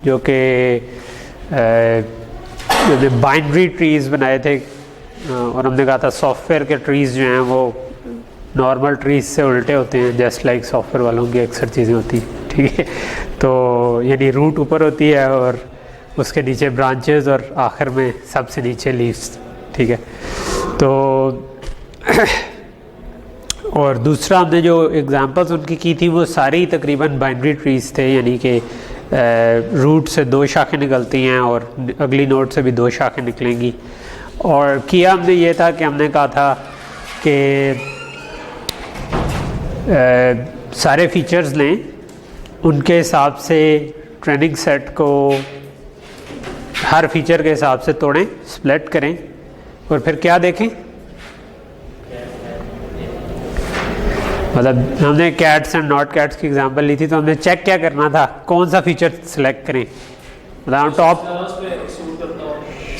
जो कि binary trees बनाए थे और हमने कहा था सॉफ्टवेयर के ट्रीज़ जो हैं वो नॉर्मल ट्रीज़ से उल्टे होते हैं, जस्ट लाइक सॉफ्टवेयर वालों की अक्सर चीज़ें होती हैं, ठीक है। तो यानी रूट ऊपर होती है और उसके नीचे ब्रांचेस और आखिर में सबसे नीचे लीव्स, ठीक है। तो और दूसरा हमने जो एग्जांपल्स उनकी की थी वो सारी तकरीबन बाइनरी ट्रीज़ थे, यानी कि रूट से 2 शाखें निकलती हैं और अगली नोड से भी 2 शाखें निकलेंगी। और किया हमने ये था कि हमने कहा था कि सारे फीचर्स लें, उनके हिसाब से ट्रेनिंग सेट को हर फीचर के हिसाब से तोड़ें, स्प्लिट करें और फिर क्या देखें। मतलब हमने कैट्स एंड नॉट कैट्स की एग्जांपल ली थी, तो हमने चेक क्या करना था, कौन सा फीचर सेलेक्ट करें। मतलब टॉप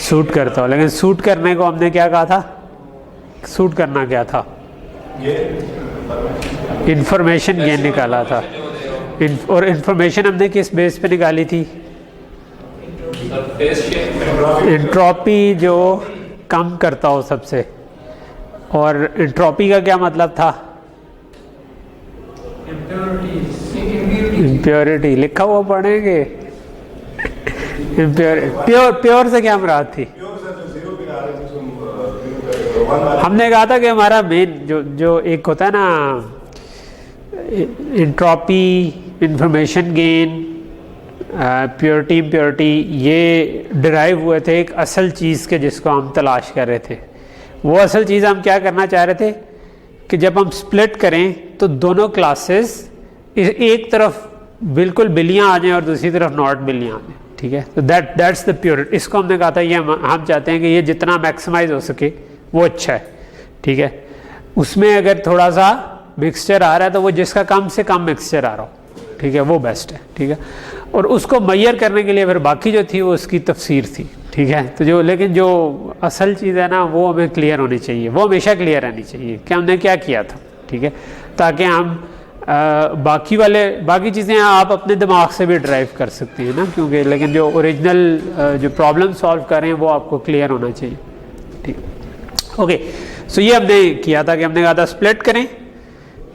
सूट करता हो, लेकिन सूट करने को हमने क्या कहा था, सूट करना क्या था, इंफॉर्मेशन गेन निकाला था। और इंफॉर्मेशन हमने किस बेस पे निकाली थी, एंट्रोपी जो कम करता हो सबसे। और एंट्रोपी का क्या मतलब था, इम्प्योरिटी, लिखा हुआ पढ़ेंगे। प्योर से क्या मुराद थी, हमने कहा था कि हमारा मेन जो एक होता है ना, entropy, information gain, purity, impurity, ये डिराइव हुए थे एक असल चीज़ के जिसको हम तलाश कर रहे थे। वो असल चीज़ हम क्या करना चाह रहे थे कि जब हम स्प्लिट करें तो दोनों क्लासेस एक तरफ बिल्कुल बिलियाँ आ जाएं और दूसरी तरफ नॉट बिलियाँ आ जाएं, ठीक है। तो दैट्स द प्योरिटी। इसको हमने कहा था ये हम चाहते हैं कि ये जितना मैक्सिमाइज हो सके वो अच्छा है, ठीक है। उसमें अगर थोड़ा सा मिक्सचर आ रहा है तो वो जिसका कम से कम मिक्सचर आ रहा हो, ठीक है, वो बेस्ट है, ठीक है। और उसको मैयर करने के लिए फिर बाकी जो थी वो उसकी तफसीर थी, ठीक है। तो जो लेकिन जो असल चीज़ है ना वो हमें क्लियर होनी चाहिए, वो हमेशा क्लियर रहनी चाहिए कि हमने क्या किया था, ठीक है, ताकि हम बाकी चीज़ें आप अपने दिमाग से भी ड्राइव कर सकती हैं ना, क्योंकि लेकिन जो ओरिजिनल जो प्रॉब्लम सॉल्व कर रहे हैं वो आपको क्लियर होना चाहिए, ठीक है। ओके, सो ये हमने किया था कि हमने कहा था स्प्लिट करें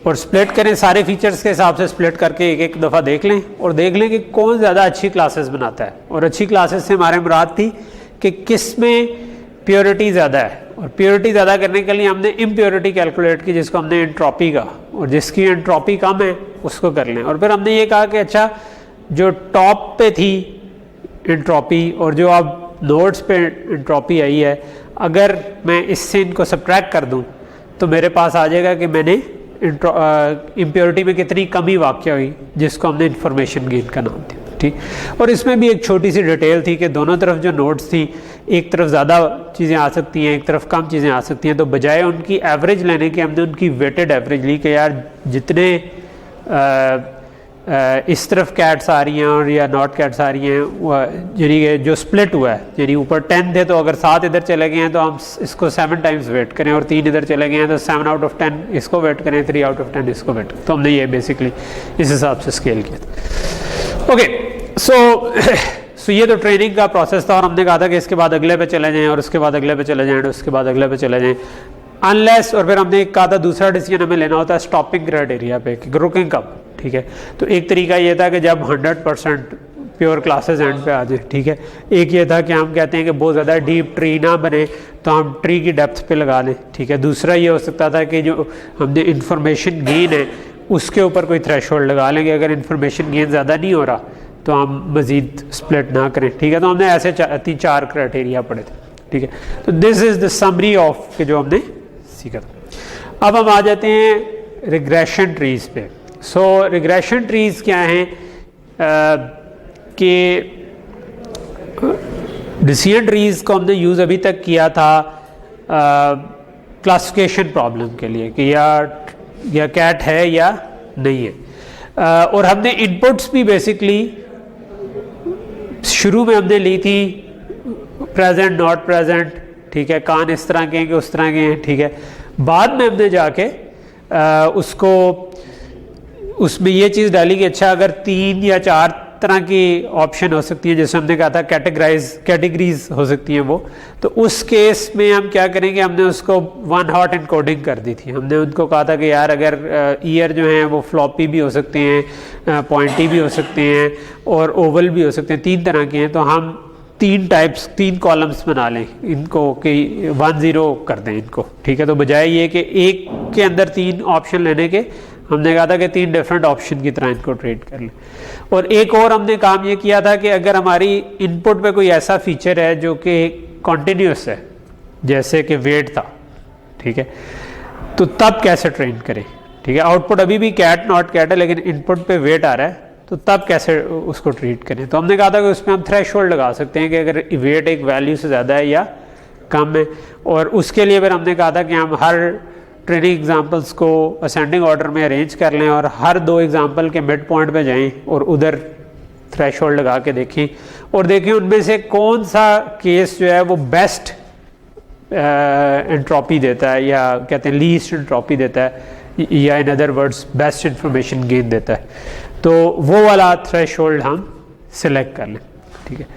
और स्प्लिट करें सारे फीचर्स के हिसाब से, स्प्लिट करके एक एक दफ़ा देख लें और देख लें कि कौन ज़्यादा अच्छी क्लासेस बनाता है। और अच्छी क्लासेस से हमारे मुराद थी कि किस में प्योरिटी ज़्यादा है, और प्योरिटी ज़्यादा करने के लिए हमने इम्प्योरिटी कैलकुलेट की, जिसको हमने एंट्रोपी का, और जिसकी एंट्रोपी कम है उसको कर लें। और फिर हमने ये कहा कि अच्छा जो टॉप पे थी एंट्रोपी और जो अब नोड्स पे एंट्रोपी आई है, अगर मैं इससे इनको सब्ट्रैक्ट कर दूं तो मेरे पास आ जाएगा कि मैंने इम्प्योरिटी में कितनी कमी वाक़या हुई, जिसको हमने इंफॉर्मेशन गेन का नाम दिया, ठीक। और इसमें भी एक छोटी सी डिटेल थी कि दोनों तरफ जो नोड्स थी, एक तरफ ज़्यादा चीज़ें आ सकती हैं, एक तरफ कम चीज़ें आ सकती हैं, तो बजाय उनकी एवरेज लेने के हमने उनकी वेटेड एवरेज ली कि यार जितने इस तरफ कैट्स आ रही हैं और या नॉट कैट्स आ रही हैं, यानी कि जो स्प्लिट हुआ है, यानी ऊपर 10 थे तो अगर 7 इधर चले गए हैं तो हम इसको 7 टाइम्स वेट करें, और 3 इधर चले गए हैं तो 7 आउट ऑफ 10 इसको वेट करें, 3 आउट ऑफ 10 इसको वेट करें। तो हमने ये बेसिकली इस हिसाब से स्केल किया था। ओके, सो ये तो ट्रेनिंग का प्रोसेस था, और हमने कहा था कि इसके बाद अगले पे चले जाएँ और उसके बाद अगले पे चले जाएँ और उसके बाद अगले पे चले जाएँ, अनलेस, और फिर हमने कहा था दूसरा डिसीजन हमें लेना होता है स्टॉपिंग क्राइटेरिया पे कि रुकें कब, ठीक है। तो एक तरीका ये था कि जब 100% प्योर क्लासेस एंड पे आ जाए, ठीक है। एक ये था कि हम कहते हैं कि बहुत ज़्यादा डीप ट्री ना बने तो हम ट्री की डेप्थ पे लगा लें, ठीक है। दूसरा ये हो सकता था कि जो हमने इंफॉर्मेशन गेन है उसके ऊपर कोई थ्रेशोल्ड लगा लेंगे, अगर इंफॉर्मेशन गेन ज़्यादा नहीं हो रहा तो हम मज़ीद स्प्लिट ना करें, ठीक है। तो हमने ऐसे 3-4 क्राइटेरिया पढ़े थे, ठीक है। तो this is the summary of के जो हमने सीखा था। अब हम आ जाते हैं रिग्रेशन ट्रीज़ पे। सो रिग्रेशन ट्रीज़ क्या हैं कि डिसीजन ट्रीज़ को हमने यूज़ अभी तक किया था क्लासिफिकेशन प्रॉब्लम के लिए कि या कैट है या नहीं है। और हमने इनपुट्स भी बेसिकली शुरू में हमने ली थी प्रेजेंट, नॉट प्रेजेंट, ठीक है, कान इस तरह के हैं कि उस तरह के हैं, ठीक है। बाद में हमने जाके उसको उसमें ये चीज़ डाली कि अच्छा अगर 3 या 4 तरह की ऑप्शन हो सकती है, जैसे हमने कहा था कैटेगरीज हो सकती हैं वो। तो उस केस में हम क्या करेंगे, हमने उसको वन हॉट एनकोडिंग कर दी थी। हमने उनको कहा था कि यार अगर ईयर जो हैं वो फ्लॉपी भी हो सकते हैं, पॉइंटी भी हो सकते हैं और ओवल भी हो सकते हैं, 3 तरह के हैं। तो हम 3 कॉलम्स बना लें इनको कि 1 0 कर दें इनको, ठीक है। तो बजाय ये कि एक के अंदर 3 ऑप्शन लेने के, हमने कहा था कि 3 डिफरेंट ऑप्शन की तरह इनको ट्रीट कर लें। और एक और हमने काम ये किया था कि अगर हमारी इनपुट पे कोई ऐसा फीचर है जो कि कॉन्टिन्यूस है, जैसे कि वेट था, ठीक है, तो तब कैसे ट्रेन करें, ठीक है। आउटपुट अभी भी कैट नॉट कैट है, लेकिन इनपुट पे वेट आ रहा है, तो तब कैसे उसको ट्रीट करें। तो हमने कहा था कि उसमें हम थ्रेशोल्ड लगा सकते हैं कि अगर वेट एक वैल्यू से ज़्यादा है या कम है। और उसके लिए फिर हमने कहा था कि हम हर ट्रेनिंग एग्जांपल्स को असेंडिंग ऑर्डर में अरेंज कर लें और हर 2 एग्जांपल के मिड पॉइंट पे जाएं और उधर थ्रेशोल्ड लगा के देखें और देखें उनमें से कौन सा केस जो है वो बेस्ट एंट्रोपी देता है, या कहते हैं लीस्ट एंट्रोपी देता है, या in other words best information gain देता है। तो वो वाला थ्रेशोल्ड हम सिलेक्ट कर लें, ठीक है।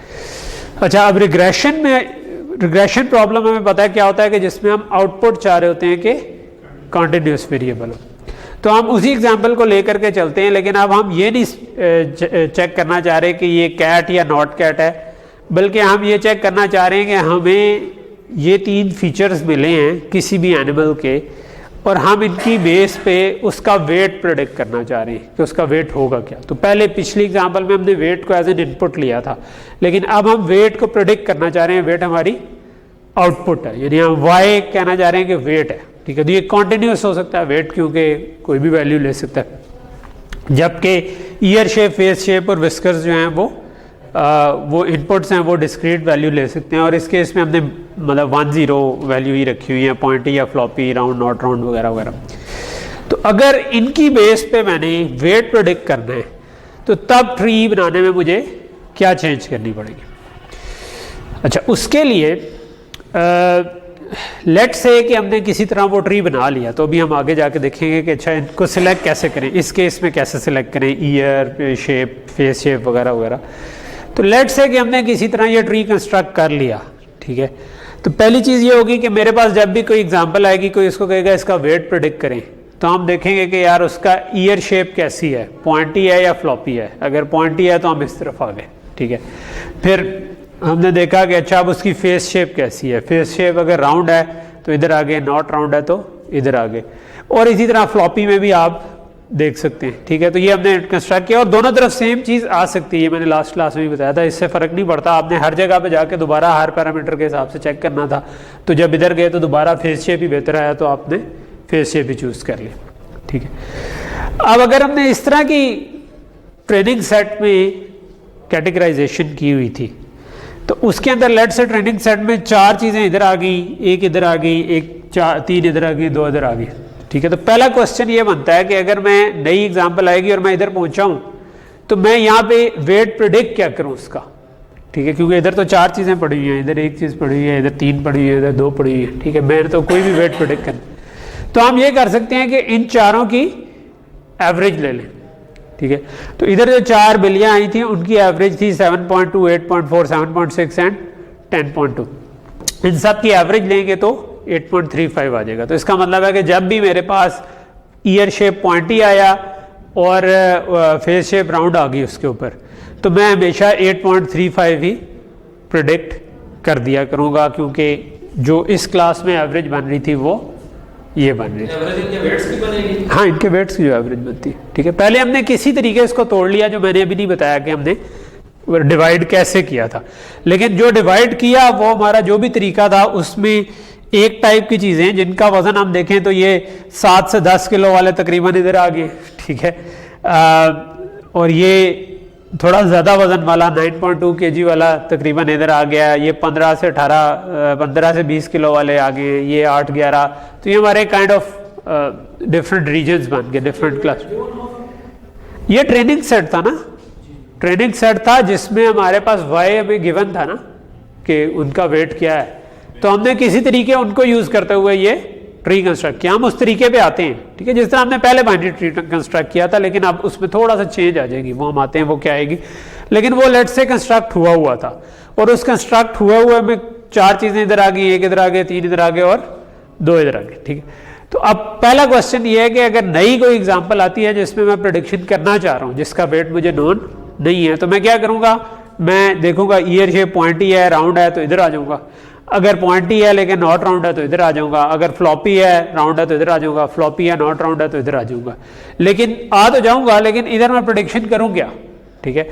अच्छा, अब रिग्रेशन प्रॉब्लम हमें पता है क्या होता है कि जिसमें हम आउटपुट चाह रहे होते हैं कि कॉन्टिन्यूस वेरिएबल हो। तो हम उसी एग्जांपल को लेकर के चलते हैं, लेकिन अब हम ये नहीं चेक करना चाह रहे कि ये कैट या नॉट कैट है, बल्कि हम ये चेक करना चाह रहे हैं कि हमें ये 3 फीचर्स मिले हैं किसी भी एनिमल के और हम इनकी बेस पे उसका वेट प्रेडिक्ट करना चाह रहे हैं कि उसका वेट होगा क्या। तो पहले पिछली एग्जांपल में हमने वेट को एज एन इनपुट लिया था, लेकिन अब हम वेट को प्रेडिक्ट करना चाह रहे हैं। वेट हमारी आउटपुट है, यानी हम वाई कहना चाह रहे हैं कि वेट है, ठीक है। तो ये कॉन्टिन्यूस हो सकता है वेट, क्योंकि कोई भी वैल्यू ले सकता है, जबकि ईयर शेप, फेस शेप और विस्कर्स जो हैं वो इनपुट्स हैं, वो डिस्क्रीट वैल्यू ले सकते हैं। और इस केस में हमने मतलब 1 0 वैल्यू ही रखी हुई है, पॉइंटी या फ्लॉपी, राउंड नॉट राउंड वगैरह वगैरह। तो अगर इनकी बेस पे मैंने वेट प्रेडिक्ट करना है तो तब ट्री बनाने में मुझे क्या चेंज करनी पड़ेगी। अच्छा, उसके लिए लेट्स से कि हमने किसी तरह वो ट्री बना लिया, तो अभी हम आगे जाके देखेंगे कि अच्छा इनको सिलेक्ट कैसे करें, इस केस में कैसे सिलेक्ट करें, ईयर शेप, फेस शेप वगैरह वगैरह। तो लेट्स से कि हमने किसी तरह ये ट्री कंस्ट्रक्ट कर लिया, ठीक है। तो पहली चीज़ ये होगी कि मेरे पास जब भी कोई एग्जांपल आएगी, कोई इसको कहेगा इसका वेट प्रेडिक्ट करें, तो हम देखेंगे कि यार उसका ईयर शेप कैसी है, पॉइंटी है या फ्लॉपी है। अगर पॉइंटी है तो हम इस तरफ आ गए, ठीक है। फिर हमने देखा कि अच्छा अब उसकी फेस शेप कैसी है, फेस शेप अगर राउंड है तो इधर आ गए, नॉट राउंड है तो इधर आ गए। और इसी तरह फ्लॉपी में भी आप देख सकते हैं, ठीक है। तो ये हमने कंस्ट्रक्ट किया और दोनों तरफ सेम चीज़ आ सकती है, मैंने लास्ट क्लास में भी बताया था। इससे फ़र्क नहीं पड़ता, आपने हर जगह पे जाके दोबारा हर पैरामीटर के हिसाब से चेक करना था। तो जब इधर गए तो दोबारा फेस शेप ही बेहतर आया, तो आपने फेस शेप ही चूज़ कर लिया, ठीक है। अब अगर हमने इस तरह की ट्रेनिंग सेट में कैटेगराइजेशन की हुई थी, तो उसके अंदर लेट से ट्रेनिंग सेट में 4 चीज़ें इधर आ गई, एक इधर आ गई, 3 इधर आ गई, 2 इधर आ गई, ठीक है। तो पहला क्वेश्चन ये बनता है कि अगर मैं नई एग्जांपल आएगी और मैं इधर पहुंचाऊं तो मैं यहाँ पे वेट प्रेडिक्ट क्या करूं उसका, ठीक है। क्योंकि इधर तो 4 चीज़ें पड़ी हुई हैं, इधर 1 चीज़ पड़ी हुई है, इधर 3 पड़ी हुई है, इधर 2 पड़ी हुई है, ठीक है। मैंने तो कोई भी वेट प्रेडिक्ट करना, तो हम ये कर सकते हैं कि इन चारों की एवरेज ले लें, ठीक है। तो इधर जो 4 बिल्लियाँ आई थी उनकी एवरेज थी 7.2, 8.4, 7.6 एंड 10.2। इन सब की एवरेज लेंगे तो 8.35 आ जाएगा। तो इसका मतलब है कि जब भी मेरे पास ईयर शेप पॉइंटी आया और फेस शेप राउंड आ गई उसके ऊपर, तो मैं हमेशा 8.35 ही प्रेडिक्ट कर दिया करूँगा, क्योंकि जो इस क्लास में एवरेज बन रही थी वो ये बन रही थी। इनके वेट्स की बनेगी? हाँ, इनके वेट्स की जो एवरेज बनती है, ठीक है। पहले हमने किसी तरीके इसको तोड़ लिया, जो मैंने अभी नहीं बताया कि हमने डिवाइड कैसे किया था, लेकिन जो डिवाइड किया वो हमारा जो भी तरीका था उसमें एक टाइप की चीज़ें जिनका वज़न हम देखें तो ये 7 से 10 किलो वाले तकरीबन इधर आ गए, ठीक है। और ये थोड़ा ज़्यादा वज़न वाला 9.2 kg वाला तकरीबन इधर आ गया, ये 15 से 20 किलो वाले आ गए, ये 8-11। तो ये हमारे काइंड ऑफ डिफरेंट रीजन्स बन गए, डिफरेंट क्लास। ये ट्रेनिंग सेट था ना, ट्रेनिंग सेट था जिसमें हमारे पास वाई हमें गिवन था ना कि उनका वेट क्या है, तो हमने किसी तरीके उनको यूज़ करते हुए ये ट्री कंस्ट्रक्ट किया, हम उस तरीके पे आते हैं, ठीक है, जिस तरह हमने पहले बाइनरी ट्री कंस्ट्रक्ट किया था, लेकिन अब उसमें थोड़ा सा चेंज आ जाएगी, वो हम आते हैं वो क्या आएगी। लेकिन वो लेट से कंस्ट्रक्ट हुआ था, और उस कंस्ट्रक्ट हुआ में 4 चीज़ें इधर आ गई, 1 इधर आ गए, 3 इधर आ गए और 2 इधर आ गए, ठीक है। तो अब पहला क्वेश्चन ये है कि अगर नई कोई एग्जांपल आती है जिसमें मैं प्रेडिक्शन करना चाह रहा हूँ, जिसका वेट मुझे नोन नहीं है, तो मैं क्या करूँगा, मैं देखूंगा ईयर शेप पॉइंटी है, राउंड है, तो इधर आ जाऊँगा। अगर पॉइंटी है लेकिन नॉट राउंड है तो इधर आ जाऊँगा। अगर फ्लॉपी है राउंड है तो इधर आ जाऊँगा। फ्लॉपी है नॉट राउंड है तो इधर आ जाऊँगा। लेकिन आ तो जाऊँगा, लेकिन इधर मैं प्रेडिक्शन करूँ क्या, ठीक है,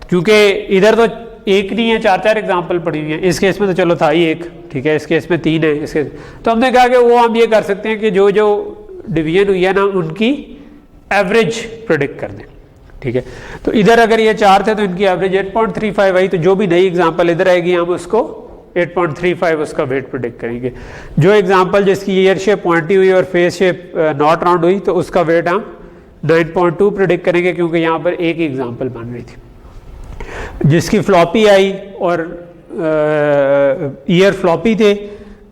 क्योंकि इधर तो एक नहीं है, 4 एग्जाम्पल पड़ी हुई है। इस केस में तो चलो था ही एक, ठीक है, इस केस में 3 है। इसके तो हमने कहा कि वो हम ये कर सकते हैं कि जो जो डिवीजन हुई है ना उनकी एवरेज प्रेडिक्ट कर दें, ठीक है। तो इधर अगर ये 4 थे तो इनकी एवरेज 8.35 आई, तो जो भी नई एग्जाम्पल इधर आएगी हम उसको 8.35 उसका वेट प्रेडिक्ट करेंगे। जो एग्जाम्पल जिसकी ईयर शेप पॉइंटी हुई और फेस शेप नॉट राउंड हुई तो उसका वेट हम 9.2 प्रेडिक्ट करेंगे, क्योंकि यहाँ पर एक ही एग्जाम्पल बन रही थी। जिसकी फ्लॉपी आई और ईयर फ्लॉपी थे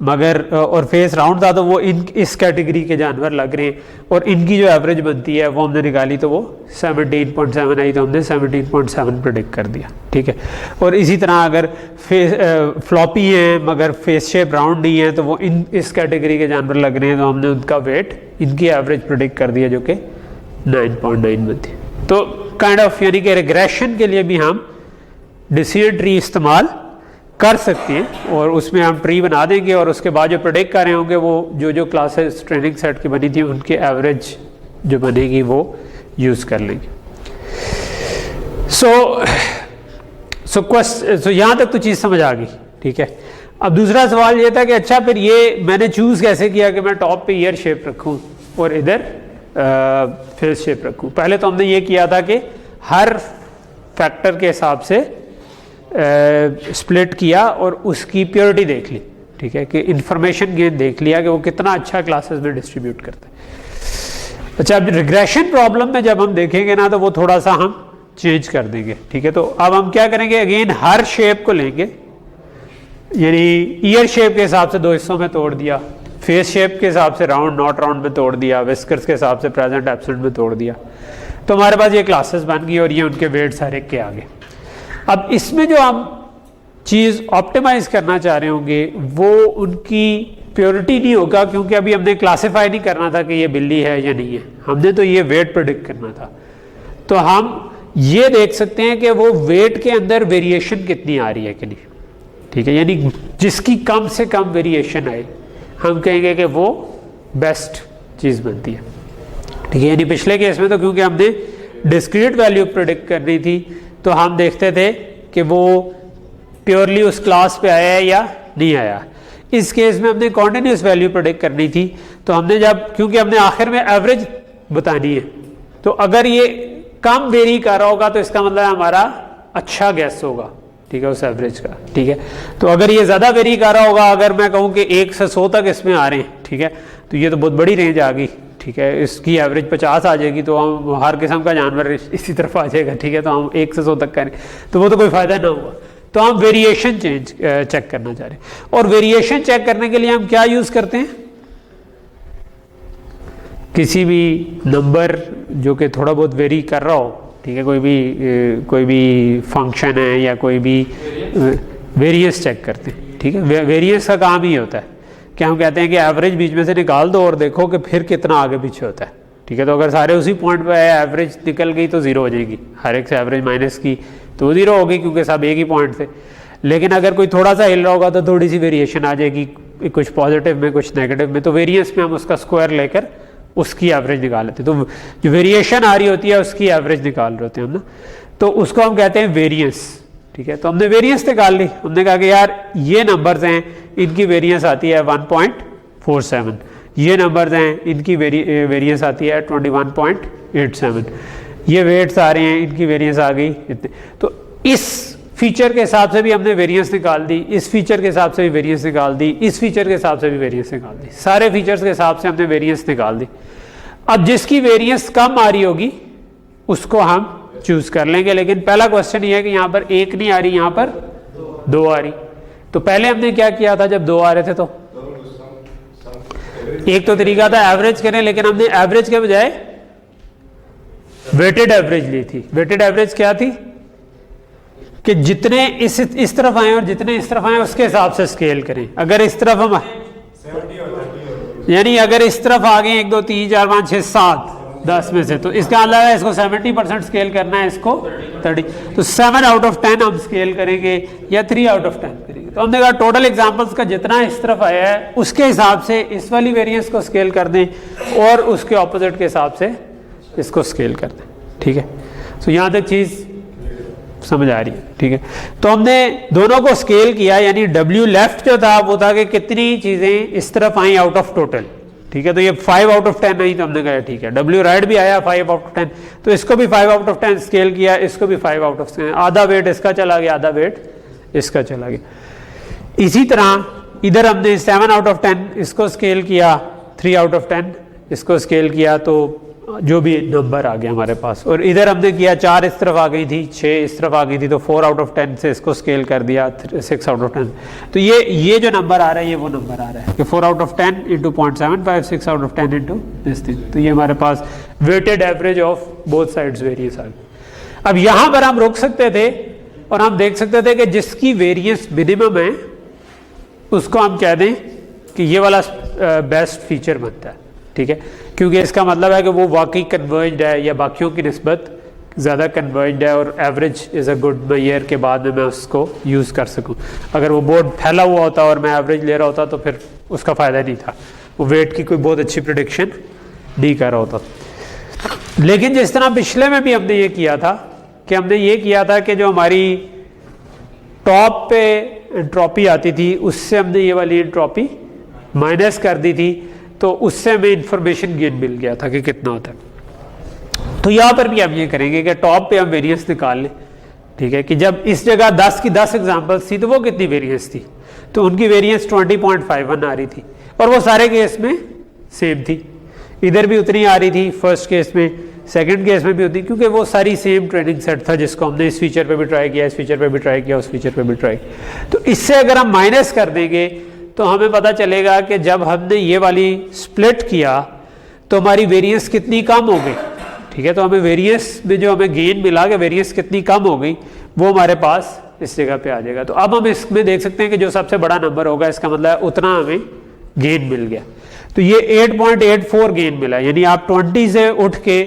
मगर और फेस राउंड था, तो वो इस कैटेगरी के जानवर लग रहे हैं, और इनकी जो एवरेज बनती है वो हमने निकाली तो वो 17.7 आई, तो हमने 17.7 प्रेडिक्ट कर दिया, ठीक है। और इसी तरह अगर फेस फ्लॉपी है मगर फेस शेप राउंड नहीं है तो वो इस कैटेगरी के जानवर लग रहे हैं, तो हमने उनका वेट इनकी एवरेज प्रेडिक्ट कर दिया जो कि 9.9 बनती है। तो काइंड ऑफ यानी कि रिग्रेशन के लिए भी हम डिसीजन ट्री इस्तेमाल कर सकते हैं, और उसमें हम ट्री बना देंगे और उसके बाद जो प्रेडिक्ट कर रहे होंगे वो जो जो क्लासेस ट्रेनिंग सेट की बनी थी उनके एवरेज जो बनेगी वो यूज़ कर लेंगे। सो यहाँ तक तो चीज़ समझ आ गई, ठीक है। अब दूसरा सवाल ये था कि अच्छा फिर ये मैंने चूज़ कैसे किया कि मैं टॉप पे ईयर शेप रखूँ और इधर फेस शेप रखूँ। पहले तो हमने ये किया था कि हर फैक्टर के हिसाब से स्प्लिट किया और उसकी प्योरिटी देख ली, ठीक है, कि इंफॉर्मेशन गेन देख लिया कि वो कितना अच्छा क्लासेस में डिस्ट्रीब्यूट करता है। अच्छा, अब रिग्रेशन प्रॉब्लम में जब हम देखेंगे ना तो वो थोड़ा सा हम चेंज कर देंगे, ठीक है। तो अब हम क्या करेंगे, अगेन हर शेप को लेंगे, यानी ईयर शेप के हिसाब से 2 हिस्सों में तोड़ दिया, फेस शेप के हिसाब से राउंड नॉट राउंड में तोड़ दिया, विस्कर्स के हिसाब से प्रेजेंट एब्सेंट में तोड़ दिया, तो हमारे पास ये क्लासेस बन गई और ये उनके वेट सारे के आगे। अब इसमें जो हम चीज़ ऑप्टिमाइज करना चाह रहे होंगे वो उनकी प्योरिटी नहीं होगा, क्योंकि अभी हमने क्लासिफाई नहीं करना था कि ये बिल्ली है या नहीं है, हमने तो ये वेट प्रेडिक्ट करना था। तो हम ये देख सकते हैं कि वो वेट के अंदर वेरिएशन कितनी आ रही है कि नहीं, ठीक है, यानी जिसकी कम से कम वेरिएशन आए हम कहेंगे कि वो बेस्ट चीज़ बनती है, ठीक है। यानी पिछले केस में तो क्योंकि हमने डिस्क्रीट वैल्यू प्रेडिक्ट करनी थी तो हम देखते थे कि वो प्योरली उस क्लास पे आया है या नहीं आया। इस केस में हमने कॉन्टिन्यूस वैल्यू प्रेडिक्ट करनी थी, तो हमने जब क्योंकि हमने आखिर में एवरेज बतानी है, तो अगर ये कम वेरी कर रहा होगा तो इसका मतलब हमारा अच्छा गैस होगा, ठीक है, उस एवरेज का, ठीक है। तो अगर ये ज़्यादा वेरी कर रहा होगा, अगर मैं कहूँ कि 1 से 100 तक इसमें आ रहे हैं, ठीक है, तो ये तो बहुत बड़ी रेंज आ गई, ठीक है, इसकी एवरेज 50 आ जाएगी, तो हम हर किस्म का जानवर इसी तरफ आ जाएगा, ठीक है। तो हम 1 से 100 तक करें तो वो तो कोई फ़ायदा ना हुआ। तो हम वेरिएशन चेक करना चाह रहे हैं, और वेरिएशन चेक करने के लिए हम क्या यूज़ करते हैं, किसी भी नंबर जो कि थोड़ा बहुत वेरी कर रहा हो, ठीक है, कोई भी फंक्शन है या कोई भी वेरिएंस चेक करते हैं, ठीक है। वेरिएंस का काम ही होता है कि हम कहते हैं कि एवरेज बीच में से निकाल दो और देखो कि फिर कितना आगे पीछे होता है, ठीक है। तो अगर सारे उसी पॉइंट पे एवरेज निकल गई तो 0 हो जाएगी, हर एक से एवरेज माइनस की तो 0 होगी क्योंकि सब एक ही पॉइंट थे। लेकिन अगर कोई थोड़ा सा हिल रहा होगा तो थोड़ी सी वेरिएशन आ जाएगी, कुछ पॉजिटिव में कुछ नेगेटिव में, तो वेरिएंस में हम उसका स्क्वायर लेकर उसकी एवरेज निकाल लेते हैं। तो जो वेरिएशन आ रही होती है उसकी एवरेज निकाल रहे होते हैं हम ना, तो उसको हम कहते हैं वेरिएंस, ठीक है। तो हमने वेरिएंस निकाल ली, हमने कहा कि यार ये नंबर्स हैं इनकी वेरिएंस आती है 1.47, ये नंबर्स हैं इनकी वेरिएंस आती है 21.87, ये वेट्स आ रहे हैं इनकी वेरिएंस आ गई इतने। तो इस फीचर के हिसाब से भी हमने वेरिएंस निकाल दी, इस फीचर के हिसाब से भी वेरिएंस निकाल दी, इस फीचर के हिसाब से भी वेरिएंस निकाल दी, सारे फीचर्स के हिसाब से हमने वेरिएंस निकाल दी। अब जिसकी वेरिएंस कम आ रही होगी उसको हम चूज कर लेंगे, लेकिन पहला क्वेश्चन ये है कि यहाँ पर 1 नहीं आ रही, यहाँ पर 2 आ रही। तो पहले हमने क्या किया था जब 2 आ रहे थे, एक तो तरीका था एवरेज करें, लेकिन हमने एवरेज के बजाय वेटेड एवरेज ली थी। वेटेड एवरेज क्या थी कि जितने इस तरफ आए और जितने इस तरफ आए उसके हिसाब से स्केल करें। अगर इस तरफ हम यानी अगर इस तरफ आ गए 1 2 3 4 5 6 7 10 में से, तो इसका मतलब है इसको 70% स्केल करना है, इसको 30, तो 7 आउट ऑफ 10 हम स्केल करेंगे या 3 आउट ऑफ 10 करेंगे। तो हमने कहा टोटल एग्जांपल्स का जितना इस तरफ आया है उसके हिसाब से इस वाली वेरिएंस को स्केल कर दें और उसके ऑपोजिट के हिसाब से इसको स्केल कर दें। ठीक है, तो यहाँ तक चीज़ समझ आ रही है। ठीक है, तो हमने दोनों को स्केल किया, यानी W लेफ्ट जो था वो था कि कितनी चीज़ें इस तरफ आई आउट ऑफ टोटल। ठीक है, तो ये 5 आउट ऑफ 10 नहीं, तो हमने कहा ठीक है। W राइट भी आया 5 आउट ऑफ 10, तो इसको भी 5 आउट ऑफ 10 स्केल किया, इसको भी 5 आउट ऑफ 10, आधा वेट इसका चला गया, आधा वेट इसका चला गया। इसी तरह इधर हमने 7 आउट ऑफ 10 इसको स्केल किया, 3 आउट ऑफ 10 इसको स्केल किया, तो जो भी नंबर आ गया हमारे पास। और इधर हमने किया 4 इस तरफ आ गई थी, 6 इस तरफ आ गई थी, तो 4 आउट ऑफ 10 से इसको स्केल कर दिया, 6 आउट ऑफ 10। तो ये जो नंबर आ रहा है ये वो नंबर आ रहा है कि 4 out of 10 into 0.75, 6 out of 10 into this thing. तो ये हमारे पास weighted average of both sides variance आ गई। अब यहाँ पर हम रुक सकते थे और हम देख सकते थे कि जिसकी वेरियंस मिनिमम है उसको हम कह दें कि ये वाला बेस्ट फीचर बनता है। ठीक है, क्योंकि इसका मतलब है कि वो वाकई कन्वर्ज्ड है या बाकियों की निस्बत ज़्यादा कन्वर्ज्ड है, और average is a good measure के बाद में मैं उसको यूज़ कर सकूं। अगर वो बोर्ड फैला हुआ होता और मैं एवरेज ले रहा होता तो फिर उसका फ़ायदा नहीं था, वो वेट की कोई बहुत अच्छी प्रेडिक्शन नहीं कर रहा होता। लेकिन जिस तरह पिछले में भी हमने ये किया था कि हमने ये किया था कि जो हमारी टॉप पे एंट्रोपी आती थी उससे हमने ये वाली एंट्रोपी माइनस कर दी थी, तो उससे हमें इंफॉर्मेशन गेन मिल गया था कि कितना होता है। तो यहाँ पर भी हम ये करेंगे कि टॉप पे हम वेरिएंस निकाल लें। ठीक है, कि जब इस जगह 10 की 10 एग्जांपल्स थी तो वो कितनी वेरिएंस थी, तो उनकी वेरिएंस 20.51 आ रही थी, और वो सारे केस में सेम थी। इधर भी उतनी आ रही थी फर्स्ट केस में, सेकंड केस में भी उतनी, क्योंकि वो सारी सेम ट्रेनिंग सेट था जिसको हमने इस फीचर पे भी ट्राई किया, इस फीचर पे भी ट्राई किया, उस फीचर पे भी ट्राई। तो इससे अगर हम माइनस कर देंगे तो हमें पता चलेगा कि जब हमने ये वाली स्प्लिट किया तो हमारी वेरिएंस कितनी कम हो गई। ठीक है, तो हमें वेरिएंस में जो हमें गेन मिला कि वेरिएंस कितनी कम हो गई वो हमारे पास इस जगह पे आ जाएगा। तो अब हम इसमें देख सकते हैं कि जो सबसे बड़ा नंबर होगा इसका मतलब है उतना हमें गेन मिल गया। तो ये 8.84 गेन मिला, यानी आप 20 से उठ के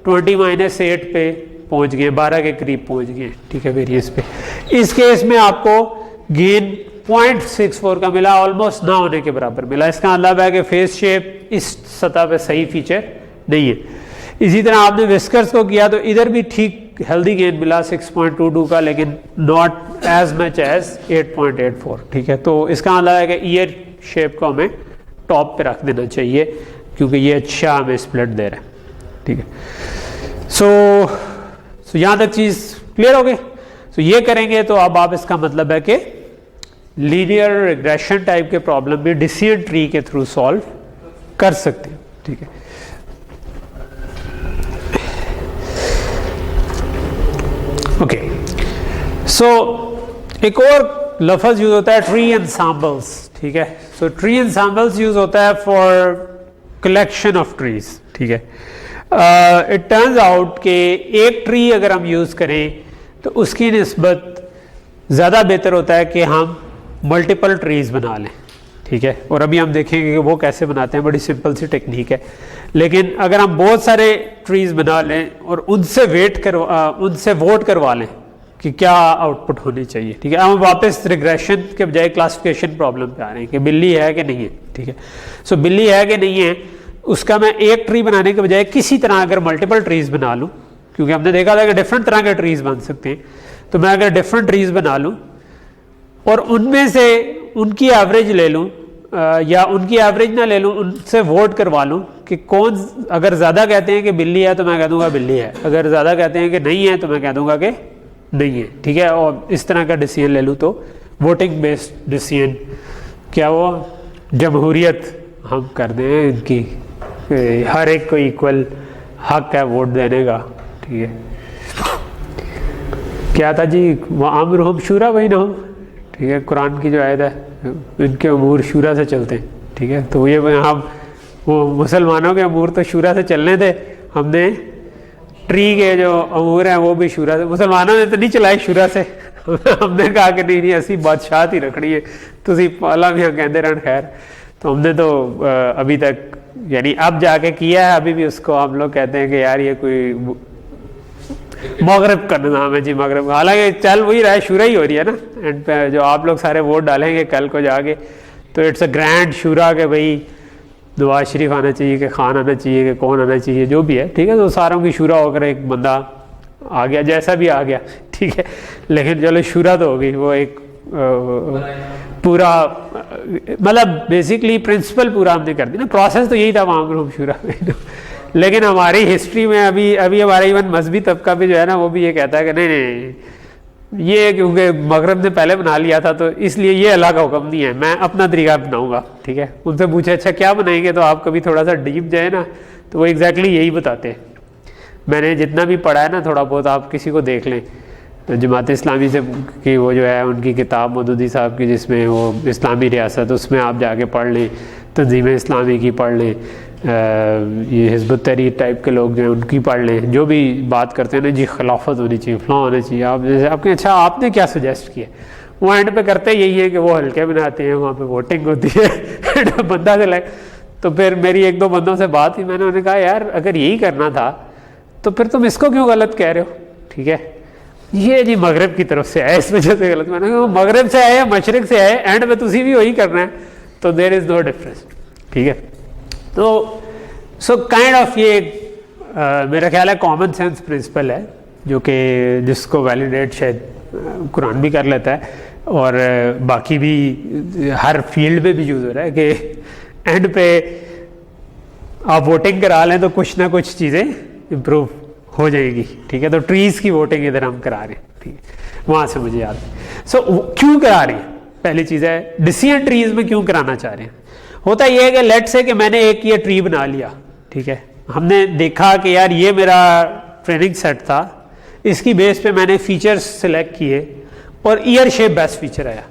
20 - 8 पे पहुंच गए, 12 के करीब पहुंच गए। ठीक है, वेरिएंस पे इस केस में आपको गेन 0.64 का मिला, ऑलमोस्ट ना होने के बराबर मिला। इसका मतलब है कि फेस शेप इस सतह पे सही फीचर नहीं है। इसी तरह आपने विस्कर्स को किया तो इधर भी ठीक हेल्दी गेन मिला 6.22 का, लेकिन नॉट एज मच एज 8.84। ठीक है, तो इसका मतलब है कि ईयर शेप को हमें टॉप पे रख देना चाहिए क्योंकि ये अच्छा हमें स्प्लिट दे रहा है। ठीक है, सो यहाँ तक चीज़ क्लियर हो गई। तो ये करेंगे तो अब आप इसका मतलब है कि लीनियर रिग्रेशन टाइप के प्रॉब्लम भी डिसीजन ट्री के थ्रू सॉल्व कर सकते हैं। ठीक है, ओके, सो एक और लफ्ज़ यूज होता है ट्री एंसेम्बल्स। ठीक है, सो ट्री एंसेम्बल्स यूज होता है फॉर कलेक्शन ऑफ ट्रीज। ठीक है, इट टर्न्स आउट कि एक ट्री अगर हम यूज़ करें तो उसकी निस्बत ज़्यादा बेहतर होता है कि हम मल्टीपल ट्रीज बना लें। ठीक है, और अभी हम देखेंगे कि वो कैसे बनाते हैं, बड़ी सिंपल सी टेक्निक है। लेकिन अगर हम बहुत सारे ट्रीज बना लें और उनसे उनसे वोट करवा लें कि क्या आउटपुट होनी चाहिए। ठीक है, हम वापस रिग्रेशन के बजाय क्लासिफिकेशन प्रॉब्लम पे आ रहे हैं कि बिल्ली है कि नहीं है। ठीक है, सो बिल्ली है कि नहीं है उसका मैं एक ट्री बनाने के बजाय किसी तरह अगर मल्टीपल ट्रीज बना लूँ, क्योंकि हमने देखा था कि डिफरेंट तरह के ट्रीज बन सकते हैं, तो मैं अगर डिफरेंट ट्रीज बना लूँ और उनमें से उनकी एवरेज ले लूँ या उनकी एवरेज ना ले लूँ, उनसे वोट करवा लूँ कि कौन, अगर ज़्यादा कहते हैं कि बिल्ली है तो मैं कह दूँगा बिल्ली है, अगर ज़्यादा कहते हैं कि नहीं है तो मैं कह दूँगा कि नहीं है। ठीक है, और इस तरह का डिसीजन ले लूँ तो वोटिंग बेस्ड डिसीजन, क्या वो जमहूरियत हम कर दें इनकी, हर एक को इक्वल हक है वोट देने का। ठीक है, क्या था जी, आमिरहुम शूरा वही ना हो। ठीक है, कुरान की जो आयत है इनके अमूर शूरा से चलते हैं। ठीक है, तो ये यहाँ वो मुसलमानों के अमूर तो शूरा से चलने थे, हमने ट्री के जो अमूर हैं वो भी शूरा से, मुसलमानों ने तो नहीं चलाए शूरा से हमने कहा कि नहीं असी बादशाह ही रखनी है, तुसी पाला भी कहते रहन खैर। तो हमने तो अभी तक यानी अब जाके किया है, अभी भी उसको हम लोग कहते हैं कि यार ये कोई मगरब का नाम है जी, मगरब। हालांकि चल वही रहा है, शूरा ही हो रही है ना एंड पे, जो आप लोग सारे वोट डालेंगे कल को जाके, तो इट्स अ ग्रैंड शूरा के भाई नवाज शरीफ आना चाहिए कि खान आना चाहिए कि कौन आना चाहिए, जो भी है, ठीक है। तो सारों की शूरा होकर एक बंदा आ गया, जैसा भी आ गया, ठीक है। लेकिन चलो शूरा तो होगी, वो एक पूरा मतलब बेसिकली प्रिंसिपल पूरा हमने कर दिया ना, प्रोसेस तो यही था वहाँ पर शूरा लेकिन हमारी हिस्ट्री में अभी हमारा इवन मजहबी तबका भी जो है ना वो भी ये कहता है कि नहीं नहीं ये क्योंकि मगरब ने पहले बना लिया था तो इसलिए ये अल्लाह का हुक्म नहीं है, मैं अपना तरीका बनाऊंगा, ठीक है। उनसे पूछे अच्छा क्या बनाएंगे, तो आप कभी थोड़ा सा डीप जाए ना तो वो एग्जैक्टली यही बताते हैं। मैंने जितना भी पढ़ा है ना थोड़ा बहुत, आप किसी को देख लें, जमात इस्लामी से की वो जो है उनकी किताब मौदूदी साहब की जिसमें वो इस्लामी रियासत, उसमें आप जाके पढ़ लें, तंजीम इस्लामी की पढ़ लें, ये हिज़्ब तहरीर टाइप के लोग जो हैं उनकी पढ़ लें, जो भी बात करते हैं ना जी खिलाफत होनी चाहिए, फलां होना चाहिए, आप जैसे आपके अच्छा आपने क्या सजेस्ट किया, वो एंड पे करते यही है कि वो हल्के बनाते हैं, वहाँ पे वोटिंग होती है बंदा से लगे। तो फिर मेरी एक दो बंदों से बात हुई, मैंने उन्हें कहा यार अगर यही करना था तो फिर तुम इसको क्यों गलत कह रहे हो, ठीक है। ये जी मगरब की तरफ से आए, इस वजह से गलत, मैंने कहा मगरब से आए या मशरक से आए, एंड में तुसी भी वही करना है, तो देयर इज़ नो डिफरेंस, ठीक है। तो सो काइंड ऑफ ये मेरा ख्याल है कॉमन सेंस प्रिंसिपल है जो कि जिसको वैलिडेट शायद कुरान भी कर लेता है और बाकी भी हर फील्ड में भी यूज़ हो रहा है कि एंड पे आप वोटिंग करा लें तो कुछ ना कुछ चीज़ें इम्प्रूव हो जाएगी, ठीक है। तो ट्रीज़ की वोटिंग इधर हम करा रहे हैं, ठीक है, वहाँ से मुझे याद है। सो क्यों करा रहे हैं, पहली चीज़ है डिसीजन ट्रीज़ में क्यों कराना चाह रहे हैं। होता ये है कि लेट से कि मैंने एक ये ट्री बना लिया, ठीक है, हमने देखा कि यार ये मेरा ट्रेनिंग सेट था, इसकी बेस पे मैंने फीचर्स सिलेक्ट किए और ईयर शेप बेस्ट फीचर आया।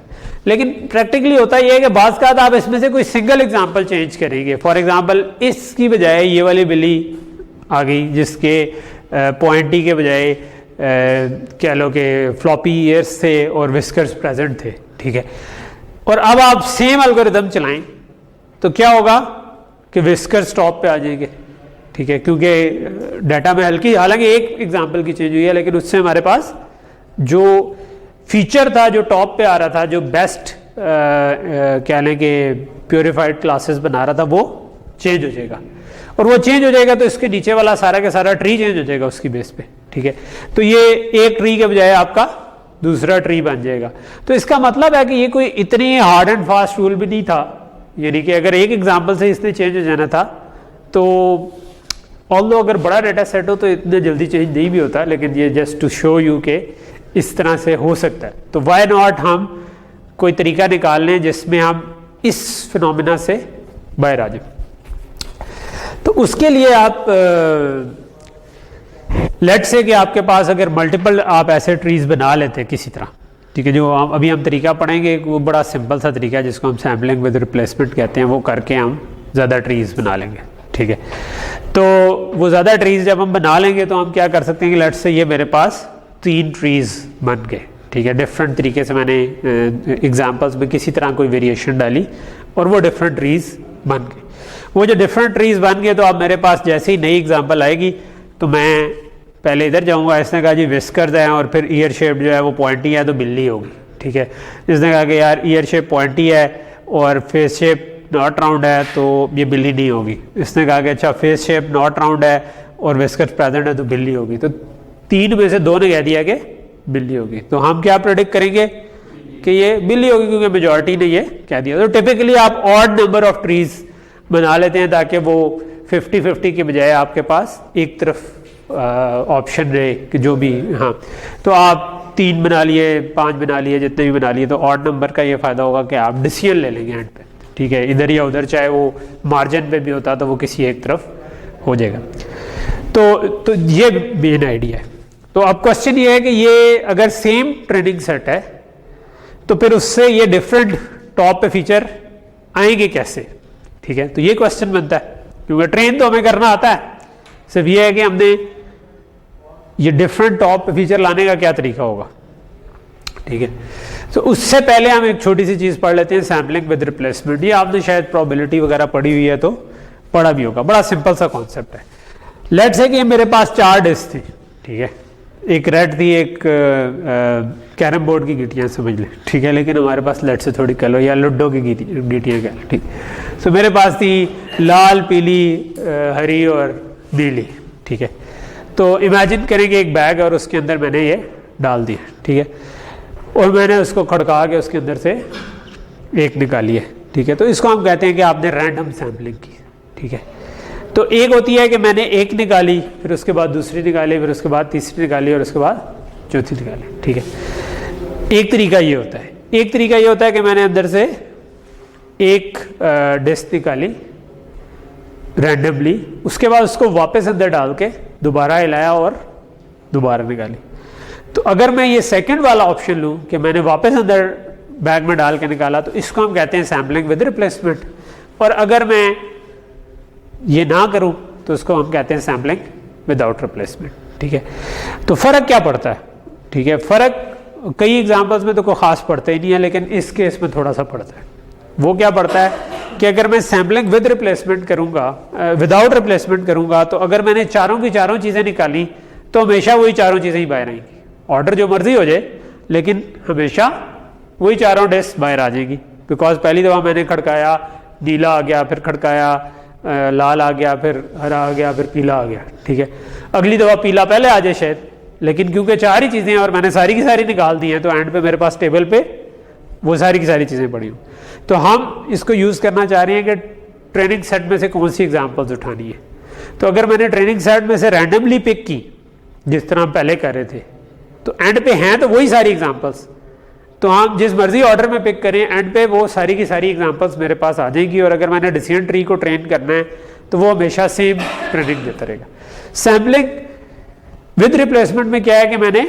लेकिन प्रैक्टिकली होता ये है कि बाज़ का आप इसमें से कोई सिंगल एग्जांपल चेंज करेंगे। फॉर एग्जांपल इसकी बजाय ये वाली बिल्ली आ गई जिसके पॉइंटी के बजाय कह लो कि फ्लॉपी ईयर्स थे और विस्कर्स प्रेजेंट थे, ठीक है। और अब आप सेम एल्गोरिथम चलाएं तो क्या होगा कि विस्कर्स टॉप पे आ जाएंगे, ठीक है, क्योंकि डाटा में हल्की, हालांकि एक एग्जांपल की चेंज हुई है लेकिन उससे हमारे पास जो फीचर था जो टॉप पे आ रहा था, जो बेस्ट कह लें कि प्योरीफाइड क्लासेस बना रहा था, वो चेंज हो जाएगा। और वो चेंज हो जाएगा तो इसके नीचे वाला सारा का सारा ट्री चेंज हो जाएगा उसकी बेस पे, ठीक है। तो ये एक ट्री के बजाय आपका दूसरा ट्री बन जाएगा। तो इसका मतलब है कि ये कोई इतनी हार्ड एंड फास्ट रूल भी नहीं था, यानी कि अगर एक एग्जांपल से इसने चेंज हो जाना था तो ऑल्दो अगर बड़ा डाटा सेट हो तो इतने जल्दी चेंज नहीं भी होता, लेकिन ये जस्ट टू शो यू के इस तरह से हो सकता है। तो वाई नॉट हम कोई तरीका निकाल लें जिसमें हम इस फिनोमिना से बाहर आ जाए। तो उसके लिए आप लेट से कि आपके पास अगर मल्टीपल आप ऐसे ट्रीज बना लेते हैं किसी तरह, ठीक है, जो अभी हम तरीका पढ़ेंगे वो बड़ा सिंपल सा तरीका है जिसको हम सैम्पलिंग विद रिप्लेसमेंट कहते हैं, वो करके हम ज़्यादा ट्रीज बना लेंगे, ठीक है। तो वो ज़्यादा ट्रीज जब हम बना लेंगे तो हम क्या कर सकते हैं कि लेट से ये मेरे पास 3 ट्रीज बन गए, ठीक है। डिफरेंट तरीके से मैंने एग्जाम्पल्स में किसी तरह कोई वेरिएशन डाली और वो डिफरेंट ट्रीज बन गए। वो जो डिफरेंट ट्रीज बन गए तो अब मेरे पास जैसे ही नई एग्जांपल आएगी तो मैं पहले इधर जाऊंगा, इसने कहा जी विस्कर्स हैं और फिर ईयर शेप जो है वो पॉइंटी है तो बिल्ली होगी, ठीक है। इसने कहा कि यार ईयर शेप पॉइंटी है और फेस शेप नॉट राउंड है तो ये बिल्ली नहीं होगी। इसने कहा कि अच्छा फेस शेप नॉट राउंड है और विस्कर्स प्रेजेंट है तो बिल्ली होगी। तो 3 में से 2 ने कह दिया कि बिल्ली होगी। तो हम क्या प्रेडिक्ट करेंगे कि ये बिल्ली होगी क्योंकि मेजॉरिटी ने ये कह दिया। तो टिपिकली आप ऑड नंबर ऑफ ट्रीज बना लेते हैं ताकि वो 50-50 के बजाय आपके पास एक तरफ ऑप्शन रहे कि जो भी, हाँ, तो आप 3 बना लिए, 5 बना लिए, जितने भी बना लिए, तो ऑड नंबर का ये फ़ायदा होगा कि आप डिसीजन ले लेंगे एंड पे, ठीक है, इधर या उधर, चाहे वो मार्जिन पे भी होता तो वो किसी एक तरफ हो जाएगा। तो ये मेन आइडिया है। तो अब क्वेश्चन ये है कि ये अगर सेम ट्रेनिंग सेट है तो फिर उससे ये डिफरेंट टॉप पे फीचर आएंगे कैसे, ठीक है। तो ये क्वेश्चन बनता है। क्योंकि ट्रेन तो हमें करना आता है, सिर्फ ये है कि हमने ये डिफरेंट टॉप फीचर लाने का क्या तरीका होगा। ठीक है, तो उससे पहले हम एक छोटी सी चीज़ पढ़ लेते हैं, सैम्पलिंग विद रिप्लेसमेंट। ये आपने शायद प्रोबेबिलिटी वगैरह पढ़ी हुई है तो पढ़ा भी होगा, बड़ा सिंपल सा कॉन्सेप्ट है। लेट्स से कि मेरे पास 4 डिस्क थी, ठीक है, एक रेड थी, एक कैरम बोर्ड की गिटियाँ समझ लें, ठीक है, लेकिन हमारे पास लेट से थोड़ी कह लो या लूडो की गिटियाँ कह लो, ठीक। तो मेरे पास थी लाल, पीली, हरी और नीली, ठीक है। तो इमेजिन करेंगे एक बैग और उसके अंदर मैंने ये डाल दिया, ठीक है, और मैंने उसको खड़का के उसके अंदर से एक निकाली है, ठीक है। तो इसको हम कहते हैं कि आपने रैंडम सैम्पलिंग की, ठीक है। तो एक होती है कि मैंने एक निकाली, फिर उसके बाद दूसरी निकाली, फिर उसके बाद तीसरी निकाली और उसके बाद चौथी निकाली, ठीक है। एक तरीका ये होता है। एक तरीका ये होता है कि मैंने अंदर से एक डिस्क निकाली रैंडमली, उसके बाद उसको वापस अंदर डाल के दोबारा हिलाया और दोबारा निकाली। तो अगर मैं ये सेकंड वाला ऑप्शन लूँ कि मैंने वापस अंदर बैग में डाल के निकाला, तो इसको हम कहते हैं सैम्पलिंग विद रिप्लेसमेंट। और अगर मैं ये ना करूँ तो इसको हम कहते हैं सैम्पलिंग विदाउट रिप्लेसमेंट, ठीक है। तो फ़र्क क्या पड़ता है, ठीक है, फ़र्क कई एग्जाम्पल्स में तो कोई ख़ास पड़ता ही नहीं है, लेकिन इस केस में थोड़ा सा पड़ता है। वो क्या पड़ता है कि अगर मैं सैम्पलिंग विद रिप्लेसमेंट करूँगा, विदाउट रिप्लेसमेंट करूँगा, तो अगर मैंने चारों की चारों चीज़ें निकाली तो हमेशा वही चारों चीज़ें ही बाहर आएंगी। ऑर्डर जो मर्जी हो जाए, लेकिन हमेशा वही चारों डिस्क बाहर आ जाएगी, बिकॉज पहली दफ़ा मैंने खड़काया नीला आ गया, फिर खड़काया लाल आ गया, फिर हरा आ गया, फिर पीला आ गया, ठीक है। अगली दफ़ा पीला पहले आ जाए शायद, लेकिन क्योंकि 4 ही चीज़ें हैं और मैंने सारी की सारी निकाल दी हैं, तो एंड पे मेरे पास टेबल पे वो सारी की सारी चीज़ें पड़ी हूँ। तो हम इसको यूज़ करना चाह रहे हैं कि ट्रेनिंग सेट में से कौन सी एग्जाम्पल्स उठानी है। तो अगर मैंने ट्रेनिंग सेट में से रैंडमली पिक की, जिस तरह हम पहले कर रहे थे, तो एंड पे हैं तो वही सारी एग्जाम्पल्स, तो हम जिस मर्जी ऑर्डर में पिक करें, एंड पे वो सारी की सारी एग्जांपल्स मेरे पास आ जाएंगी। और अगर मैंने डिसीजन ट्री को ट्रेन करना है तो वो हमेशा सेम ट्रेनिंग देता रहेगा। सैम्पलिंग विद रिप्लेसमेंट में क्या है कि मैंने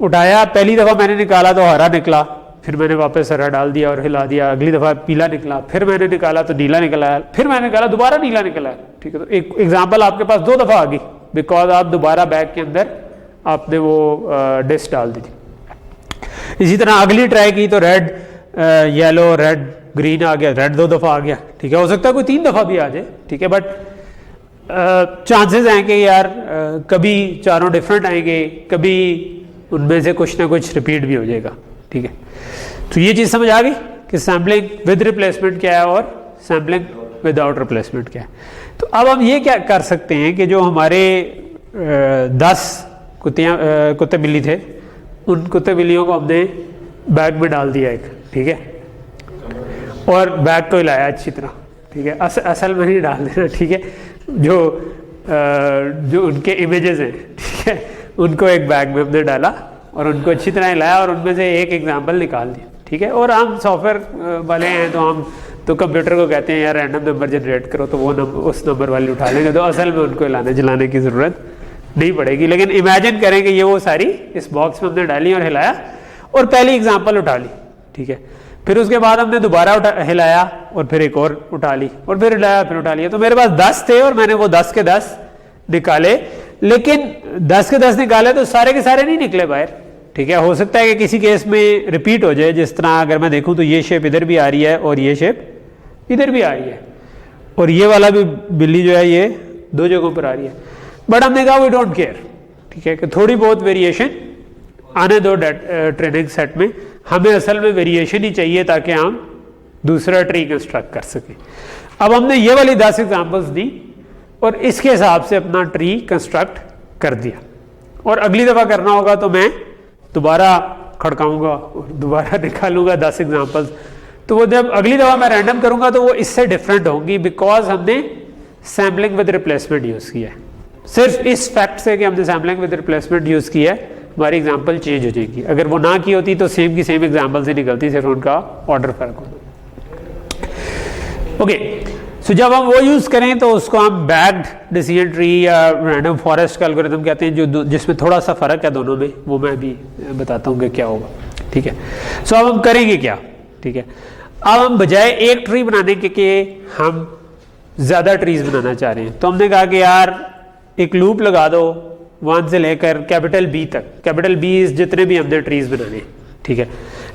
उठाया, पहली दफ़ा मैंने निकाला तो हरा निकला, फिर मैंने वापस हरा डाल दिया और हिला दिया, अगली दफ़ा पीला निकला, फिर मैंने निकाला तो नीला निकला, फिर मैंने निकाला दोबारा नीला निकला, ठीक है। तो एक एग्जाम्पल आपके पास 2 दफ़ा आ गई, बिकॉज आप दोबारा बैग के अंदर आपने वो डिस्क डाल दी थी। इसी तरह अगली ट्राई की तो रेड, येलो, रेड, ग्रीन आ गया, रेड 2 दफ़ा आ गया, ठीक है। हो सकता है कोई 3 दफ़ा भी आ जाए, ठीक है, बट चांसेस हैं कि यार कभी चारों डिफरेंट आएंगे, कभी उनमें से कुछ ना कुछ रिपीट भी हो जाएगा, ठीक है। तो ये चीज़ समझ आ गई कि सैम्पलिंग विद रिप्लेसमेंट क्या है और सैम्पलिंग विदाउट रिप्लेसमेंट क्या है। तो अब हम ये क्या कर सकते हैं कि जो हमारे 10 कुत्ते बिल्ली थे, उन कुत्ते बिल्लियों को हमने बैग में डाल दिया एक, ठीक है, और बैग को हिलाया अच्छी तरह, ठीक है। असल में नहीं डाल देना, ठीक है, जो उनके इमेजेस हैं, ठीक है, उनको एक बैग में हमने डाला और उनको अच्छी तरह हिलाया और उनमें से एक एग्जाम्पल निकाल दिया, ठीक है। और हम सॉफ्टवेयर वाले हैं तो हम तो कंप्यूटर को कहते हैं यार रैंडम नंबर जनरेट करो, तो वो नंबर उस नंबर वाले उठा लेंगे, तो असल में उनको हिलाने जलाने की ज़रूरत नहीं पड़ेगी। लेकिन इमेजिन करें कि ये वो सारी इस बॉक्स में हमने डाली और हिलाया और पहली एग्जांपल उठा ली, ठीक है। फिर उसके बाद हमने दोबारा हिलाया और फिर एक और उठा ली और फिर हिलाया फिर उठा लिया। तो मेरे पास 10 थे और मैंने वो 10 के 10 निकाले, लेकिन 10 के 10 निकाले तो सारे के सारे नहीं निकले बाहर, ठीक है। हो सकता है कि किसी केस में रिपीट हो जाए, जिस तरह अगर मैं देखूँ तो ये शेप इधर भी आ रही है और ये शेप इधर भी आ रही है और ये वाला भी बिल्ली जो है ये 2 जगहों पर आ रही है। बट हमने कहा वी डोंट केयर, ठीक है, कि थोड़ी बहुत वेरिएशन आने दो ट्रेनिंग सेट में, हमें असल में वेरिएशन ही चाहिए ताकि हम दूसरा ट्री कंस्ट्रक्ट कर सकें। अब हमने ये वाली 10 एग्जांपल्स दी और इसके हिसाब से अपना ट्री कंस्ट्रक्ट कर दिया। और अगली दफ़ा करना होगा तो मैं दोबारा खड़काऊंगा और दोबारा निकालूंगा 10 एग्जांपल्स। तो वो जब अगली दफ़ा मैं रैंडम करूंगा तो वो इससे डिफरेंट होंगी, बिकॉज हमने सैम्पलिंग विद रिप्लेसमेंट यूज़ किया है। सिर्फ इस फैक्ट से कि हमने सैम्पलिंग विद रिप्लेसमेंट यूज़ किया है हमारी एग्जांपल चेंज हो जाएगी। अगर वो ना की होती तो सेम की सेम एग्जांपल से निकलती, सिर्फ उनका ऑर्डर फर्क होता। ओके, सो जब हम वो यूज़ करें तो उसको हम बैग्ड डिसीजन ट्री या रैंडम फॉरेस्ट का एल्गोरिथम कहते हैं, जो जिसमें थोड़ा सा फ़र्क है दोनों में, वो मैं अभी बताता हूँ कि क्या होगा, ठीक है। सो अब हम करेंगे क्या, ठीक है। अब हम बजाय एक ट्री बनाने के हम ज़्यादा ट्रीज बनाना चाह रहे हैं, तो हमने कहा कि यार एक लूप लगा दो 1 से लेकर कैपिटल बी तक। कैपिटल बी इज जितने भी हमने ट्रीज बनाने, ठीक है,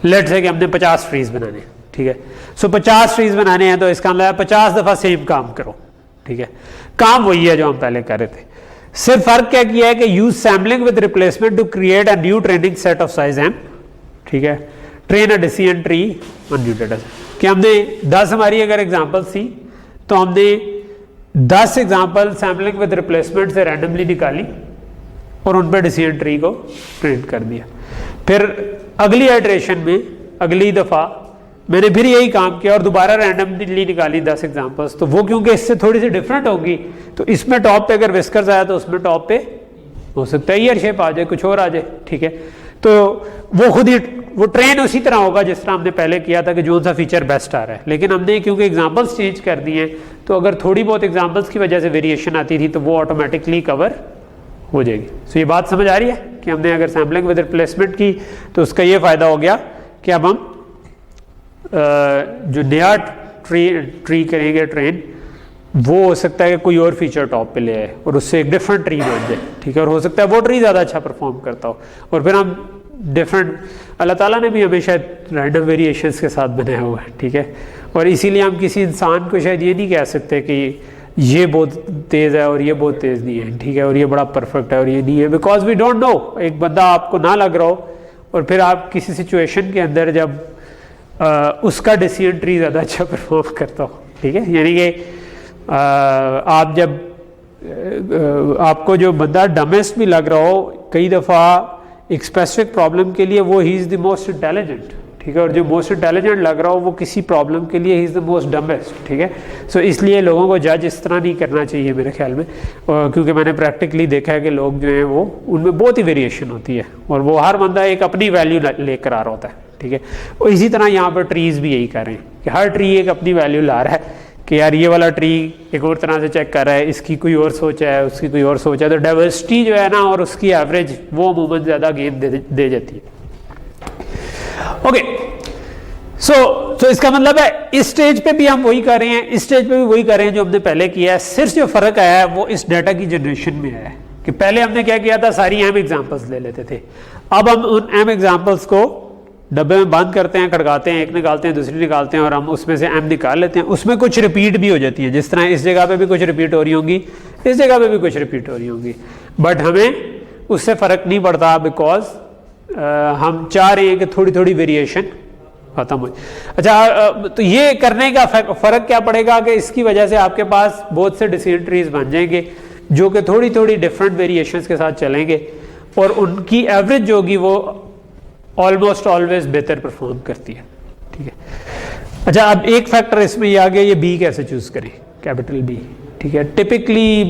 लेट्स से कि हमने 50 ट्रीज बनाने, ठीक है। सो 50 ट्रीज बनाने हैं तो इसका मतलब 50 दफ़ा सेम काम करो, ठीक है। काम वही है जो हम पहले कर रहे थे, सिर्फ फर्क क्या किया है कि use sampling with replacement to create a new training set of size m, ठीक है। Train a decision tree on new data कि हमने 10 हमारी अगर एग्जांपल्स थी तो हमने 10 एग्जांपल सैम्पलिंग विद रिप्लेसमेंट से रैंडमली निकाली और उन पर डिसीजन ट्री को प्रिंट कर दिया। फिर अगली आइटरेशन में अगली दफ़ा मैंने फिर यही काम किया और दोबारा रैंडमली निकाली 10 एग्जांपल्स, तो वो क्योंकि इससे थोड़ी सी डिफरेंट होगी तो इसमें टॉप पे अगर विस्कर्स आया तो उसमें टॉप पे हो सकता है ईयर शेप आ जाए, कुछ और आ जाए, ठीक है। तो वो खुद ही वो ट्रेन उसी तरह होगा जिस तरह हमने पहले किया था कि जो सा फीचर बेस्ट आ रहा है, लेकिन हमने क्योंकि एग्जांपल्स चेंज कर दिए तो अगर थोड़ी बहुत एग्जांपल्स की वजह से वेरिएशन आती थी तो वो ऑटोमेटिकली कवर हो जाएगी। सो ये बात समझ आ रही है कि हमने अगर सैम्पलिंग विद रिप्लेसमेंट की तो उसका ये फ़ायदा हो गया कि अब हम जो नया ट्री करेंगे ट्रेन, वो हो सकता है कि कोई और फीचर टॉप पे ले आए और उससे एक डिफरेंट ट्री बन जाए, ठीक है। और हो सकता है वो ट्री ज़्यादा अच्छा परफॉर्म करता हो और फिर हम डिफरेंट, अल्लाह ताला ने भी हमें शायद रैंडम वेरिएशंस के साथ बनाया हुआ है, ठीक है। और इसीलिए हम किसी इंसान को शायद ये नहीं कह सकते कि ये बहुत तेज़ है और ये बहुत तेज़ नहीं है, ठीक है, और ये बड़ा परफेक्ट है और ये नहीं है, बिकॉज वी डोंट नो। एक बंदा आपको ना लग रहा हो और फिर आप किसी सिचुएशन के अंदर जब उसका डिसीजन ट्री ज़्यादा अच्छा परफॉर्म करता हो, ठीक है। यानी कि आप जब आपको जो बंदा डमेस्ट भी लग रहा हो, कई दफ़ा एक स्पेसिफिक प्रॉब्लम के लिए वो he is the most intelligent, ठीक है, और जो मोस्ट इंटेलिजेंट लग रहा हो वो किसी प्रॉब्लम के लिए he is the most dumbest, ठीक है। सो इसलिए लोगों को जज इस तरह नहीं करना चाहिए मेरे ख्याल में, क्योंकि मैंने प्रैक्टिकली देखा है कि लोग जो हैं वो उनमें बहुत ही वेरिएशन होती है और वो हर बंदा एक अपनी वैल्यू लेकर आ रहा होता है, ठीक है। और इसी तरह यहाँ पर ट्रीज़ भी यही कर रहे हैं कि हर ट्री एक अपनी वैल्यू ला रहा है कि यार ये वाला ट्री एक और तरह से चेक कर रहा है, इसकी कोई और सोच है, उसकी कोई और सोच है, तो डाइवर्सिटी जो है ना और उसकी एवरेज वो अमूमन ज़्यादा गेन दे जाती है। ओके, सो इसका मतलब है इस स्टेज पे भी हम वही कर रहे हैं, इस स्टेज पे भी वही कर रहे हैं जो हमने पहले किया है। सिर्फ जो फ़र्क आया है वो इस डाटा की जनरेशन में आया है कि पहले हमने क्या किया था, सारी एम एग्जाम्पल्स ले लेते थे, अब हम उन एम एग्जाम्पल्स को डब्बे में बंद करते हैं, खड़काते हैं, एक निकालते हैं, दूसरी निकालते हैं और हम उसमें से एम निकाल लेते हैं। उसमें कुछ रिपीट भी हो जाती है, जिस तरह इस जगह पे भी कुछ रिपीट हो रही होंगी, इस जगह पे भी कुछ रिपीट हो रही होंगी, बट हमें उससे फ़र्क नहीं पड़ता बिकॉज हम चाह रहे हैं कि थोड़ी थोड़ी वेरिएशन खत्म हो। अच्छा, तो ये करने का फ़र्क क्या पड़ेगा कि इसकी वजह से आपके पास बहुत से डिसीजन ट्रीज बन जाएंगे जो कि थोड़ी थोड़ी डिफरेंट वेरिएशंस के साथ चलेंगे और उनकी एवरेज जो होगी वो ऑलमोस्ट ऑलवेज बेहतर परफॉर्म करती है, ठीक है। अच्छा, अब एक फैक्टर इसमें ये आ गया, ये बी कैसे चूज करें, कैपिटल बी, ठीक है। टिपिकली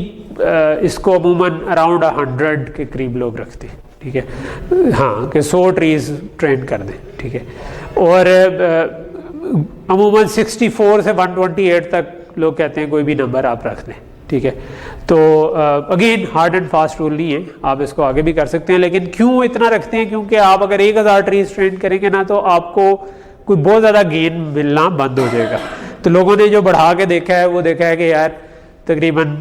इसको अमूमन अराउंड 100 के करीब लोग रखते हैं, ठीक है, हाँ, कि 100 ट्रीज ट्रेन कर दें, ठीक है। और अमूमन 64 से 128 तक लोग कहते हैं कोई भी नंबर आप रख दें, ठीक है। तो again hard and fast rule नहीं है, आप इसको आगे भी कर सकते हैं, लेकिन क्यों इतना रखते हैं, क्योंकि आप अगर 1000 ट्रीज ट्रेन करेंगे ना तो आपको कोई बहुत ज़्यादा गेन मिलना बंद हो जाएगा। तो लोगों ने जो बढ़ा के देखा है वो देखा है कि यार तकरीबन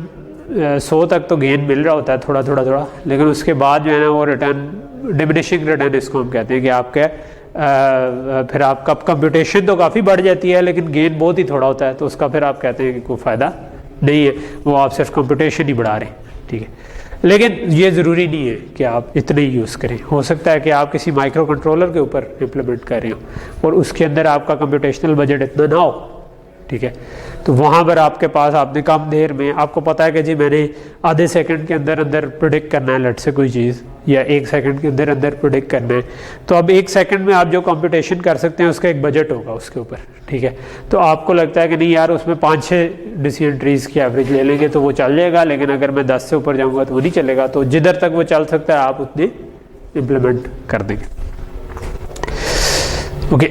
100 तक तो गेन मिल रहा होता है थोड़ा थोड़ा थोड़ा, लेकिन उसके बाद जो है ना वो रिटर्न, डिमिनिशिंग रिटर्न इसको हम कहते हैं कि आपके फिर आपका कंप्यूटेशन तो काफ़ी बढ़ जाती है लेकिन गेन बहुत ही थोड़ा होता है, तो उसका फिर आप कहते हैं कि कोई फ़ायदा नहीं है, वो आप सिर्फ कंप्यूटेशन ही बढ़ा रहे हैं, ठीक है। लेकिन ये ज़रूरी नहीं है कि आप इतने ही यूज़ करें, हो सकता है कि आप किसी माइक्रो कंट्रोलर के ऊपर इम्प्लीमेंट कर रहे हो और उसके अंदर आपका कंप्यूटेशनल बजट इतना ना हो, ठीक है। तो वहाँ पर आपके पास आपने कम देर में, आपको पता है कि जी मैंने आधे सेकंड के अंदर अंदर प्रेडिक्ट करना है लट से कोई चीज़, या 1 सेकंड के अंदर अंदर प्रेडिक्ट करना है, तो अब 1 सेकंड में आप जो कंप्यूटेशन कर सकते हैं उसका एक बजट होगा उसके ऊपर, ठीक है। तो आपको लगता है कि नहीं यार उसमें 5-6 डिसीजन ट्रीज की एवरेज ले लेंगे तो वो चल जाएगा, लेकिन अगर मैं 10 से ऊपर जाऊँगा तो वो नहीं चलेगा, तो जिधर तक वो चल सकता है आप उतने इम्प्लीमेंट कर देंगे, ओके।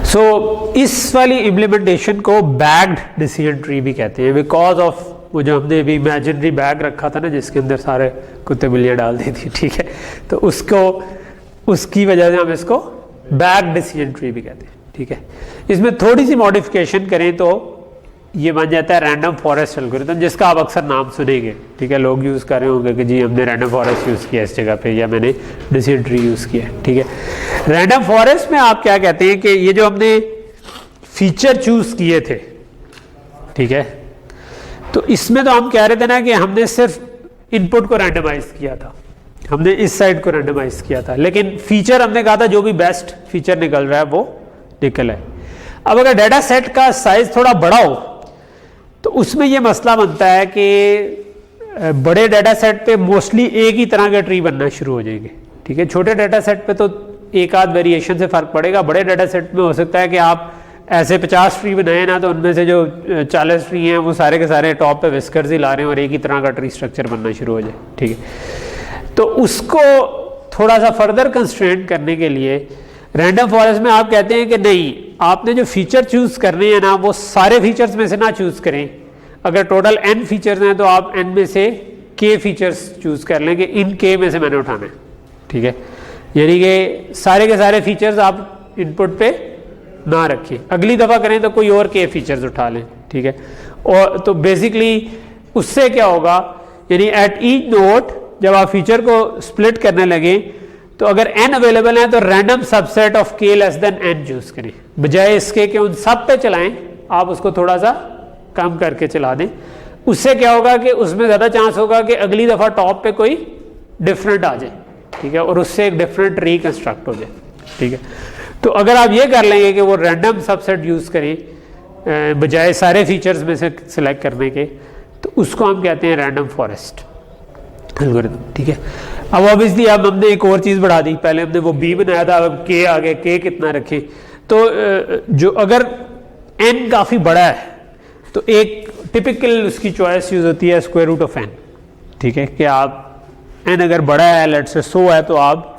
सो इस वाली इम्प्लीमेंटेशन को बैग्ड डिसीजन ट्री भी कहते हैं, बिकॉज ऑफ वो जो हमने अभी इमेजिनरी बैग रखा था ना जिसके अंदर सारे कुत्ते बिल्लियाँ डाल दी थी, ठीक है, तो उसको उसकी वजह से हम इसको बैग्ड डिसीजन ट्री भी कहते हैं, ठीक है। इसमें थोड़ी सी मॉडिफिकेशन करें तो ये बन जाता है रैंडम फॉरेस्ट एल्गोरिथम, जिसका आप अक्सर नाम सुनेंगे, ठीक है। लोग यूज़ कर रहे होंगे कि जी हमने रैंडम फॉरेस्ट यूज़ किया इस जगह पे, या मैंने डिसीजन ट्री यूज़ किया, ठीक है। रैंडम फॉरेस्ट में आप क्या कहते हैं कि ये जो हमने फीचर चूज़ किए थे, ठीक है, तो इसमें तो हम कह रहे थे ना कि हमने सिर्फ इनपुट को रैंडमाइज किया था, हमने इस साइड को रैंडमाइज किया था, लेकिन फीचर हमने कहा था जो भी बेस्ट फीचर निकल रहा है वो निकल है। अब अगर डाटा सेट का साइज थोड़ा बड़ा हो तो उसमें यह मसला बनता है कि बड़े डाटा सेट पे मोस्टली एक ही तरह के ट्री बनना शुरू हो जाएंगे, ठीक है। छोटे डाटा सेट पे तो एक आध वेरिएशन से फर्क पड़ेगा, बड़े डाटा सेट में हो सकता है कि आप ऐसे 50 ट्री बनाए ना, तो उनमें से जो 40 ट्री हैं वो सारे के सारे टॉप पे विस्कर्स ही ला रहे हैं और एक ही तरह का ट्री स्ट्रक्चर बनना शुरू हो जाए, ठीक है। तो उसको थोड़ा सा फर्दर कंस्ट्रेंट करने के लिए रैंडम फॉरेस्ट में आप कहते हैं कि नहीं, आपने जो फीचर चूज करने हैं ना वो सारे फीचर्स में से ना चूज करें। अगर टोटल n फीचर्स हैं तो आप n में से k फीचर्स चूज कर लें कि इन k में से मैंने उठाना है, ठीक है। यानी कि सारे के सारे फीचर्स आप इनपुट पे ना रखें, अगली दफ़ा करें तो कोई और k फीचर्स उठा लें, ठीक है। और तो बेसिकली उससे क्या होगा, यानी एट ईच नोड जब आप फीचर को स्प्लिट करने लगे तो अगर n अवेलेबल है तो random subset of k less than n choose करें, बजाय इसके कि उन सब पे चलाएं आप उसको थोड़ा सा कम करके चला दें। उससे क्या होगा कि उसमें ज़्यादा चांस होगा कि अगली दफ़ा टॉप पे कोई डिफरेंट आ जाए, ठीक है, और उससे एक डिफरेंट ट्री कंस्ट्रक्ट हो जाए, ठीक है। तो अगर आप ये कर लेंगे कि वो रैंडम सबसेट यूज़ करें बजाय सारे फीचर्स में से सिलेक्ट करने के, तो उसको हम कहते हैं रैंडम फॉरेस्ट एल्गोरिथम, ठीक है। अब ऑब्वियसली अब हमने एक और चीज़ बढ़ा दी, पहले हमने वो b बनाया था, अब k आ गया, k कितना रखें। तो जो अगर n काफ़ी बड़ा है तो एक टिपिकल उसकी चॉइस यूज़ होती है स्क्वायर रूट ऑफ n, ठीक है, कि आप n अगर बड़ा है, लेट से 100 है, तो आप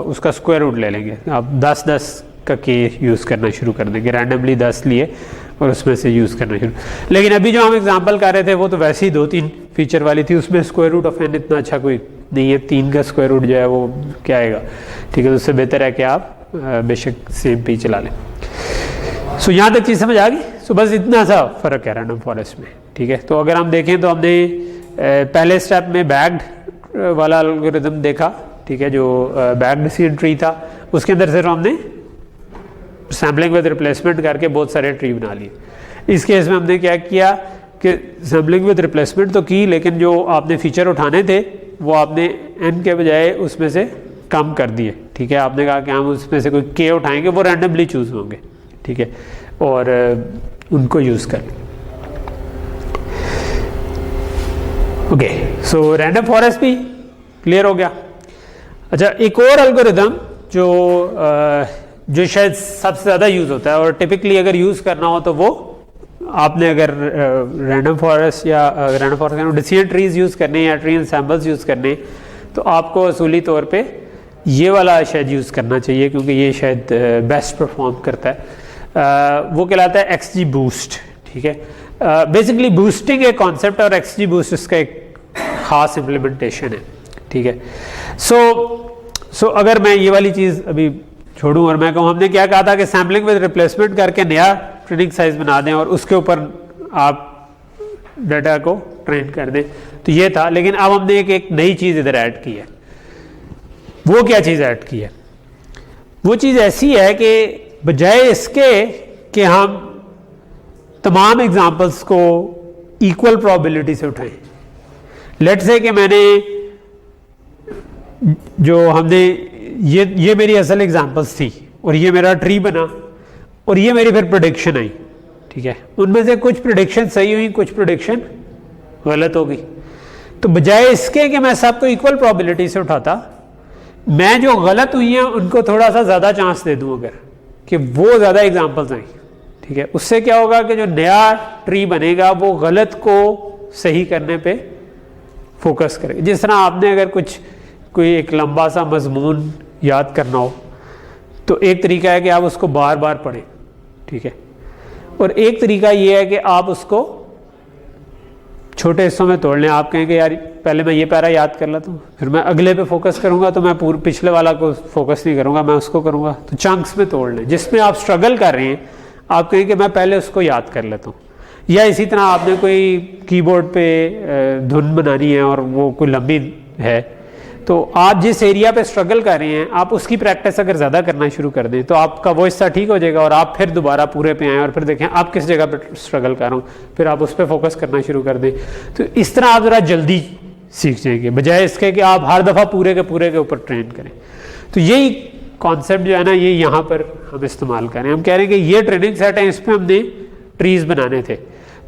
उसका स्क्वायर रूट ले लेंगे, आप 10-10 का k यूज़ करना शुरू कर देंगे, रैंडमली 10 लिए और उसमें से यूज़ करना शुरू। लेकिन अभी जो हम एग्जांपल कर रहे थे वो तो वैसे ही 2-3 फीचर वाली थी, उसमें स्क्वायर रूट ऑफ n इतना अच्छा कोई नहीं है, 3 का स्क्वायर रूट जो है वो क्या आएगा, ठीक है। तो उससे बेहतर है कि आप बेशक सेम पे ही चला लें। सो यहाँ तक चीज़ समझ आ गई। सो बस इतना सा फ़र्क है रैंडम फॉरेस्ट में, ठीक है। तो अगर हम देखें तो हमने पहले स्टेप में बैग्ड वाला एल्गोरिथम देखा, ठीक है, जो बैग्ड डिसीजन ट्री था, उसके अंदर सिर्फ हमने सैम्पलिंग विद रिप्लेसमेंट करके बहुत सारे ट्री बना लिए। इस केस में हमने क्या किया कि सैम्पलिंग विद रिप्लेसमेंट तो की, लेकिन जो आपने फीचर उठाने थे वो आपने n के बजाय उसमें से कम कर दिए, ठीक है। आपने कहा कि हम उसमें से कोई k उठाएंगे, वो रैंडमली चूज होंगे, ठीक है, और उनको यूज़ कर। ओके, सो रैंडम फॉरेस्ट भी क्लियर हो गया। अच्छा, एक और एल्गोरिथम जो शायद सबसे ज़्यादा यूज़ होता है और टिपिकली अगर यूज़ करना हो तो वो आपने अगर रैंडम फॉरेस्ट या random forest decision trees use करने या ट्री एंसेम्बल्स यूज़ करने, तो आपको असूली तौर पे ये वाला शायद यूज़ करना चाहिए, क्योंकि ये शायद बेस्ट परफॉर्म करता है। वो कहलाता है XG बूस्ट, ठीक है। बेसिकली बूस्टिंग एक कॉन्सेप्ट और XG बूस्ट इसका एक ख़ास इम्प्लीमेंटेशन है, ठीक है। सो अगर मैं ये वाली चीज़ अभी छोड़ूं और मैं कहूँ, हमने क्या कहा था कि सैम्पलिंग विद रिप्लेसमेंट करके नया ट्रेनिंग साइज बना दें और उसके ऊपर आप डाटा को ट्रेन कर दें, तो ये था। लेकिन अब हमने एक नई चीज़ इधर ऐड की है। वो क्या चीज़ ऐड की है? वो चीज़ ऐसी है कि बजाय इसके कि हम तमाम एग्जाम्पल्स को इक्वल प्रोबेबिलिटी से उठाएं, लेट्स से कि मैंने जो हमने ये मेरी असल एग्जांपल्स थी और ये मेरा ट्री बना और ये मेरी फिर प्रेडिक्शन आई, ठीक है। उनमें से कुछ प्रेडिक्शन सही हुई, कुछ प्रेडिक्शन गलत हो गई। तो बजाय इसके कि मैं सबको इक्वल प्रोबेबिलिटी से उठाता, मैं जो गलत हुई हैं उनको थोड़ा सा ज़्यादा चांस दे दूँ अगर, कि वो ज़्यादा एग्जांपल्स आई, ठीक है। उससे क्या होगा कि जो नया ट्री बनेगा वो गलत को सही करने पे फोकस करेगा। जिस तरह आपने अगर कोई एक लंबा सा मजमून याद करना हो तो एक तरीका है कि आप उसको बार बार पढ़ें, ठीक है, और एक तरीका ये है कि आप उसको छोटे हिस्सों में तोड़ लें। आप कहेंगे यार पहले मैं ये पैरा याद कर लेता हूँ, फिर मैं अगले पे फोकस करूँगा, तो मैं पूरे पिछले वाला को फोकस नहीं करूँगा, मैं उसको करूँगा। तो चंक्स में तोड़ लें। जिसमें आप स्ट्रगल कर रहे हैं आप कहेंगे मैं पहले उसको याद कर लेता हूँ। या इसी तरह आपने कोई कीबोर्ड पे धुन बनानी है और वो कोई लंबी है, तो आप जिस एरिया पे स्ट्रगल कर रहे हैं आप उसकी प्रैक्टिस अगर ज़्यादा करना शुरू कर दें तो आपका वो हिस्सा ठीक हो जाएगा और आप फिर दोबारा पूरे पे आएँ और फिर देखें आप किस जगह पे स्ट्रगल कर रहा हूँ, फिर आप उस पर फोकस करना शुरू कर दें। तो इस तरह आप ज़रा जल्दी सीख जाएंगे बजाय इसके कि आप हर दफ़ा पूरे के ऊपर ट्रेन करें। तो यही कॉन्सेप्ट जो है ना ये यहाँ पर हम इस्तेमाल करें। हम कह रहे हैं कि ये ट्रेनिंग सेट है, इस पर हमने ट्रीज़ बनाने थे,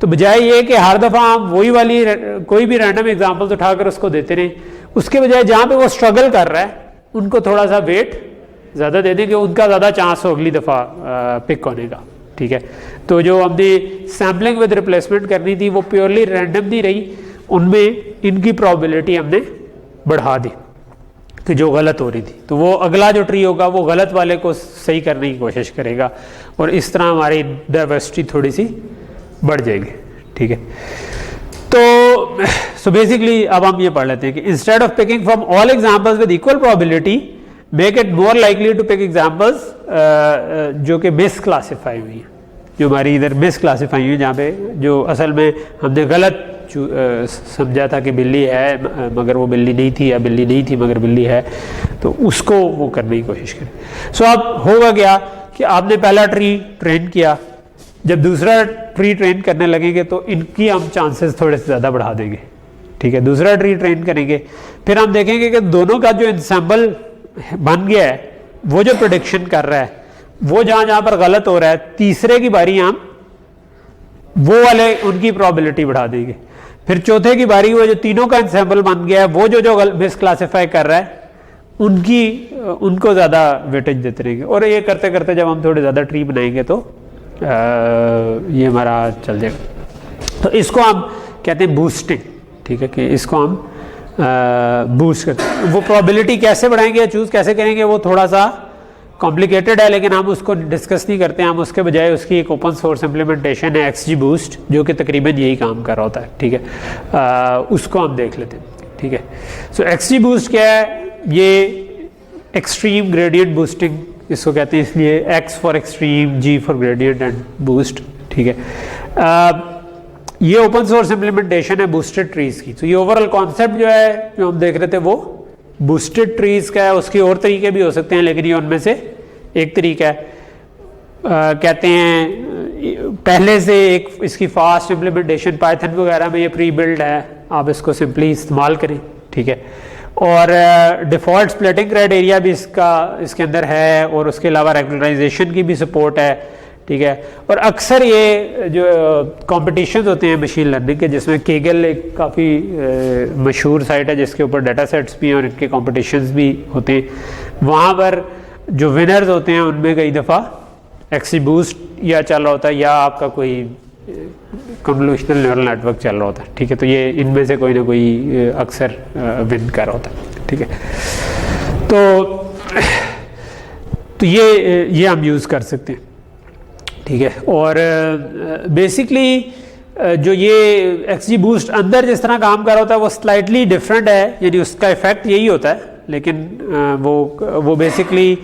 तो बजाय ये कि हर दफ़ा हम वही वाली कोई भी रैंडम एग्जाम्पल्स उठाकर उसको देते रहें, उसके बजाय जहाँ पे वो स्ट्रगल कर रहा है उनको थोड़ा सा वेट ज़्यादा दे दें कि उनका ज़्यादा चांस हो अगली दफ़ा पिक होने का। ठीक है, तो जो हमने सैम्पलिंग विद रिप्लेसमेंट करनी थी वो प्योरली रैंडम नहीं रही, उनमें इनकी प्रोबेबिलिटी हमने बढ़ा दी कि जो गलत हो रही थी, तो वो अगला जो ट्री होगा वो गलत वाले को सही करने की कोशिश करेगा और इस तरह हमारी डाइवर्सिटी थोड़ी सी बढ़ जाएगी। ठीक है, तो बेसिकली अब हम ये पढ़ लेते हैं कि instead of picking from all examples with equal probability make it more likely to pick examples जो कि मिस क्लासिफाई हुई हैं, जो हमारी इधर मिस क्लासिफाई हुई है, जहाँ पे जो असल में हमने गलत समझा था कि बिल्ली है मगर वो बिल्ली नहीं थी, या बिल्ली नहीं थी मगर बिल्ली है, तो उसको वो करने की कोशिश करें। सो अब होगा क्या कि आपने पहला ट्री ट्रेन किया, जब दूसरा ट्री ट्रेन करने लगेंगे तो इनकी हम चांसेस थोड़े से ज़्यादा बढ़ा देंगे। ठीक है, दूसरा ट्री ट्रेन करेंगे, फिर हम देखेंगे कि दोनों का जो इंसेंबल बन गया है वो जो प्रेडिक्शन कर रहा है वो जहाँ पर गलत हो रहा है, तीसरे की बारी हम वो वाले उनकी प्रोबेबिलिटी बढ़ा देंगे। फिर चौथे की बारी वो जो तीनों का इंसेंबल बन गया है वो जो मिस क्लासीफाई कर रहा है उनको ज़्यादा वेटेज देते रहेंगे। और ये करते करते जब हम थोड़े ज़्यादा ट्री बनाएंगे तो ये हमारा चल जाएगा। तो इसको हम कहते हैं बूस्टिंग। ठीक है, कि इसको हम बूस्ट करते हैं। वो प्रोबेबिलिटी कैसे बढ़ाएंगे या चूज़ कैसे करेंगे वो थोड़ा सा कॉम्प्लिकेटेड है, लेकिन हम उसको डिस्कस नहीं करते हैं। हम उसके बजाय उसकी एक ओपन सोर्स इम्प्लीमेंटेशन है XGBoost, जो कि तकरीबन यही काम कर रहा होता है। ठीक है, उसको हम देख लेते हैं। ठीक है, सो XGBoost क्या है? ये एक्सट्रीम ग्रेडियंट बूस्टिंग इसको कहते हैं, इसलिए X for extreme, G for gradient and boost. ठीक है, ये ओपन सोर्स इम्प्लीमेंटेशन है बूस्टेड ट्रीज की। तो ये ओवरऑल कॉन्सेप्ट जो है जो हम देख रहे थे वो बूस्टेड ट्रीज का है। उसके और तरीके भी हो सकते हैं, लेकिन ये उनमें से एक तरीका है। कहते हैं पहले से एक इसकी फास्ट इम्प्लीमेंटेशन पाइथन वगैरह में ये प्री बिल्ड है, आप इसको सिंपली इस्तेमाल करें। ठीक है, और डिफ़ॉल्ट स्प्लिटिंग क्राइटेरिया भी इसके अंदर है, और उसके अलावा रेगुलराइजेशन की भी सपोर्ट है। ठीक है, और अक्सर ये जो कॉम्पिटिशन होते हैं मशीन लर्निंग के, जिसमें केगल एक काफ़ी मशहूर साइट है जिसके ऊपर डाटा सेट्स भी हैं और इनके कॉम्पिटिशन्स भी होते हैं, वहाँ पर जो विनर्स होते हैं उनमें कई दफ़ा XGBoost या चल रहा होता है या आपका कोई कन्वोल्यूशनल न्यूरल नेटवर्क चल रहा होता है। ठीक है, तो ये इनमें से कोई ना कोई अक्सर विन कर रहा होता है। ठीक है, तो ये हम यूज़ कर सकते हैं। ठीक है, और बेसिकली जो ये XGBoost अंदर जिस तरह काम कर रहा होता है वो स्लाइटली डिफरेंट है, यानी उसका इफेक्ट यही होता है, लेकिन वो बेसिकली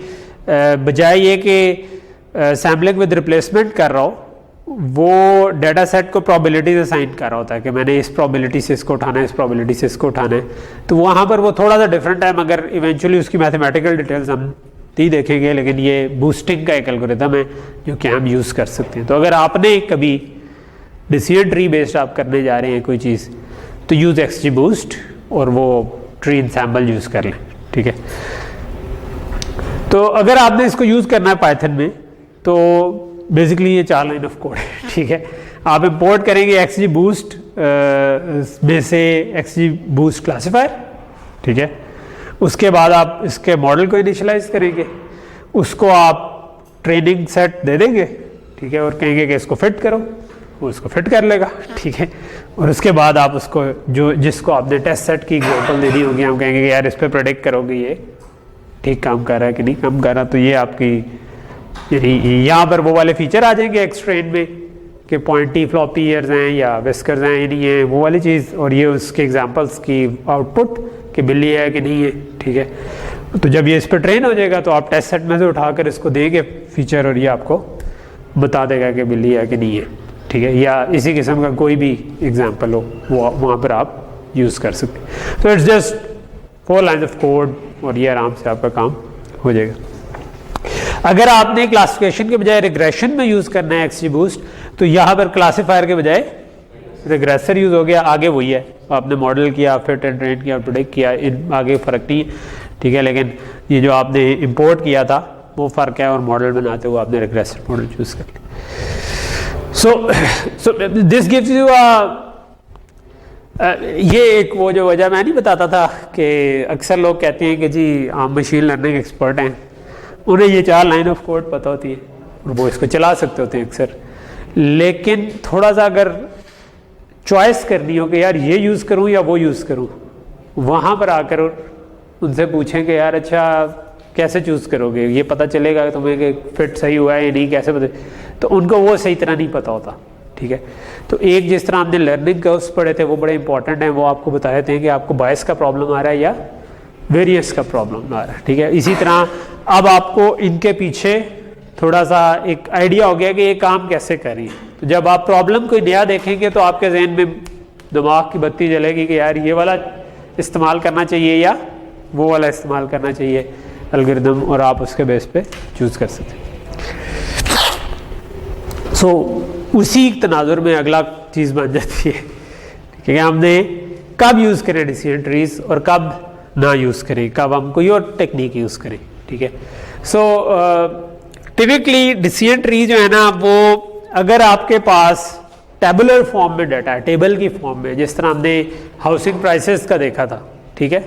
बजाय ये कि सैम्पलिंग विद रिप्लेसमेंट कर रहा हो, वो डाटा सेट को प्रोबेबिलिटीज असाइन कर रहा होता है कि मैंने इस प्रोबेबिलिटी से इसको उठाना है, इस प्रोबेबिलिटी से इसको उठाना है। तो वहाँ पर वो थोड़ा सा डिफरेंट है, मगर इवेंचुअली उसकी मैथमेटिकल डिटेल्स हम ही देखेंगे। लेकिन ये बूस्टिंग का एक एल्गोरिथम है जो कि हम यूज़ कर सकते हैं। तो अगर आपने कभी डिसीजन ट्री बेस्ड आप करने जा रहे हैं कोई चीज़, तो यूज़ XGBoost और वो ट्री इंसैम्बल यूज़ कर लें। ठीक है, तो अगर आपने इसको यूज़ करना है पाइथन में, तो बेसिकली ये 4 लाइन ऑफ कोड है। ठीक है, आप इंपोर्ट करेंगे XGBoost में से XGBoost क्लासीफायर। ठीक है, उसके बाद आप इसके मॉडल को इनिशियलाइज करेंगे, उसको आप ट्रेनिंग सेट दे देंगे। ठीक है, और कहेंगे कि इसको फिट करो, वो इसको फिट कर लेगा। ठीक है, और उसके बाद आप उसको जिसको आपने टेस्ट सेट की एग्जांपल दे दी होगी, हम कहेंगे कि यार इस पर प्रेडिक्ट करोगे ये ठीक काम कर रहा है कि नहीं काम कर रहा। तो ये आपकी यहाँ पर वो वाले फीचर आ जाएंगे एक्सट्रेन में कि पॉइंटी फ्लॉपी ईयर्स हैं या विस्कर्स हैं या नहीं है, वो वाली चीज़, और ये उसके एग्जांपल्स की आउटपुट कि बिल्ली है कि नहीं है, ठीक है। तो जब ये इस पर ट्रेन हो जाएगा तो आप टेस्ट सेट में से उठाकर इसको देंगे फीचर और ये आपको बता देगा कि बिल्ली है कि नहीं है, ठीक है। या इसी किस्म का कोई भी एग्जांपल हो वो वहाँ पर आप यूज़ कर सकते हैं। तो it's just 4 lines of code और ये आराम से आपका काम हो जाएगा। अगर आपने क्लासिफिकेशन के बजाय रिग्रेशन में यूज़ करना है XGBoost, तो यहाँ पर क्लासीफायर के बजाय रिग्रेसर यूज़ हो गया। आगे वही है, आपने मॉडल किया, फिर ट्रेन किया, प्रेडिक्ट किया, इन आगे फ़र्क नहीं है, ठीक है। लेकिन ये जो आपने इंपोर्ट किया था वो फ़र्क है, और मॉडल बनाते हुए आपने रिग्रेसर मॉडल चूज़ कर लिया। सो दिस गिव्स यू ये एक वो जो वजह मैं नहीं बताता था कि अक्सर लोग कहते हैं कि जी आप मशीन लर्निंग एक्सपर्ट हैं, उन्हें ये 4 लाइन ऑफ कोड पता होती है और वो इसको चला सकते होते हैं अक्सर, लेकिन थोड़ा सा अगर चॉइस करनी हो कि यार ये यूज़ करूँ या वो यूज़ करूँ, वहाँ पर आकर उनसे पूछें कि यार अच्छा कैसे चूज़ करोगे, ये पता चलेगा तुम्हें कि फिट सही हुआ है या नहीं, कैसे पता, तो उनको वो सही तरह नहीं पता होता, ठीक है। तो एक जिस तरह हमने लर्निंग कर्व्स पढ़े थे वो बड़े इंपॉर्टेंट हैं, वो आपको बताए थे कि आपको बायस का प्रॉब्लम आ रहा है या वेरियंस का प्रॉब्लम आ रहा है, ठीक है। इसी तरह अब आपको इनके पीछे थोड़ा सा एक आइडिया हो गया कि ये काम कैसे करें। तो जब आप प्रॉब्लम कोई नया देखेंगे तो आपके जहन में दिमाग की बत्ती जलेगी कि यार ये वाला इस्तेमाल करना चाहिए या वो वाला इस्तेमाल करना चाहिए एल्गोरिदम, और आप उसके बेस पे चूज़ कर सकते हैं। सो उसी तनाजुर में अगला चीज़ बन जाती है कि हमने कब यूज़ करें डिसीजन ट्रीज और कब ना यूज़ करें, कब हम कोई और टेक्निक यूज़ करें, ठीक है। सो टिपिकली डिसीजन ट्री जो है ना, वो अगर आपके पास टेबुलर फॉर्म में डाटा है, टेबल की फॉर्म में, जिस तरह हमने हाउसिंग प्राइसेस का देखा था, ठीक है,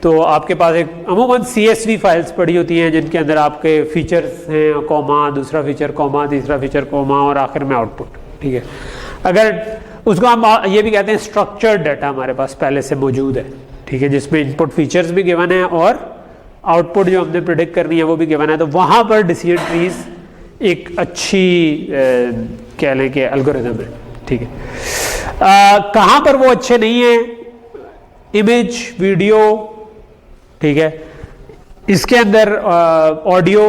तो आपके पास एक अमूमन CSV फाइल्स पड़ी होती हैं जिनके अंदर आपके फीचर्स हैं, कॉमा, दूसरा फीचर कॉमा, तीसरा फीचर कॉमा और आखिर में आउटपुट, ठीक है। अगर उसको हम ये भी कहते हैं स्ट्रक्चर्ड डाटा हमारे पास पहले से मौजूद है, ठीक है, जिसमें इनपुट फीचर्स भी गिवन है और आउटपुट जो हमने प्रेडिक्ट करनी है वो भी गिवन है। तो वहाँ पर डिसीजन ट्रीज एक अच्छी कह लें कि एल्गोरिथम है, ठीक है। कहाँ पर वो अच्छे नहीं हैं, इमेज, वीडियो, ठीक है, इसके अंदर ऑडियो,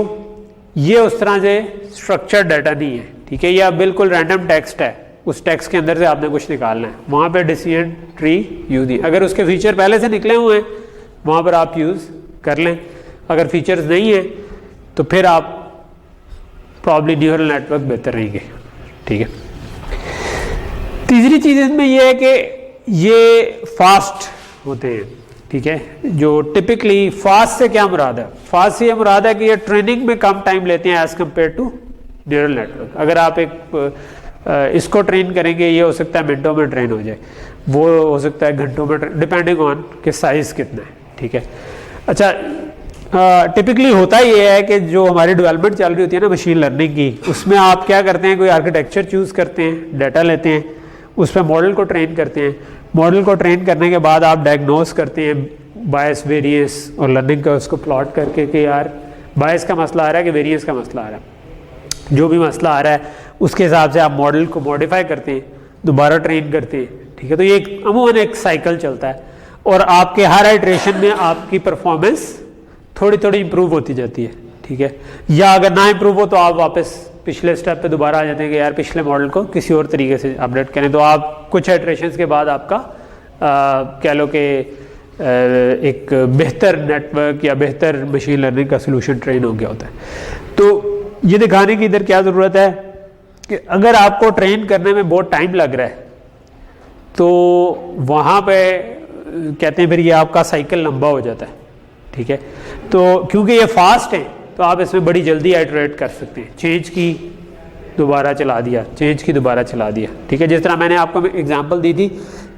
ये उस तरह से स्ट्रक्चर्ड डाटा नहीं है, ठीक है, या बिल्कुल रैंडम टेक्स्ट है, उस टेक्स्ट के अंदर से आपने कुछ निकालना है, वहाँ पे डिसीजन ट्री यूज नहीं। अगर उसके फीचर पहले से निकले हुए हैं वहाँ पर आप यूज़ कर लें, अगर फीचर्स नहीं है तो फिर आप प्रॉब्ली न्यूरल नेटवर्क बेहतर रहेंगे, ठीक है। तीसरी चीज़ इसमें यह है कि ये फास्ट होते हैं, ठीक है। जो टिपिकली फास्ट से क्या मुराद है, फास्ट से ये मुराद है कि ये ट्रेनिंग में कम टाइम लेते हैं as compare to neural network. अगर आप एक इसको ट्रेन करेंगे, ये हो सकता है मिनटों में ट्रेन हो जाए, वो हो सकता है घंटों में, डिपेंडिंग ऑन कि साइज़ कितना है, ठीक है। अच्छा, टिपिकली होता ये है कि जो हमारी डेवलपमेंट चल रही होती है ना मशीन लर्निंग की, उसमें आप क्या करते हैं, कोई आर्किटेक्चर चूज़ करते हैं, डाटा लेते हैं, उस पर मॉडल को ट्रेन करते हैं, मॉडल को ट्रेन करने के बाद आप डायग्नोस करते हैं बायस, वेरियंस और लर्निंग का उसको प्लॉट करके कि यार बायस का मसला आ रहा है कि वेरियंस का मसला आ रहा है। जो भी मसला आ रहा है उसके हिसाब से आप मॉडल को मॉडिफाई करते हैं, दोबारा ट्रेन करते हैं, ठीक है। तो ये अमूमन एक साइकिल चलता है और आपके हर आइट्रेशन में आपकी परफॉर्मेंस थोड़ी थोड़ी इंप्रूव होती जाती है, ठीक है। या अगर ना इंप्रूव हो तो आप वापस पिछले स्टेप पे दोबारा आ जाते हैं कि यार पिछले मॉडल को किसी और तरीके से अपडेट करें। तो आप कुछ आइट्रेशंस के बाद आपका कह लो कि एक बेहतर नेटवर्क या बेहतर मशीन लर्निंग का सोल्यूशन ट्रेन हो गया होता है। तो ये दिखाने की इधर क्या ज़रूरत है कि अगर आपको ट्रेन करने में बहुत टाइम लग रहा है तो वहाँ पे कहते हैं फिर ये आपका साइकिल लंबा हो जाता है, ठीक है। तो क्योंकि ये फास्ट है तो आप इसमें बड़ी जल्दी आइटरेट कर सकते हैं, चेंज की दोबारा चला दिया, चेंज की दोबारा चला दिया, ठीक है। जिस तरह मैंने आपको एग्जांपल दी थी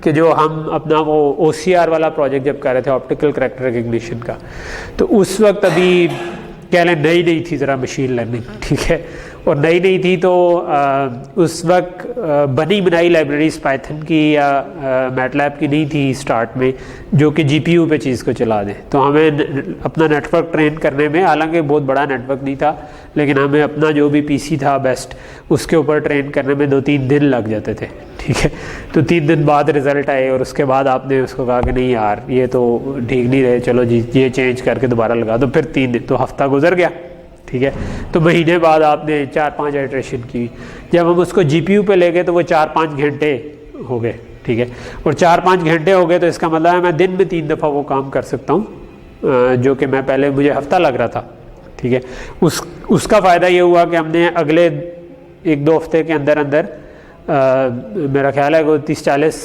कि जो हम अपना वो OCR वाला प्रोजेक्ट जब कर रहे थे, ऑप्टिकल कैरेक्टर रिकग्निशन का, तो उस वक्त अभी कह लें नई थी ज़रा मशीन लर्निंग, ठीक है। और नई नई थी तो उस वक्त बनी बनाई लाइब्रेरीज पाइथन की या मैटलैब की नहीं थी स्टार्ट में, जो कि जीपीयू पे चीज़ को चला दें। तो हमें अपना नेटवर्क ट्रेन करने में, हालांकि बहुत बड़ा नेटवर्क नहीं था, लेकिन हमें अपना जो भी पीसी था बेस्ट उसके ऊपर ट्रेन करने में 2-3 दिन लग जाते थे, ठीक है। तो 3 दिन बाद रिज़ल्ट आए और उसके बाद आपने उसको कहा कि नहीं यार ये तो ठीक नहीं रहे, चलो जी ये चेंज करके दोबारा लगा दो। फिर 3 दिन, तो हफ्ता गुजर गया, ठीक है। तो महीने बाद आपने 4-5 आइट्रेशन की। जब हम उसको जीपीयू पे ले गए तो वो 4-5 घंटे हो गए, ठीक है। और 4-5 घंटे हो गए तो इसका मतलब है मैं दिन में 3 दफ़ा वो काम कर सकता हूँ, जो कि मैं पहले मुझे हफ्ता लग रहा था, ठीक है। उसका फ़ायदा ये हुआ कि हमने अगले 1-2 हफ्ते के अंदर अंदर मेरा ख्याल है कि 30-40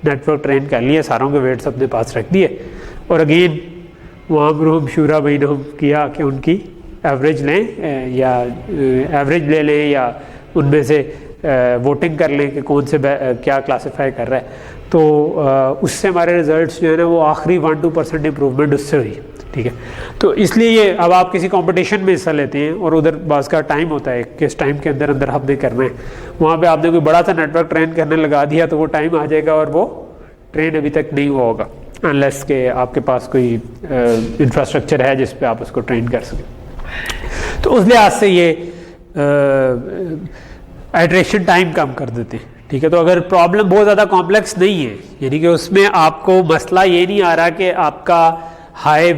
नेटवर्क ट्रेन कर लिए, सारों के वेट्स अपने पास रख दिए। और अगेन वहाँ हम शूरा बैनहुम किया कि उनकी एवरेज लें या एवरेज ले लें या उनमें से वोटिंग कर लें कि कौन से क्या क्लासिफाई कर रहा है। तो उससे हमारे रिजल्ट्स जो है ना वो आखिरी 1-2% इम्प्रूवमेंट उससे हुई, ठीक है। तो इसलिए ये अब आप किसी कंपटीशन में हिस्सा लेते हैं और उधर बाज़ का टाइम होता है, किस टाइम के अंदर अंदर आपने करना है, वहाँ पे आपने कोई बड़ा सा नेटवर्क ट्रेन करने लगा दिया तो वो टाइम आ जाएगा और वो ट्रेन अभी तक नहीं हुआ होगा, अनलेस के आपके पास कोई इंफ्रास्ट्रक्चर है जिस पे आप उसको ट्रेन कर सकें। तो उस लिहाज से ये आइट्रेशन टाइम कम कर देते हैं, ठीक है। तो अगर प्रॉब्लम बहुत ज़्यादा कॉम्प्लेक्स नहीं है, यानी कि उसमें आपको मसला ये नहीं आ रहा कि आपका हाई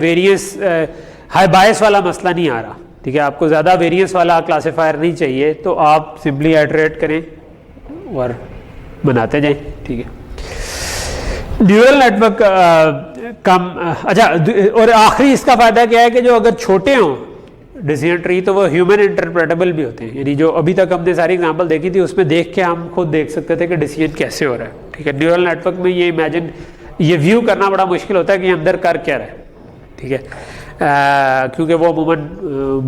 बायस वाला मसला नहीं आ रहा, ठीक है, आपको ज़्यादा वेरिएंस वाला क्लासीफायर नहीं चाहिए, तो आप सिंपली आइट्रेट करें और बनाते जाएं, ठीक है। ड्यूरल नेटवर्क कम अच्छा, और आखिरी इसका फ़ायदा क्या है कि जो अगर छोटे हों डिसीजन ट्री तो वो ह्यूमन इंटरप्रेटेबल भी होते हैं, यानी जो अभी तक हमने सारी एग्जांपल देखी थी उसमें देख के हम खुद देख सकते थे कि डिसीजन कैसे हो रहा है, ठीक है। न्यूरल नेटवर्क में ये व्यू करना बड़ा मुश्किल होता है कि अंदर कर क्या रहा है, ठीक है, क्योंकि वो अमूमन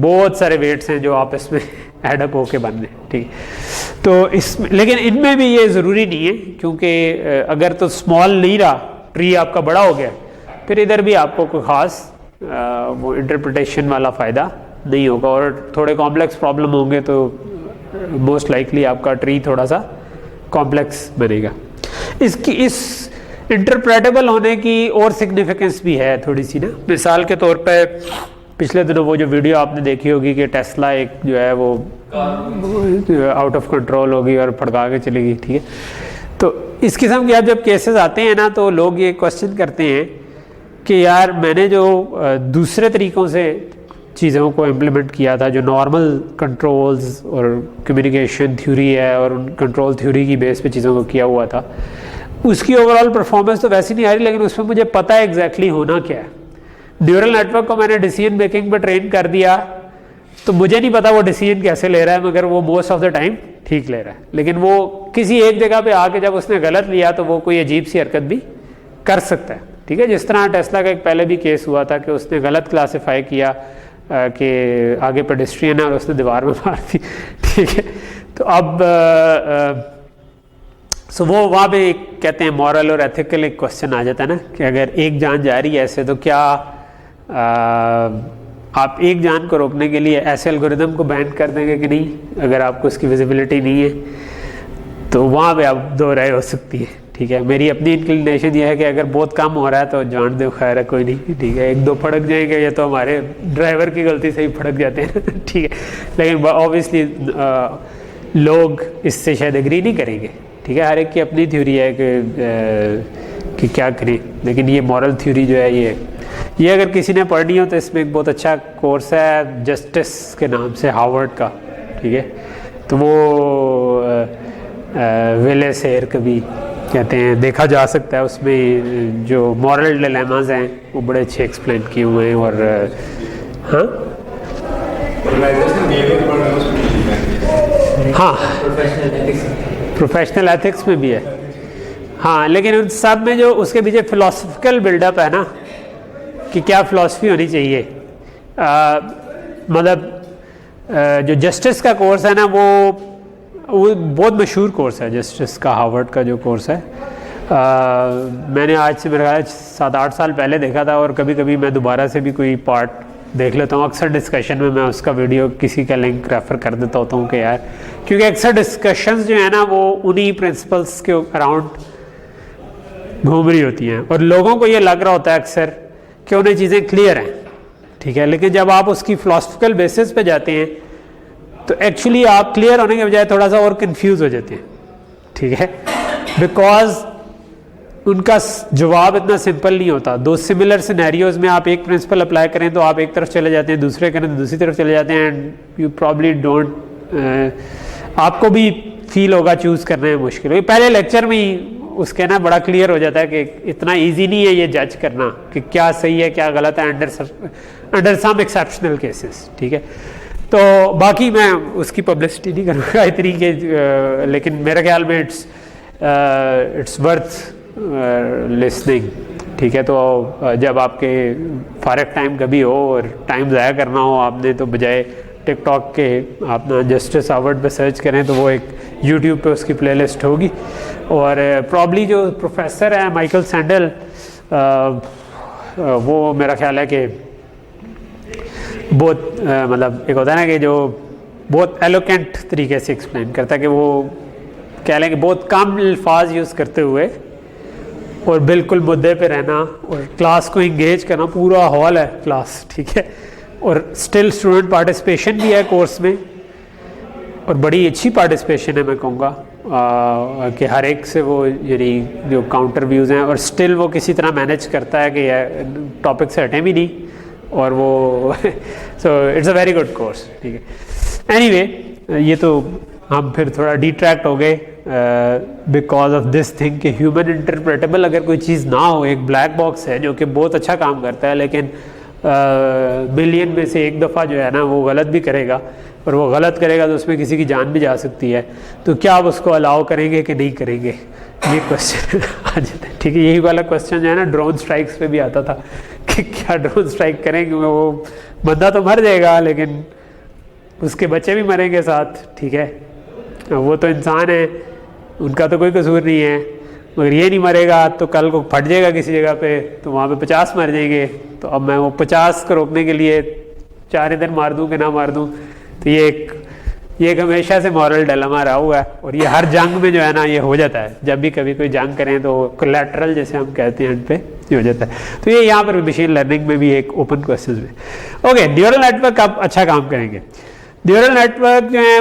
बहुत सारे वेट्स हैं जो आपस में एडअप होके बन रहे हैं, ठीक है। तो इसमें लेकिन इनमें भी ये ज़रूरी नहीं है, क्योंकि अगर तो स्मॉल नहीं रहा, ट्री आपका बड़ा हो गया, फिर इधर भी आपको कोई ख़ास वो इंटरप्रिटेशन वाला फ़ायदा नहीं होगा। और थोड़े कॉम्प्लेक्स प्रॉब्लम होंगे तो मोस्ट लाइकली आपका ट्री थोड़ा सा कॉम्प्लेक्स बनेगा। इस इंटरप्रेटेबल होने की और सिग्निफिकेंस भी है थोड़ी सी ना। मिसाल के तौर पे पिछले दिनों वो जो वीडियो आपने देखी होगी कि टेस्ला एक जो है वो आउट ऑफ कंट्रोल होगी और फड़का के चलेगी, ठीक है। तो इस किस्म के जब केसेस आते हैं ना तो लोग ये क्वेश्चन करते हैं कि यार मैंने जो दूसरे तरीक़ों से चीज़ों को इम्प्लीमेंट किया था, जो नॉर्मल कंट्रोल्स और कम्युनिकेशन थ्योरी है और उन कंट्रोल थ्योरी की बेस पे चीज़ों को किया हुआ था, उसकी ओवरऑल परफॉर्मेंस तो वैसी नहीं आ रही, लेकिन उसमें मुझे पता है एग्जैक्टली होना क्या है। न्यूरल नेटवर्क को मैंने डिसीजन मेकिंग पे ट्रेन कर दिया तो मुझे नहीं पता वो डिसीजन कैसे ले रहा है, मगर वो मोस्ट ऑफ द टाइम ठीक ले रहा है। लेकिन वो किसी एक जगह पे आके जब उसने गलत लिया तो वो कोई अजीब सी हरकत भी कर सकता है, ठीक है। जिस तरह टेस्ला का एक पहले भी केस हुआ था कि उसने गलत क्लासीफाई किया कि आगे पेडेस्ट्रियन है और उसने दीवार में मार दी, ठीक है। तो अब सो वो वहाँ पे कहते हैं मॉरल और एथिकल एक क्वेश्चन आ जाता है ना कि अगर एक जान जा रही है ऐसे तो क्या आप एक जान को रोकने के लिए ऐसे एल्गोरिदम को बैन कर देंगे कि नहीं, अगर आपको उसकी विजिबिलिटी नहीं है। तो वहाँ पे आप दो राय हो सकती है, ठीक है। मेरी अपनी इंक्लिनेशन ये है कि अगर बहुत कम हो रहा है तो जान दो, खैर है कोई नहीं, ठीक है। 1-2 फड़क जाएंगे, ये तो हमारे ड्राइवर की गलती से ही फड़क जाते हैं, ठीक है। लेकिन ऑब्वियसली लोग इससे शायद एग्री नहीं करेंगे, ठीक है। हर एक की अपनी थ्योरी है कि क्या करें, लेकिन ये मॉरल थ्योरी जो है ये अगर किसी ने पढ़नी हो तो इसमें एक बहुत अच्छा कोर्स है जस्टिस के नाम से, हार्वर्ड का, ठीक है। तो वो विले सेर कभी कहते हैं देखा जा सकता है, उसमें जो मॉरल डिलेमास हैं वो बड़े अच्छे एक्सप्लेन किए हुए हैं। और हाँ प्रोफेशनल एथिक्स में भी है, हाँ। लेकिन उन सब में जो उसके पीछे फिलोसफिकल बिल्डअप है ना कि क्या फ़िलासफ़ी होनी चाहिए, मतलब जो जस्टिस का कोर्स है ना वो बहुत मशहूर कोर्स है जस्टिस का, हार्वर्ड का जो कोर्स है। मैंने आज से मेरा 7-8 साल पहले देखा था और कभी कभी मैं दोबारा से भी कोई पार्ट देख लेता हूँ। अक्सर डिस्कशन में मैं उसका वीडियो किसी का लिंक रेफर कर देता होता हूँ कि यार, क्योंकि अक्सर डिस्कशंस जो है ना वो उन्हीं प्रिंसिपल्स के अराउंड घूम रही होती हैं और लोगों को ये लग रहा होता है अक्सर कि उन्हें चीज़ें क्लियर हैं, ठीक है, लेकिन जब आप उसकी फिलोसफिकल बेसिस पे जाते हैं तो एक्चुअली आप क्लियर होने के बजाय थोड़ा सा और कंफ्यूज हो जाते हैं, ठीक है, बिकॉज उनका जवाब इतना सिंपल नहीं होता। दो सिमिलर सिनेरियोज में आप एक प्रिंसिपल अप्लाई करें तो आप एक तरफ चले जाते हैं, दूसरे करें तो दूसरी तरफ चले जाते हैं, एंड यू प्रॉब्ली डोंट, आपको भी फील होगा चूज़ करने में मुश्किल होगी। पहले लेक्चर में ही उसके ना बड़ा क्लियर हो जाता है कि इतना ईजी नहीं है ये जज करना कि क्या सही है क्या गलत है अंडर सम एक्सेप्शनल केसेस, ठीक है। तो बाकी मैं उसकी पब्लिसिटी नहीं करूँगा इतनी कि लेकिन मेरे ख्याल में इट्स वर्थ लिसनिंग, ठीक है। तो जब आपके फारग टाइम कभी हो और टाइम ज़ाया करना हो आपने, तो बजाय टिकटॉक के अपना जस्टिस अवार्ड पे सर्च करें तो वो एक यूट्यूब पे उसकी प्लेलिस्ट होगी। और प्रॉब्ली जो प्रोफेसर है माइकल सैंडल, वो मेरा ख्याल है कि बहुत मतलब एक होता है ना कि जो बहुत एलोकेंट तरीके से एक्सप्लेन करता है कि वो कह लें कि बहुत कम अल्फाज यूज़ करते हुए और बिल्कुल मुद्दे पे रहना और क्लास को इंगेज करना, पूरा हॉल है क्लास, ठीक है, और स्टिल स्टूडेंट पार्टिसिपेशन भी है कोर्स में और बड़ी अच्छी पार्टिसिपेशन है मैं कहूँगा कि हर एक से वो यानी जो काउंटर व्यूज़ हैं और स्टिल वो किसी तरह मैनेज करता है कि टॉपिक से हटें भी नहीं और वो so it's a very good course, ठीक है। एनीवे ये तो हम फिर थोड़ा डिट्रैक्ट हो गए बिकॉज ऑफ दिस थिंग कि ह्यूमन इंटरप्रेटेबल अगर कोई चीज़ ना हो, एक ब्लैक बॉक्स है जो कि बहुत अच्छा काम करता है लेकिन मिलियन में से एक दफ़ा जो है ना वो गलत भी करेगा और वो गलत करेगा तो उसमें किसी की जान भी जा सकती है, तो क्या आप उसको अलाउ करेंगे कि नहीं करेंगे, ये क्वेश्चन आ जाता है, ठीक है। यही वाला क्वेश्चन जो है ना ड्रोन स्ट्राइक्स पे भी आता था कि क्या ड्रोन स्ट्राइक करेंगे, वो बंदा तो मर जाएगा लेकिन उसके बच्चे भी मरेंगे साथ, ठीक है, वो तो इंसान है, उनका तो कोई कसूर नहीं है, मगर ये नहीं मरेगा तो कल को फट जाएगा किसी जगह पे तो वहाँ पे 50 मर जाएंगे, तो अब मैं वो 50 को रोकने के लिए 4 इधर मार दूँ कि ना मार दूँ, तो ये एक हमेशा से मॉरल डिलेमा रहा हुआ है और ये हर जंग में जो है ना ये हो जाता है, जब भी कभी कोई जंग करें तो कोलैटरल जैसे हम कहते हैं पे ये हो जाता है। तो ये यहाँ पर मशीन लर्निंग में भी एक ओपन क्वेश्चन में ओके न्यूरल नेटवर्क आप अच्छा काम करेंगे। न्यूरल नेटवर्क जो है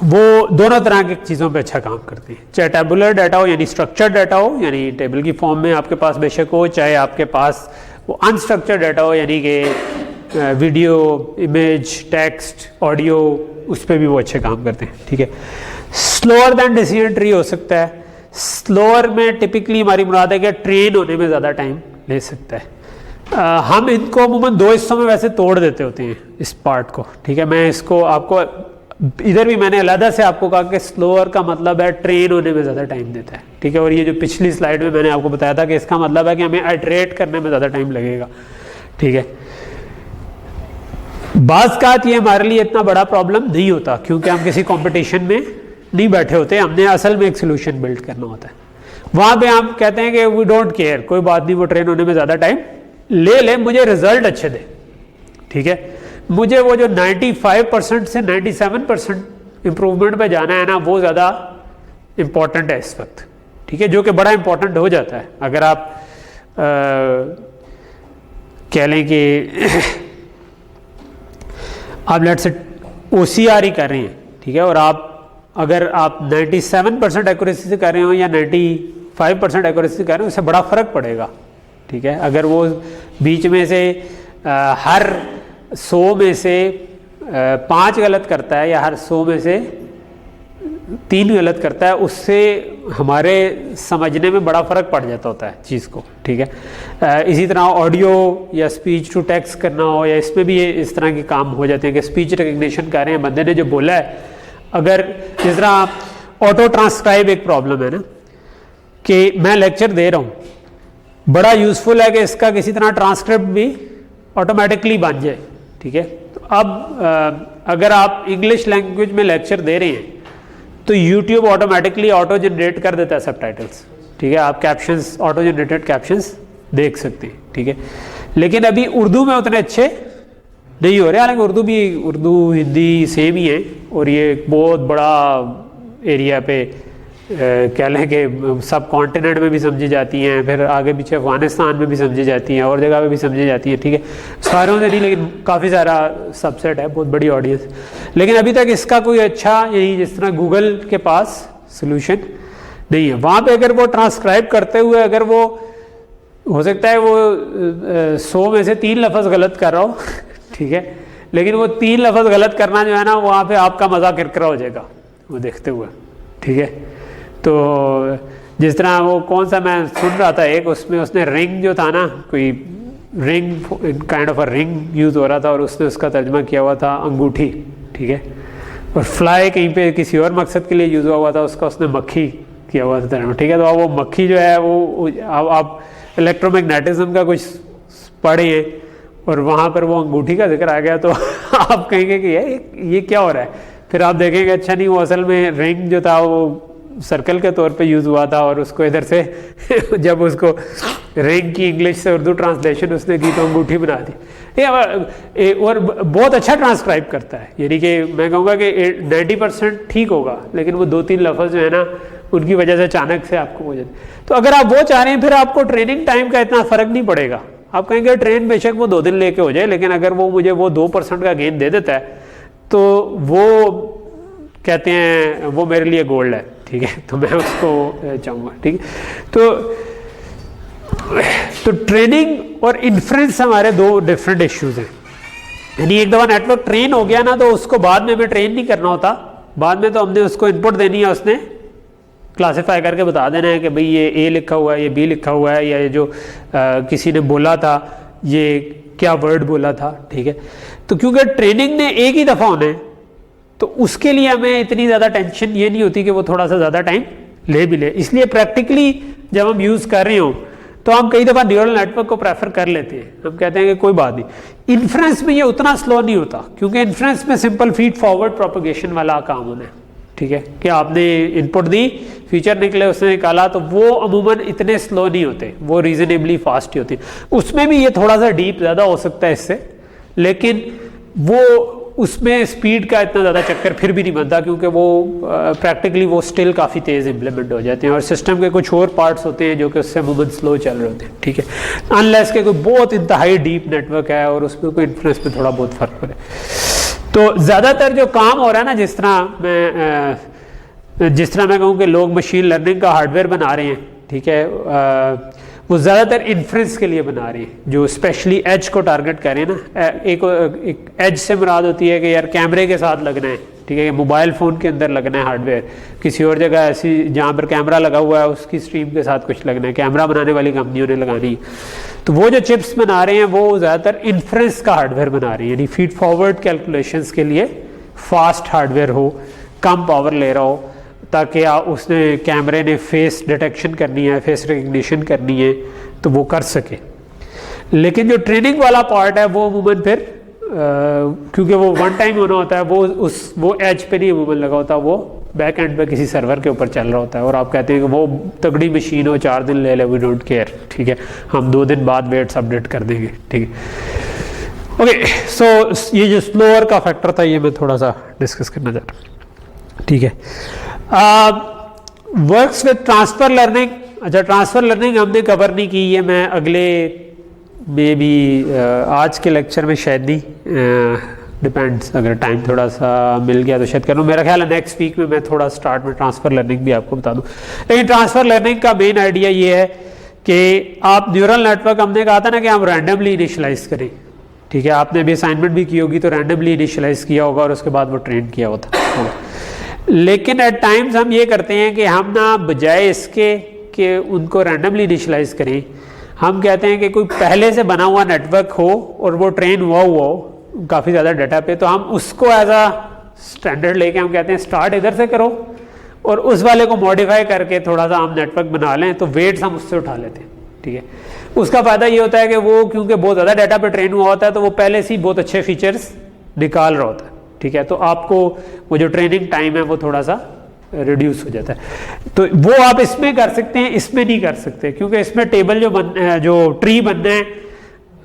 वो दोनों तरह की चीज़ों पे अच्छा काम करते हैं, चाहे टेबुलर डाटा हो यानी स्ट्रक्चर्ड डाटा हो यानी टेबल की फॉर्म में आपके पास बेशक हो, चाहे आपके पास वो अनस्ट्रक्चर्ड डाटा हो यानी कि वीडियो, इमेज, टेक्स्ट, ऑडियो, उस पर भी वो अच्छे काम करते हैं, ठीक है। स्लोअर दैन डिसीजन ट्री हो सकता है, स्लोअर में टिपिकली हमारी मुराद है कि ट्रेन होने में ज़्यादा टाइम ले सकता है। हम इनको अमूमन 2 हिस्सों में वैसे तोड़ देते होते हैं इस पार्ट को, ठीक है। मैं इसको आपको इधर भी मैंने अलग से आपको कहा कि स्लोअर का मतलब है ट्रेन होने में ज़्यादा टाइम देता है, ठीक है। और ये जो पिछली स्लाइड में मैंने आपको बताया था कि इसका मतलब है कि हमें आइटरेट करने में ज़्यादा टाइम लगेगा, ठीक है। बाज़ कात ये हमारे लिए इतना बड़ा प्रॉब्लम नहीं होता क्योंकि हम किसी कंपटीशन में नहीं बैठे होते, हमने असल में एक सोल्यूशन बिल्ड करना होता है। वहाँ पे हम कहते हैं कि वी डोंट केयर, कोई बात नहीं, वो ट्रेन होने में ज़्यादा टाइम ले, मुझे रिजल्ट अच्छे दे, ठीक है। मुझे वो जो 95% से 97% इम्प्रूवमेंट पे जाना है ना वो ज़्यादा इम्पॉर्टेंट है इस वक्त, ठीक है, जो कि बड़ा इम्पॉर्टेंट हो जाता है अगर आप कह लें कि आप लेट से OCR ही कर रहे हैं, ठीक है, और अगर आप 97% एक्यूरेसी से कर रहे हो या 95% एक्यूरेसी से कर रहे हो, उससे बड़ा फ़र्क पड़ेगा, ठीक है। अगर वो बीच में से हर 100 में से 5 गलत करता है या हर 100 में से 3 गलत करता है, उससे हमारे समझने में बड़ा फ़र्क पड़ जाता होता है चीज़ को, ठीक है। इसी तरह ऑडियो या स्पीच टू टेक्स्ट करना हो या इसमें भी इस तरह के काम हो जाते हैं कि स्पीच रिकग्निशन कर रहे हैं, बंदे ने जो बोला है, अगर जिस तरह ऑटो ट्रांसक्राइब एक प्रॉब्लम है ना कि मैं लेक्चर दे रहा हूँ, बड़ा यूज़फुल है कि इसका किसी तरह ट्रांसक्रिप्ट भी ऑटोमेटिकली बन जाए, ठीक है। तो अब अगर आप इंग्लिश लैंग्वेज में लेक्चर दे रहे हैं तो YouTube ऑटोमेटिकली ऑटो जनरेट कर देता है सबटाइटल्स, ठीक है। आप कैप्शंस, ऑटो जनरेटेड कैप्शंस देख सकते हैं, ठीक है। लेकिन अभी उर्दू में उतने अच्छे नहीं हो रहे। हालांकि उर्दू हिंदी सेम ही है, और ये एक बहुत बड़ा एरिया पे कह लें कि सब कॉन्टिनेंट में भी समझी जाती हैं, फिर आगे पीछे अफगानिस्तान में भी समझी जाती हैं, और जगह पे भी समझी जाती हैं, ठीक है। सारों से नहीं, लेकिन काफ़ी सारा सबसेट है, बहुत बड़ी ऑडियंस। लेकिन अभी तक इसका कोई अच्छा, यही जिस तरह गूगल के पास सोल्यूशन नहीं है। वहाँ पे अगर वो ट्रांसक्राइब करते हुए अगर वो हो सकता है वो 100 में से 3 लफ्ज़ गलत कर रहा हो ठीक है, लेकिन वो 3 लफ्ज़ गलत करना जो है ना, वहाँ पे आपका मज़ा किरकिरा हो जाएगा वो देखते हुए, ठीक है। तो जिस तरह वो कौन सा मैं सुन रहा था एक, उसमें उसने रिंग जो था ना, कोई ring kind of a ring use हो रहा था, और उसने उसका तर्जमा किया हुआ था अंगूठी, ठीक है। और फ्लाई कहीं पे किसी और मकसद के लिए यूज़ हुआ था, उसका उसने मक्खी किया हुआ था तर्जमा, ठीक है। तो अब वो मक्खी जो है वो आप इलेक्ट्रोमैग्नेटिज्म का कुछ पढ़े हैं और वहाँ पर वो अंगूठी का जिक्र आ गया, तो आप कहेंगे कि ये क्या हो रहा है। फिर आप देखेंगे अच्छा नहीं, वो असल में रिंग जो था वो सर्कल के तौर पे यूज़ हुआ था, और उसको इधर से जब उसको रिंग की इंग्लिश से उर्दू ट्रांसलेशन उसने की तो अंगूठी बना दी। और बहुत अच्छा ट्रांसक्राइब करता है, यानी कि मैं कहूँगा कि 90% ठीक होगा, लेकिन वो 2-3 लफ्ज़ जो है ना, उनकी वजह से अचानक से आपको हो जाती। तो अगर आप वो चाह रहे हैं, फिर आपको ट्रेनिंग टाइम का इतना फ़र्क नहीं पड़ेगा। आप कहेंगे ट्रेन बेशक वो 2 दिन लेके हो जाए, लेकिन अगर वो मुझे वो 2% का गेन दे देता है, तो वो कहते हैं वो मेरे लिए गोल्ड है, ठीक है। तो मैं उसको चाहूँगा, ठीक है। तो ट्रेनिंग और इन्फ्रेंस हमारे 2 डिफरेंट इश्यूज हैं। यानी एक दफ़ा नेटवर्क ट्रेन हो गया ना, तो उसको बाद में हमें ट्रेन नहीं करना होता, बाद में तो हमने उसको इनपुट देनी है, उसने क्लासिफाई करके बता देना है कि भाई ये ए लिखा हुआ है, ये बी लिखा हुआ है, या ये जो किसी ने बोला था ये क्या वर्ड बोला था, ठीक है। तो क्योंकि ट्रेनिंग ने एक ही दफ़ा होना है, तो उसके लिए हमें इतनी ज़्यादा टेंशन ये नहीं होती कि वो थोड़ा सा ज़्यादा टाइम ले भी ले। इसलिए प्रैक्टिकली जब हम यूज़ कर रहे हो तो हम कई दफ़ा न्यूरल नेटवर्क को प्रेफर कर लेते हैं, हम कहते हैं कि कोई बात नहीं। इन्फ्रेंस में ये उतना स्लो नहीं होता, क्योंकि इन्फ्रेंस में सिंपल फीड फॉरवर्ड प्रोपगेशन वाला काम होना है, ठीक है। कि आपने इनपुट दी, फीचर निकले, उसने निकाला, तो वो अमूमन इतने स्लो नहीं होते, वो रीजनेबली फास्ट ही होती। उसमें भी ये थोड़ा सा डीप ज़्यादा हो सकता है इससे, लेकिन वो उसमें स्पीड का इतना ज़्यादा चक्कर फिर भी नहीं बनता, क्योंकि वो प्रैक्टिकली वो स्टिल काफ़ी तेज़ इम्प्लीमेंट हो जाते हैं, और सिस्टम के कुछ और पार्ट्स होते हैं जो कि उससे अमूमन स्लो चल रहे होते हैं, ठीक है। अनलेस के कोई बहुत इंतहाई डीप नेटवर्क है और उसमें कोई इन्फ्लुएंस पे थोड़ा बहुत फ़र्क पड़े। तो ज़्यादातर जो काम हो रहा है ना, जिस तरह मैं कहूँ कि लोग मशीन लर्निंग का हार्डवेयर बना रहे हैं, ठीक है, वो ज़्यादातर इन्फ्रेंस के लिए बना रहे हैं, जो स्पेशली एज को टारगेट कर रहे हैं ना। एक एज से मुराद होती है कि यार कैमरे के साथ लगना है, ठीक है, मोबाइल फ़ोन के अंदर लगना है हार्डवेयर, किसी और जगह ऐसी जहाँ पर कैमरा लगा हुआ है उसकी स्ट्रीम के साथ कुछ लगना है, कैमरा बनाने वाली कंपनियों ने लगानी। तो वो जो चिप्स बना रहे हैं वो ज़्यादातर इन्फ्रेंस का हार्डवेयर बना रही है, यानी फीड फॉरवर्ड कैलकुलेशंस के लिए फास्ट हार्डवेयर हो, कम पावर ले रहा हो, ताकि उसने कैमरे ने फेस डिटेक्शन करनी है, फेस रिकग्निशन करनी है, तो वो कर सके। लेकिन जो ट्रेनिंग वाला पार्ट है वो अमूमन फिर क्योंकि वो वन टाइम होना होता है, वो एज पे नहीं अमूमन लगा होता, वो बैक एंड पे किसी सर्वर के ऊपर चल रहा होता है, और आप कहते हैं कि वो तगड़ी मशीन हो, 4 दिन ले ले, वी डोंट केयर, ठीक है, हम 2 दिन बाद वेट्स अपडेट कर देंगे, ठीक है। ओके, सो ये जो स्लोअर का फैक्टर था ये मैं थोड़ा सा डिस्कस करना चाह रहा हूँ, ठीक है। Works with transfer learning. अच्छा, ट्रांसफर लर्निंग हमने कवर नहीं की, ये मैं अगले में भी आज के लेक्चर में शायद नहीं, डिपेंड्स, अगर टाइम थोड़ा सा मिल गया तो शायद करूँ। मेरा ख्याल है नेक्स्ट वीक में मैं थोड़ा स्टार्ट में ट्रांसफर लर्निंग भी आपको बता दूँ। लेकिन ट्रांसफर लर्निंग का मेन आइडिया ये है कि आप न्यूरल नेटवर्क, हमने कहा था ना कि हम रैंडमली इनिशियलाइज करें, ठीक है। आपने अभी असाइनमेंट भी की होगी, तो रैंडमली इनिशियलाइज किया होगा और उसके बाद वो ट्रेन किया होता। लेकिन एट टाइम्स हम ये करते हैं कि हम ना बजाय इसके कि उनको रैंडमली इनिशियलाइज करें, हम कहते हैं कि कोई पहले से बना हुआ नेटवर्क हो और वो ट्रेन हुआ हो काफ़ी ज़्यादा डाटा पे, तो हम उसको एज अ स्टैंडर्ड लेके हम कहते हैं स्टार्ट इधर से करो और उस वाले को मॉडिफाई करके थोड़ा सा हम नेटवर्क बना लें, तो वेट्स हम उससे उठा लेते हैं, ठीक है। उसका फ़ायदा ये होता है कि वो क्योंकि बहुत ज़्यादा डाटा पे ट्रेन हुआ होता है, तो वो पहले से ही बहुत अच्छे फीचर्स निकाल रहा होता है, ठीक है। तो आपको वो जो ट्रेनिंग टाइम है वो थोड़ा सा रिड्यूस हो जाता है। तो वो आप इसमें कर सकते हैं, इसमें नहीं कर सकते, क्योंकि इसमें टेबल जो ट्री बनना है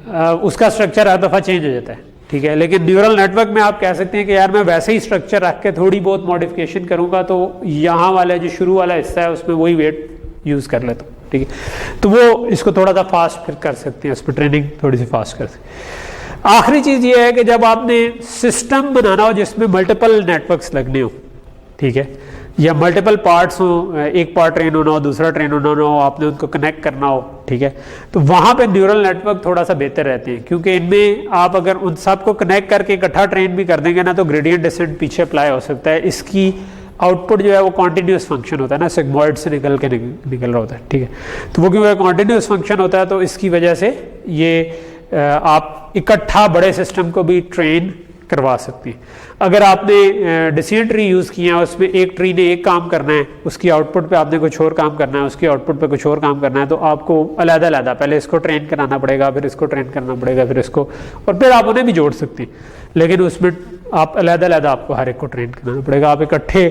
उसका स्ट्रक्चर हर दफ़ा चेंज हो जाता है, ठीक है। लेकिन न्यूरल नेटवर्क में आप कह सकते हैं कि यार मैं वैसे ही स्ट्रक्चर रख के थोड़ी बहुत मॉडिफिकेशन करूंगा तो यहाँ वाला जो शुरू वाला हिस्सा है उसमें वही वेट यूज़ कर लेता हूँ, ठीक है। तो वो इसको थोड़ा सा फास्ट फिर कर सकते हैं, उस पर ट्रेनिंग थोड़ी सी फास्ट कर सकते हैं। आखिरी चीज़ ये है कि जब आपने सिस्टम बनाना हो जिसमें मल्टीपल नेटवर्क्स लगने हो, ठीक है, या मल्टीपल पार्ट्स हो, एक पार्ट ट्रेन होना हो, दूसरा ट्रेन होना हो, आपने उनको कनेक्ट करना हो, ठीक है, तो वहाँ पे न्यूरल नेटवर्क थोड़ा सा बेहतर रहते हैं, क्योंकि इनमें आप अगर उन सबको कनेक्ट करके इकट्ठा ट्रेन भी कर देंगे ना तो ग्रेडियंट डिसेंट पीछे अप्लाई हो सकता है। इसकी आउटपुट जो है वो कॉन्टिन्यूस फंक्शन होता है ना, सिग्मॉइड से निकल रहा होता है, ठीक है। तो वो क्योंकि कॉन्टिन्यूस फंक्शन होता है तो इसकी वजह से ये आप इकट्ठा बड़े सिस्टम को भी ट्रेन करवा सकती हैं। अगर आपने डिसीजन ट्री यूज़ किया है, उसमें एक ट्री ने एक काम करना है, उसकी आउटपुट पे आपने कुछ और काम करना है, उसकी आउटपुट पे कुछ और काम करना है, तो आपको अलग-अलग पहले इसको ट्रेन कराना पड़ेगा, फिर इसको ट्रेन करना पड़ेगा, फिर इसको, और फिर आप उन्हें भी जोड़ सकते हैं। लेकिन उसमें आप अलग-अलग आपको हर एक को ट्रेन कराना पड़ेगा, आप इकट्ठे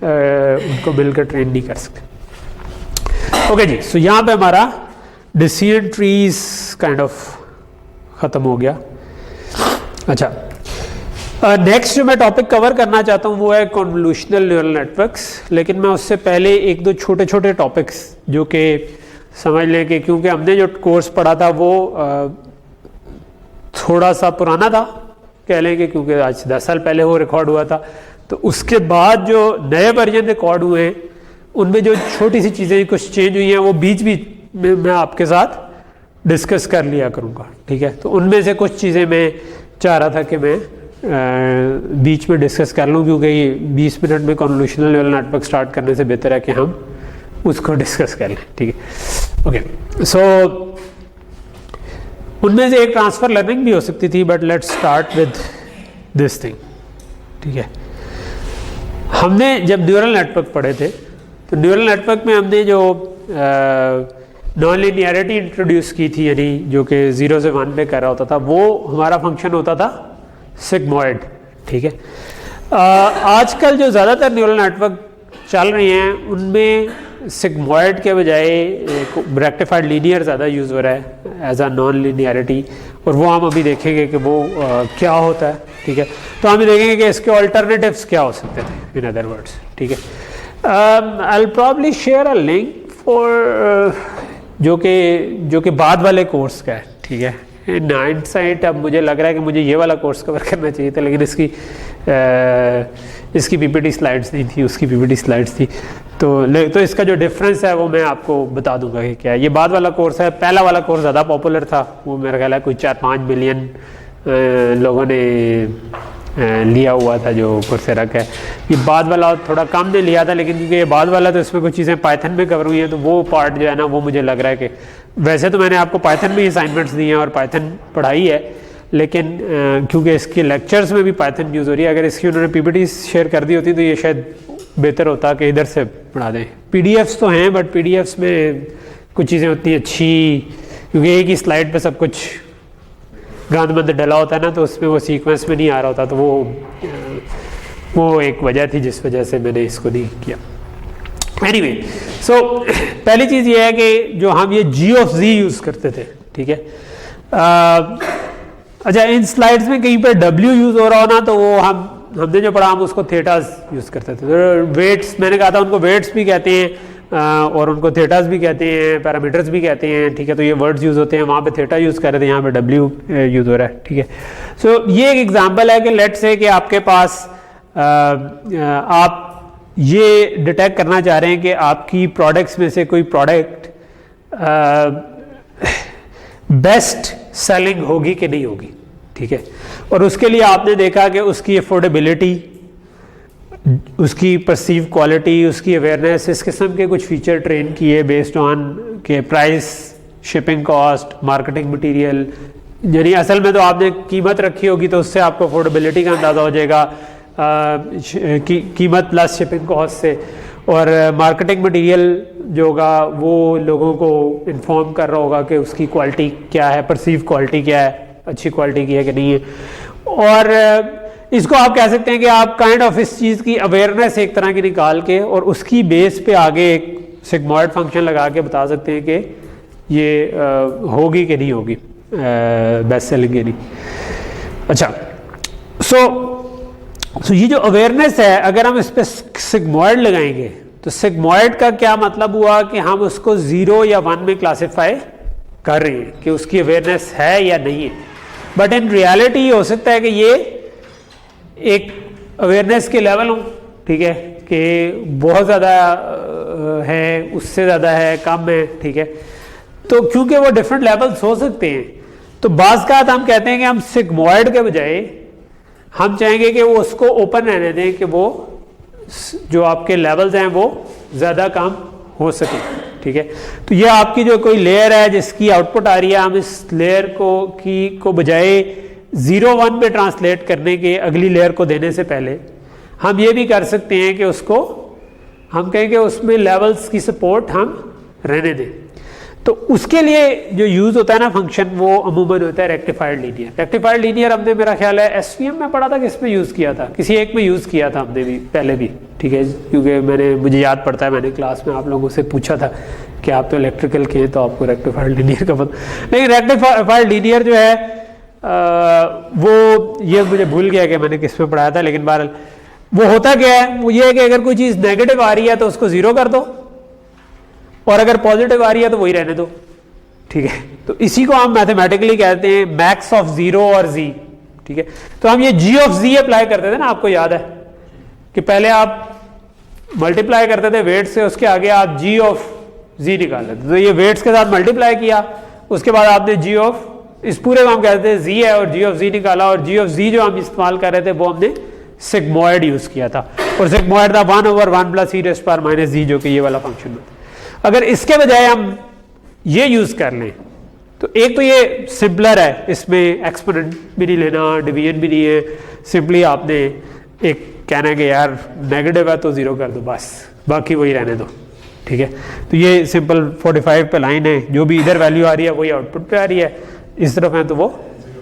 उनको मिलकर ट्रेन नहीं कर सकते। ओके जी, सो यहाँ पे हमारा डिसीजन ट्रीज काइंड ऑफ ख़त्म हो गया। अच्छा, नेक्स्ट जो मैं टॉपिक कवर करना चाहता हूँ वो है कॉन्वोल्यूशनल न्यूरल नेटवर्क्स। लेकिन मैं उससे पहले एक दो छोटे छोटे टॉपिक्स जो कि समझ लें कि क्योंकि हमने जो कोर्स पढ़ा था वो थोड़ा सा पुराना था, कह लें कि क्योंकि आज 10 साल पहले वो रिकॉर्ड हुआ था, तो उसके बाद जो नए वर्जन रिकॉर्ड हुए हैं उनमें जो छोटी सी चीज़ें कुछ चेंज हुई हैं वो बीच बीच में मैं आपके साथ डिस्कस कर लिया करूँगा, ठीक है। तो उनमें से कुछ चीज़ें मैं चाह रहा था कि मैं बीच में डिस्कस कर लूँ, क्योंकि ये 20 मिनट में कॉन्वोल्यूशनल न्यूरल नेटवर्क स्टार्ट करने से बेहतर है कि हम उसको डिस्कस कर लें, ठीक है। ओके, सो उनमें से एक ट्रांसफ़र लर्निंग भी हो सकती थी, but let's start with this thing, ठीक है। हमने जब न्यूरल नेटवर्क पढ़े थे तो न्यूरल नेटवर्क में हमने जो नॉन लीनियरिटी इंट्रोड्यूस की थी, यानी जो कि 0 से 1 पे कर रहा होता था, वो हमारा फंक्शन होता था सिग्मॉइड, ठीक है। आजकल जो ज़्यादातर न्यूरल नेटवर्क चल रहे हैं उनमें सिग्मॉइड के बजाय रेक्टिफाइड लीनियर ज़्यादा यूज़ हो रहा है एज अ नॉन लीनियरिटी, और वो हम अभी देखेंगे कि वो क्या होता है, ठीक है। तो हम देखेंगे कि इसके ऑल्टरनेटिव्स क्या हो सकते थे, इन अदर वर्ड्स, ठीक है। I will probably share a link for जो कि बाद वाले कोर्स का है, ठीक है। इन हाइंडसाइट अब मुझे लग रहा है कि मुझे ये वाला कोर्स कवर करना चाहिए था, लेकिन इसकी पीपीटी स्लाइड्स नहीं थी, उसकी पीपीटी स्लाइड्स थी, तो इसका जो डिफरेंस है वो मैं आपको बता दूंगा कि क्या है। ये बाद वाला कोर्स है, पहला वाला कोर्स ज़्यादा पॉपुलर था, वो मेरा ख्याल है कोई 4-5 मिलियन लोगों ने लिया हुआ था जो कोर्सेरा का है। ये बाद वाला थोड़ा कम ने लिया था, लेकिन क्योंकि ये बाद वाला तो इसमें कुछ चीज़ें पाइथन में कवर हुई हैं, तो वो पार्ट जो है ना वो मुझे लग रहा है कि वैसे तो मैंने आपको पाइथन में ही असाइनमेंट्स दिए हैं और पाइथन पढ़ाई है, लेकिन क्योंकि इसके लेक्चर्स में भी पाइथन यूज़ हो रही है, अगर इसकी उन्होंने पीपीटी शेयर कर दी होती तो ये शायद बेहतर होता कि इधर से पढ़ा दें। पीडीएफ्स तो हैं, बट पीडीएफ्स में कुछ चीज़ें उतनी अच्छी, क्योंकि एक ही स्लाइड पे सब कुछ गांध डला होता है ना, तो उसमें वो सीक्वेंस में नहीं आ रहा होता, तो वो एक वजह थी जिस वजह से मैंने इसको नहीं किया। एनीवे, सो पहली चीज़ ये है कि जो हम ये g ऑफ z यूज़ करते थे, ठीक है। अच्छा, इन स्लाइड्स में कहीं पे w यूज़ हो रहा हो ना, तो वो हमने जो पढ़ा हम उसको थीटास यूज़ करते थे। तो वेट्स मैंने कहा था उनको वेट्स भी कहते हैं और उनको थीटास भी कहते हैं, पैरामीटर्स भी कहते हैं, ठीक है। तो ये वर्ड्स यूज़ होते हैं, वहाँ पे थीटा यूज़ कर रहे थे, यहाँ पे w यूज़ हो रहा है, ठीक है। सो ये एक एग्जांपल है कि लेट्स से कि आपके पास आप ये डिटेक्ट करना चाह रहे हैं कि आपकी प्रोडक्ट्स में से कोई प्रोडक्ट बेस्ट सेलिंग होगी कि नहीं होगी, ठीक है। और उसके लिए आपने देखा कि उसकी अफोर्डेबिलिटी, उसकी परसीव क्वालिटी, उसकी अवेयरनेस, इस किस्म के कुछ फीचर ट्रेन किए बेस्ड ऑन के price, shipping cost, marketing material, यानी असल में तो आपने कीमत रखी होगी तो उससे आपको अफोर्डेबिलिटी का अंदाज़ा हो जाएगा, कीमत प्लस शिपिंग कॉस्ट से, और मार्केटिंग मटेरियल जो होगा वो लोगों को इन्फॉर्म कर रहा होगा कि उसकी क्वालिटी क्या है, परसीव क्वालिटी क्या है, अच्छी क्वालिटी की है कि नहीं है। और इसको आप कह सकते हैं कि आप काइंड ऑफ इस चीज़ की अवेयरनेस एक तरह की निकाल के और उसकी बेस पे आगे एक सिग्मॉइड फंक्शन लगा के बता सकते हैं कि ये होगी कि नहीं होगी, बेस्ट सेलिंग नहीं। अच्छा, सो ये जो अवेयरनेस है, अगर हम इस पर सिग्मॉइड लगाएंगे तो सिग्मॉइड का क्या मतलब हुआ कि हम उसको 0 या 1 में क्लासिफाई कर रहे हैं कि उसकी अवेयरनेस है या नहीं है। बट इन रियलिटी हो सकता है कि ये एक अवेयरनेस के लेवल हो, ठीक है, कि बहुत ज़्यादा है, उससे ज़्यादा है, कम है, ठीक है। तो क्योंकि वो डिफरेंट लेवल्स हो सकते हैं, तो बाज़ का हम कहते हैं कि हम सिग्मॉइड के बजाय हम चाहेंगे कि वो उसको ओपन रहने दें कि वो जो आपके लेवल्स हैं वो ज़्यादा काम हो सके, ठीक है। तो ये आपकी जो कोई लेयर है जिसकी आउटपुट आ रही है, हम इस लेयर को बजाय 0-1 पे ट्रांसलेट करने के अगली लेयर को देने से पहले हम ये भी कर सकते हैं कि उसको हम कहें कि उसमें लेवल्स की सपोर्ट हम रहने दें। तो उसके लिए जो यूज़ होता है ना फंक्शन, वो अमूमन होता है रेक्टिफाइड लीनियर। रेक्टिफाइड लीनियर हमने, मेरा ख्याल है एसवीएम में पढ़ा था, किस में यूज़ किया था, किसी एक में यूज़ किया था हमने भी पहले भी, ठीक है, क्योंकि मुझे याद पड़ता है मैंने क्लास में आप लोगों से पूछा था कि आप तो इलेक्ट्रिकल के हैं तो आपको रेक्टिफाइड लीनियर का पता। लेकिन रेक्टिफाइड लीनियर जो है वो, ये मुझे भूल गया कि मैंने किस में पढ़ाया था, लेकिन बहरहाल वो होता क्या है, वो ये है कि अगर कोई चीज़ नेगेटिव आ रही है तो उसको 0 कर दो, और अगर पॉजिटिव आ रही है तो वही रहने दो, ठीक है। तो इसी को हम मैथमेटिकली कहते हैं मैक्स ऑफ 0 और z, ठीक है। तो हम ये g ऑफ z अप्लाई करते थे ना, आपको याद है कि पहले आप मल्टीप्लाई करते थे वेट से, उसके आगे आप g ऑफ z निकाल लेते। तो ये वेट्स के साथ मल्टीप्लाई किया, उसके बाद आपने g ऑफ, इस पूरे को हम कहते थे z है, और g ऑफ z निकाला, और g ऑफ z जो हम इस्तेमाल कर रहे थे वो हमने सिग्मॉइड यूज किया था, और सिग्मॉइड था 1/1 + e⁻⁻ z, जो कि ये वाला फंक्शन होता है। अगर इसके बजाय हम ये यूज कर लें तो एक तो ये सिंपलर है, इसमें एक्सपोनेंट भी नहीं लेना, डिवीजन भी नहीं है, सिंपली आपने एक कहना है कि यार नेगेटिव है तो 0 कर दो, बस बाकी वही रहने दो, ठीक है। तो ये सिंपल 45 पे लाइन है, जो भी इधर वैल्यू आ रही है वही आउटपुट पे आ रही है, इस तरफ है तो वो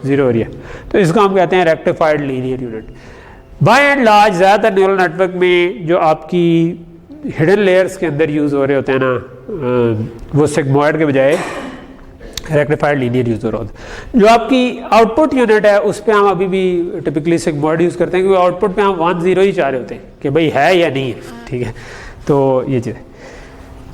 0 हो रही है। तो इसको हम कहते हैं rectified linear unit. By and large ज़्यादातर न्यूरल नेटवर्क में जो आपकी हिडन लेयर्स के अंदर यूज़ हो रहे होते हैं ना, वो सिग्मॉइड के बजाय रेक्टिफाइड लीनियर यूज़ हो रहा होता है। जो आपकी आउटपुट यूनिट है उस पर हम अभी भी टिपिकली सिग्मॉइड यूज़ करते हैं, क्योंकि आउटपुट पे हम 1-0 ही चाह रहे होते हैं कि भाई है या नहीं है, ठीक है। तो ये चीज़ है।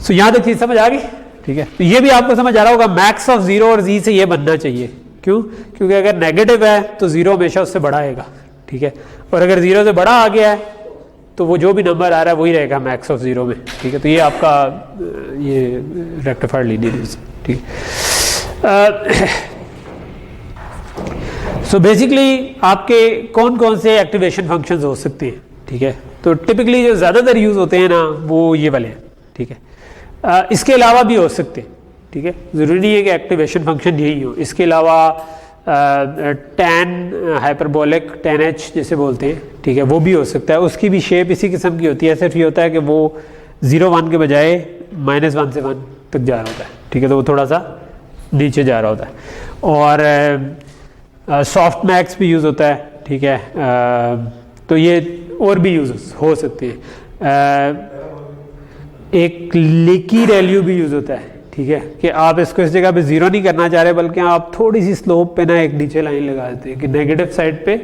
सो यहाँ तक चीज़ समझ आ गई, ठीक है। तो ये भी आपको समझ आ रहा होगा, मैक्स ऑफ 0 और z से ये बनना चाहिए, क्यों? क्योंकि अगर नेगेटिव है तो 0 हमेशा उससे बड़ा आएगा, ठीक है, और अगर 0 से बड़ा आ गया है तो वो जो भी नंबर आ रहा है वही रहेगा मैक्स ऑफ 0 में, ठीक है। तो ये आपका ये रेक्टिफाइड लीनियर, ठीक है। सो बेसिकली आपके कौन कौन से एक्टिवेशन फंक्शंस हो सकते हैं, ठीक है। तो टिपिकली जो ज़्यादातर यूज़ होते हैं ना वो ये वाले हैं, ठीक है। इसके अलावा भी हो सकते हैं, ठीक है, ज़रूरी नहीं है कि एक्टिवेशन फंक्शन यही हो। इसके अलावा टैन हाइपरबोलिक 10h जैसे बोलते हैं, ठीक है, वो भी हो सकता है। उसकी भी शेप इसी किस्म की होती है, सिर्फ ये होता है कि वो 0-1 के बजाय -1 से 1 तक जा रहा होता है, ठीक है, तो वो थोड़ा सा नीचे जा रहा होता है। और सॉफ्ट मैक्स भी यूज़ होता है, ठीक है। तो ये और भी यूज़ हो सकते हैं। एक लीकी वैल्यू भी यूज़ होता है, ठीक है, कि आप इसको इस जगह पे 0 नहीं करना चाह रहे, बल्कि आप थोड़ी सी स्लोप पे ना एक नीचे लाइन लगा देते हैं कि नेगेटिव साइड पे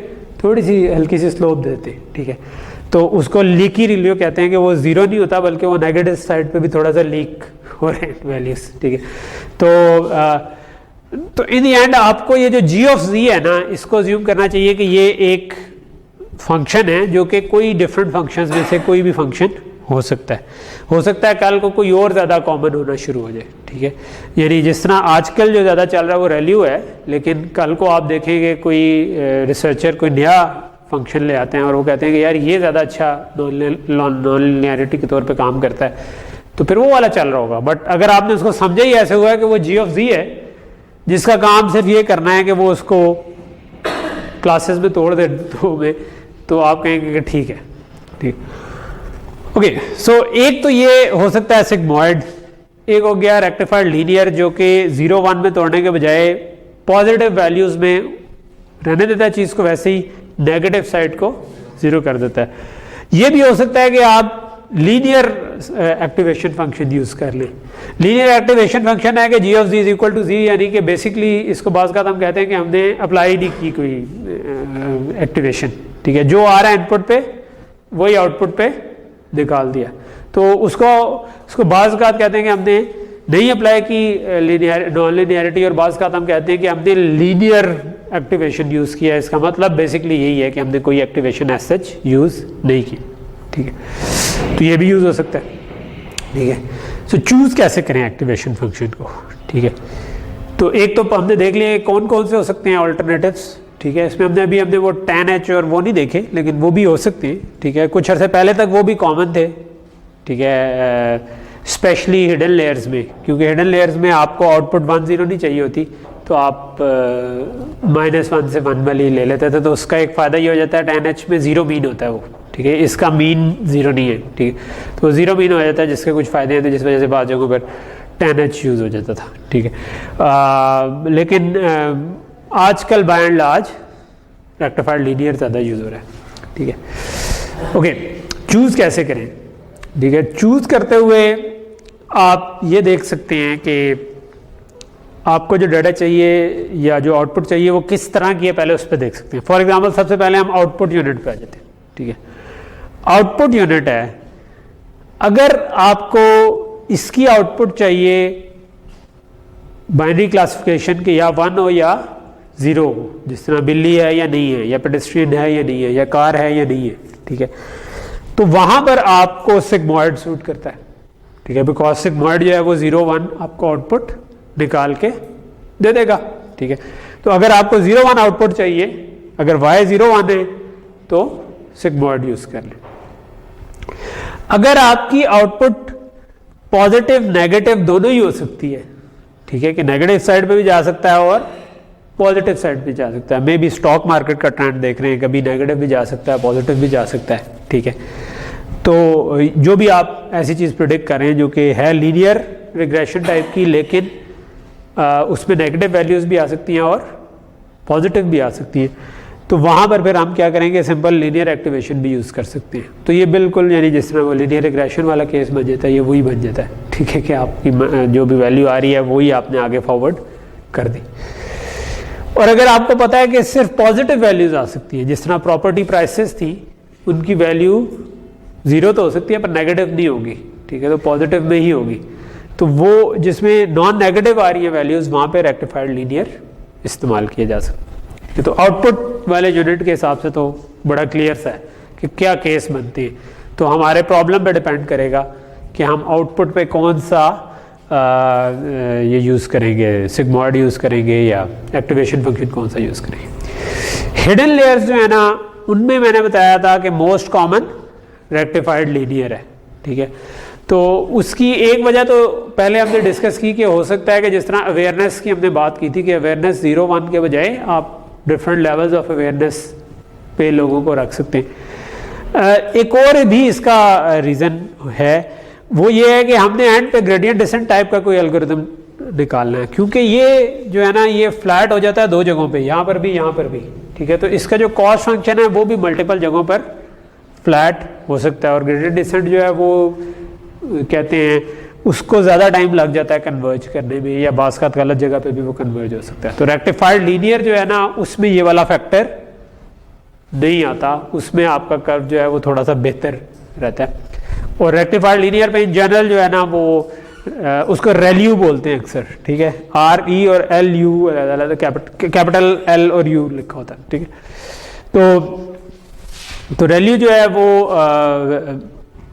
थोड़ी सी हल्की सी स्लोप देते हैं, ठीक है। तो उसको लीकी वैल्यू कहते हैं कि वो 0 नहीं होता बल्कि वो नेगेटिव साइड पे भी थोड़ा सा लीक हो रहे हैं वैल्यूज, ठीक है। तो इन द एंड आपको ये जो g ऑफ z है ना, इसको अज्यूम करना चाहिए कि ये एक फंक्शन है जो कि कोई डिफरेंट फंक्शंस में से कोई भी फंक्शन हो सकता है कल को कोई और ज़्यादा कॉमन होना शुरू हो जाए, ठीक है। यानी जिस तरह आजकल जो ज़्यादा चल रहा है वो रेल्यू है, लेकिन कल को आप देखेंगे कोई रिसर्चर कोई नया फंक्शन ले आते हैं और वो कहते हैं कि यार ये ज़्यादा अच्छा नॉन लिनियरिटी के तौर पे काम करता है, तो फिर वो वाला चल रहा होगा। बट अगर आपने उसको समझा ही ऐसे हुआ है कि वो g ऑफ z है जिसका काम सिर्फ ये करना है कि वो उसको क्लासेस में तोड़ दे दो में, तो आप कहेंगे कि ठीक है, ठीक। ओके, सो एक तो ये हो सकता है सिग्मॉइड, एक हो गया रेक्टिफाइड लीनियर जो कि 0-1 में तोड़ने के बजाय पॉजिटिव वैल्यूज़ में रहने देता है चीज़ को, वैसे ही नेगेटिव साइड को 0 कर देता है। ये भी हो सकता है कि आप लीनियर एक्टिवेशन फंक्शन यूज़ कर लें। लीनियर एक्टिवेशन फंक्शन है कि G of G is equal to G, यानी कि बेसिकली इसको बाज़ का हम कहते हैं कि हमने अप्लाई नहीं की कोई एक्टिवेशन, ठीक है, जो आ रहा है इनपुट पे वही आउटपुट पे निकाल दिया। तो उसको बाज़ का कहते हैं कि हमने नहीं अप्लाई की लीनियर नॉन लीनियरिटी, और बाज़ का हम कहते हैं कि हमने लीनियर एक्टिवेशन यूज़ किया। इसका मतलब बेसिकली यही है कि हमने कोई एक्टिवेशन एज सच यूज़ नहीं की, ठीक है। तो ये भी यूज़ हो सकता है, ठीक है। सो चूज़ कैसे करें एक्टिवेशन फंक्शन को, ठीक है। तो एक तो हमने देख लिया कौन कौन से हो सकते हैं ऑल्टरनेटिव्स, ठीक है। इसमें हमने वो tan h और वो नहीं देखे, लेकिन वो भी हो सकते हैं, ठीक है। कुछ अर्से पहले तक वो भी कॉमन थे, ठीक है, स्पेशली हिडन लेयर्स में, क्योंकि हिडन लेयर्स में आपको आउटपुट 1 0 नहीं चाहिए होती, तो आप -1 से 1 वाली ले लेते थे। तो उसका एक फ़ायदा ये हो जाता है tan h में 0 मीन होता है वो, ठीक है, इसका मीन 0 नहीं है, ठीक है। तो 0 मीन हो जाता है, जिसके कुछ फ़ायदे हैं, जिस वजह से बाद जगहों पर tan h यूज़ हो जाता था, ठीक है। लेकिन आजकल by and large rectified linear ज़्यादा यूज़ हो रहा है, ठीक है। ओके, चूज़ कैसे करें, ठीक है। चूज़ करते हुए आप ये देख सकते हैं कि आपको जो डाटा चाहिए या जो आउटपुट चाहिए वो किस तरह की है, पहले उस पर देख सकते हैं। फॉर एग्जांपल सबसे पहले हम आउटपुट यूनिट पे आ जाते हैं, ठीक है। आउटपुट यूनिट है, अगर आपको इसकी आउटपुट चाहिए बाइनरी क्लासिफिकेशन के या 1 हो या 0 हो, जिस तरह बिल्ली है या नहीं है, या पेडेस्ट्रियन है या नहीं है, या कार है या नहीं है, ठीक है, तो वहां पर आपको सिग्मॉइड सूट करता है, ठीक है, बिकॉज सिग्मॉइड जो है वो 0 1 आपको आउटपुट निकाल के दे देगा, ठीक है। तो अगर आपको 0 1 आउटपुट चाहिए, अगर y 0 1 है तो सिग्मॉइड यूज कर लें। अगर आपकी आउटपुट पॉजिटिव नेगेटिव दोनों ही हो सकती है, ठीक है, कि नेगेटिव साइड पे भी जा सकता है और पॉजिटिव साइड पे जा सकता है। मे बी स्टॉक मार्केट का ट्रेंड देख रहे हैं, कभी नेगेटिव भी जा सकता है, पॉजिटिव भी जा सकता है, ठीक है। तो जो भी आप ऐसी चीज़ प्रिडिक्ट करें जो कि है लीनियर रिग्रेशन टाइप की, लेकिन उसमें नेगेटिव वैल्यूज़ भी आ सकती हैं और पॉजिटिव भी आ सकती हैं, तो वहाँ पर फिर हम क्या करेंगे, सिंपल लीनियर एक्टिवेशन भी यूज़ कर सकते हैं। तो ये बिल्कुल यानी जिस तरह वो लीनियर रिग्रेशन वाला केस बन जाता है, ये वही बन जाता है, ठीक है, कि आपकी जो भी वैल्यू आ रही है वही आपने आगे फॉरवर्ड कर दी। और अगर आपको पता है कि सिर्फ पॉजिटिव वैल्यूज आ सकती हैं, जिस तरह प्रॉपर्टी प्राइसेस थी, उनकी वैल्यू 0 तो हो सकती है पर नेगेटिव नहीं होगी, ठीक है, तो पॉजिटिव में ही होगी, तो वो जिसमें नॉन नेगेटिव आ रही है वैल्यूज, वहाँ पे रेक्टिफाइड लीनियर इस्तेमाल किया जा सकता है। तो आउटपुट वाले यूनिट के हिसाब से तो बड़ा क्लियर सा है कि क्या केस बनती है। तो हमारे प्रॉब्लम पे डिपेंड करेगा कि हम आउटपुट पे कौन सा ये यूज़ करेंगे, सिग्मॉइड यूज़ करेंगे या एक्टिवेशन फंक्शन कौन सा यूज़ करेंगे। हिडन लेयर्स जो है ना, उनमें मैंने बताया था कि मोस्ट कॉमन रेक्टिफाइड लीनियर है, ठीक है। तो उसकी एक वजह तो पहले हमने डिस्कस की कि हो सकता है कि जिस तरह अवेयरनेस की हमने बात की थी कि अवेयरनेस 0 1 के बजाय आप डिफरेंट लेवल्स ऑफ अवेयरनेस पे लोगों को रख सकते हैं। एक और भी इसका रीज़न है, वो ये है कि हमने एंड पे ग्रेडियंट डिसेंट टाइप का कोई एल्गोरिथम निकालना है, क्योंकि ये जो है ना ये फ्लैट हो जाता है 2 जगहों पे, यहाँ पर भी यहाँ पर भी, ठीक है। तो इसका जो कॉस्ट फंक्शन है वो भी मल्टीपल जगहों पर फ्लैट हो सकता है, और ग्रेडियंट डिसेंट जो है वो कहते हैं उसको ज़्यादा टाइम लग जाता है कन्वर्ज करने में, या बास का गलत जगह पे भी वो कन्वर्ज हो सकता है। तो रेक्टिफाइड लीनियर जो है ना, उसमें ये वाला फैक्टर नहीं आता, उसमें आपका कर्व जो है वो थोड़ा सा बेहतर रहता है। और रेक्टिफाइड लीनियर पे इन जनरल जो है ना वो उसको रेल्यू बोलते हैं अक्सर, ठीक है, RE और LU कैपिटल L और U लिखा होता है, ठीक है। तो रेल्यू जो है वो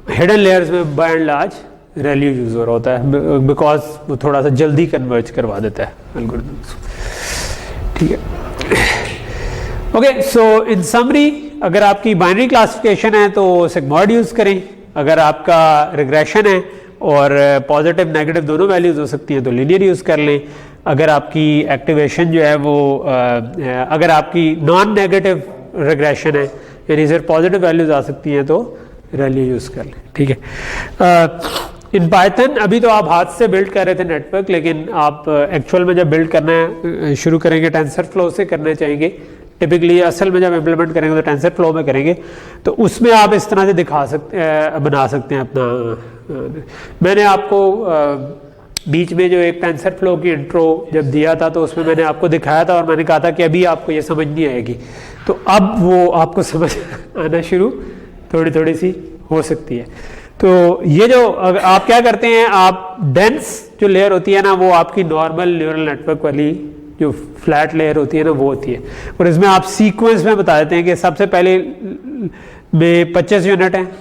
हिडन लेयर्स में by and large ReLU use हो रहा होता है, बिकॉज वो थोड़ा सा जल्दी कन्वर्ज करवा देता है एल्गोरिथम्स, ठीक है। ओके, सो इन समरी, अगर आपकी बाइनरी क्लासिफिकेशन है तो सिग्मॉइड यूज करें, अगर आपका रिग्रेशन है और पॉजिटिव नेगेटिव दोनों वैल्यूज हो सकती हैं तो लीनियर यूज कर लें। अगर आपकी एक्टिवेशन जो है वो अगर आपकी नॉन नेगेटिव रिग्रेशन है, यानी सिर्फ पॉजिटिव वैल्यूज आ सकती हैं, तो रेल्यू यूज कर लें, ठीक है। इन पाइथन अभी तो आप हाथ से बिल्ड कर रहे थे नेटवर्क, लेकिन आप एक्चुअल में जब बिल्ड करना शुरू करेंगे टेंसर फ्लो से करना चाहेंगे, टिपिकली असल में जब इम्प्लीमेंट करेंगे तो टेंसर फ्लो में करेंगे, तो उसमें आप इस तरह से बना सकते हैं अपना मैंने आपको बीच में जो एक टेंसर फ्लो की इंट्रो जब दिया था तो उसमें मैंने आपको दिखाया था और मैंने कहा था कि अभी आपको ये समझ नहीं आएगी, तो अब वो आपको समझ आना शुरू थोड़ी थोड़ी सी हो सकती है। तो ये जो आप क्या करते हैं, आप डेंस जो लेयर होती है ना वो आपकी नॉर्मल न्यूरल नेटवर्क वाली जो फ्लैट लेयर होती है ना वो होती है, और इसमें आप सीक्वेंस में बता देते हैं कि सबसे पहले में 25 यूनिट हैं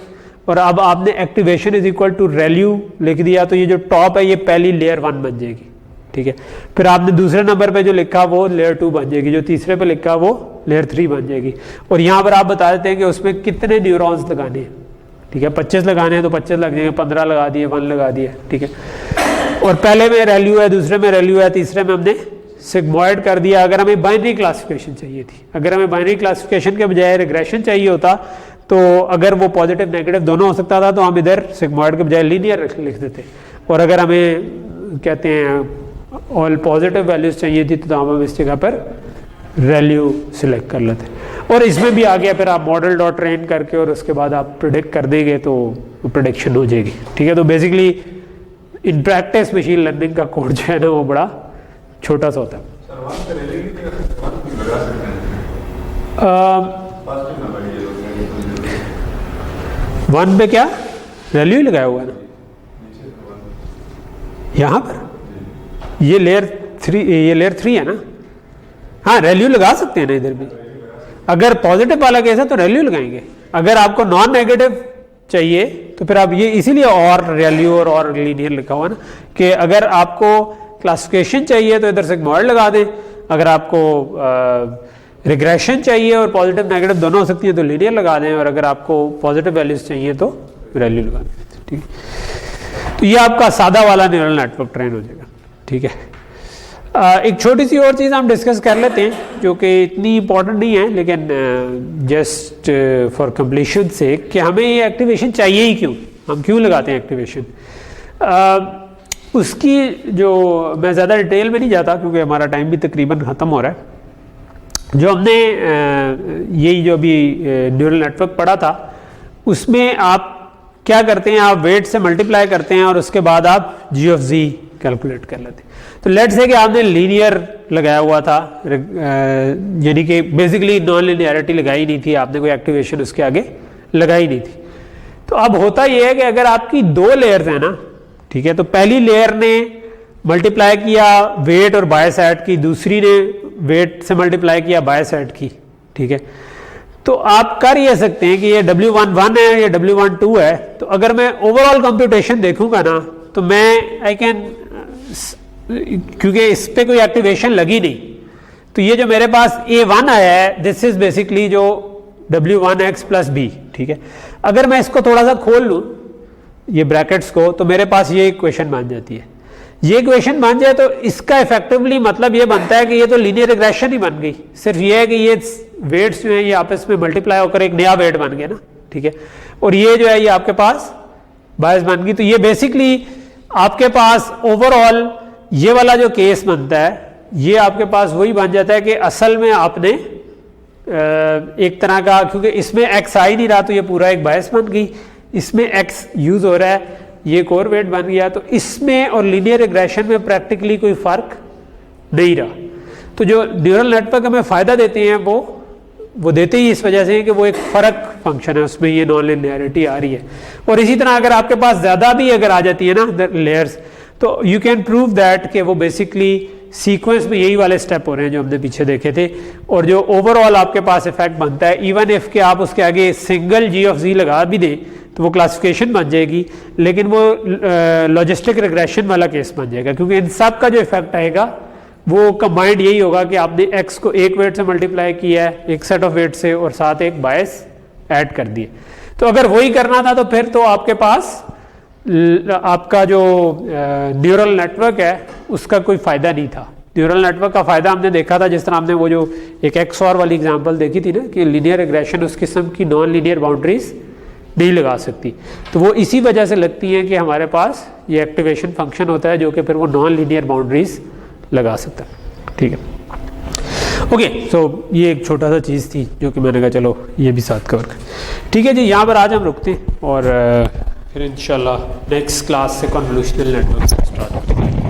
और अब आपने activation is equal to ReLU लिख दिया, तो ये जो टॉप है ये पहली लेयर 1 बन जाएगी, ठीक है। फिर आपने दूसरे नंबर पे जो लिखा वो लेयर 2 बन जाएगी, जो तीसरे पे लिखा वो लेयर 3 बन जाएगी, और यहाँ पर आप बता देते हैं कि उसमें कितने न्यूरॉन्स लगाने हैं, ठीक है। 25 लगाने हैं तो 25 लग जाएंगे, 15 लगा दिए, 1 लगा दिए, ठीक है। और पहले में रेल्यू है, दूसरे में रेल्यू है, तीसरे में हमने सिग्मॉइड कर दिया। अगर हमें बाइनरी क्लासिफिकेशन चाहिए थी, अगर हमें बाइनरी क्लासिफिकेशन के बजाय रिग्रेशन चाहिए होता तो अगर वो पॉजिटिव नेगेटिव दोनों हो सकता था तो हम इधर सिग्मॉइड के बजाय लीनियर लिख देते, और अगर हमें कहते हैं ऑल पॉजिटिव वैल्यूज चाहिए थी तो हम इस जगह पर वैल्यू सिलेक्ट कर लेते। और इसमें भी आ गया फिर आप मॉडल डॉट ट्रेन करके और उसके बाद आप प्रिडिक्ट कर देंगे तो प्रिडिक्शन हो जाएगी, ठीक है। तो basically in practice machine learning का कोड जो है ना वो बड़ा छोटा सा होता है। वन पे क्या वैल्यू ही लगाया हुआ है ना यहाँ पर, ये लेयर 3 है ना, हाँ वैल्यू लगा सकते हैं ना इधर भी। अगर पॉजिटिव वाला केस है तो वैल्यू लगाएंगे, अगर आपको नॉन नेगेटिव चाहिए तो फिर आप ये इसीलिए और वैल्यू और लीनियर लिखा हुआ ना कि अगर आपको क्लासिफिकेशन चाहिए तो इधर सिग्मॉइड लगा दें, अगर आपको रिग्रेशन चाहिए और पॉजिटिव नेगेटिव दोनों हो सकती है तो लीनियर लगा दें, और अगर आपको पॉजिटिव वैल्यूज चाहिए तो वैल्यू लगा दें, ठीक है। तो ये आपका सादा वाला न्यूरल नेटवर्क ट्रेन हो जाएगा, ठीक है। एक छोटी सी और चीज़ हम डिस्कस कर लेते हैं जो कि इतनी इंपॉर्टेंट नहीं है लेकिन जस्ट फॉर कंप्लीशन से, कि हमें ये एक्टिवेशन चाहिए ही क्यों, हम क्यों लगाते हैं एक्टिवेशन। उसकी जो मैं ज़्यादा डिटेल में नहीं जाता क्योंकि हमारा टाइम भी तकरीबन ख़त्म हो रहा है। जो हमने यही जो अभी न्यूरल नेटवर्क पढ़ा था उसमें आप क्या करते हैं, आप वेट से मल्टीप्लाई करते हैं और उसके बाद आप जी ऑफ जी कैलकुलेट कर लेते हैं। तो लेट्स से कि आपने लीनियर लगाया हुआ था, यानी कि बेसिकली नॉन लीनियरिटी लगाई नहीं थी आपने, कोई एक्टिवेशन उसके आगे लगाई नहीं थी। तो अब होता यह है कि अगर आपकी 2 लेयर्स हैं ना, ठीक है, तो पहली लेयर ने मल्टीप्लाई किया वेट और बाय साइड की, दूसरी ने वेट से मल्टीप्लाई किया बाय साइड की, ठीक है। तो आप कर ये सकते हैं कि ये W11 है या W12 है, तो अगर मैं ओवरऑल कंप्यूटेशन देखूंगा ना तो मैं आई कैन, क्योंकि इस पे कोई एक्टिवेशन लगी नहीं, तो ये जो मेरे पास A1 आया है दिस इज बेसिकली जो W1x प्लस B, ठीक है। अगर मैं इसको थोड़ा सा खोल लूँ ये ब्रैकेट्स को तो मेरे पास ये इक्वेशन बन जाती है। ये इक्वेशन बन जाए तो इसका इफेक्टिवली मतलब ये बनता है कि ये तो लीनियर रिग्रेशन ही बन गई, सिर्फ ये है कि ये वेट्स जो है ये आपस में मल्टीप्लाई होकर एक नया वेट बन गया ना, ठीक है। और ये जो है ये आपके पास बायस बन गई। तो ये बेसिकली आपके पास ओवरऑल ये वाला जो केस बनता है ये आपके पास वही बन जाता है कि असल में आपने एक तरह का, क्योंकि इसमें एक्स आ ही नहीं रहा तो ये पूरा एक बायस बन गई, इसमें एक्स यूज हो रहा है, ये एक और वेट बन गया, तो इसमें और लीनियर रिग्रेशन में प्रैक्टिकली कोई फर्क नहीं रहा। तो जो न्यूरल नेटवर्क हमें फ़ायदा देते हैं वो देते ही इस वजह से है कि वो एक फ़र्क फंक्शन है, उसमें ये नॉन लिनियरिटी आ रही है। और इसी तरह अगर आपके पास ज़्यादा भी अगर आ जाती है ना लेयर्स तो यू कैन प्रूव दैट कि वो बेसिकली सीक्वेंस में यही वाले स्टेप हो रहे हैं जो हमने पीछे देखे थे, और जो ओवरऑल आपके पास इफेक्ट बनता है इवन इफ के आप उसके आगे सिंगल जी ऑफ जी लगा भी दें तो वो क्लासिफिकेशन बन जाएगी, लेकिन वो लॉजिस्टिक रिग्रेशन वाला केस बन जाएगा, क्योंकि इन सब का जो इफेक्ट आएगा वो कंबाइंड यही होगा कि आपने एक्स को एक वेट से मल्टीप्लाई किया है एक सेट ऑफ वेट से और साथ एक बायस ऐड कर दिए। तो अगर वही करना था तो फिर तो आपके पास आपका जो न्यूरल नेटवर्क है उसका कोई फ़ायदा नहीं था। न्यूरल नेटवर्क का फ़ायदा हमने देखा था जिस तरह हमने वो जो एक XOR वाली एग्जांपल देखी थी ना कि लीनियर रिग्रेशन उस किस्म की नॉन लीनियर बाउंड्रीज नहीं लगा सकती, तो वो इसी वजह से लगती है कि हमारे पास ये एक्टिवेशन फंक्शन होता है जो कि फिर वो नॉन लीनियर बाउंड्रीज लगा सकता है। ठीक है, ओके। सो ये एक छोटा सा चीज़ थी जो कि मैंने कहा चलो ये भी साथ कवर कर। ठीक है जी, यहाँ पर आज हम रुकते हैं और फिर इंशाल्लाह नेक्स्ट क्लास से कन्वोल्यूशनल नेटवर्क स्टार्ट करेंगे।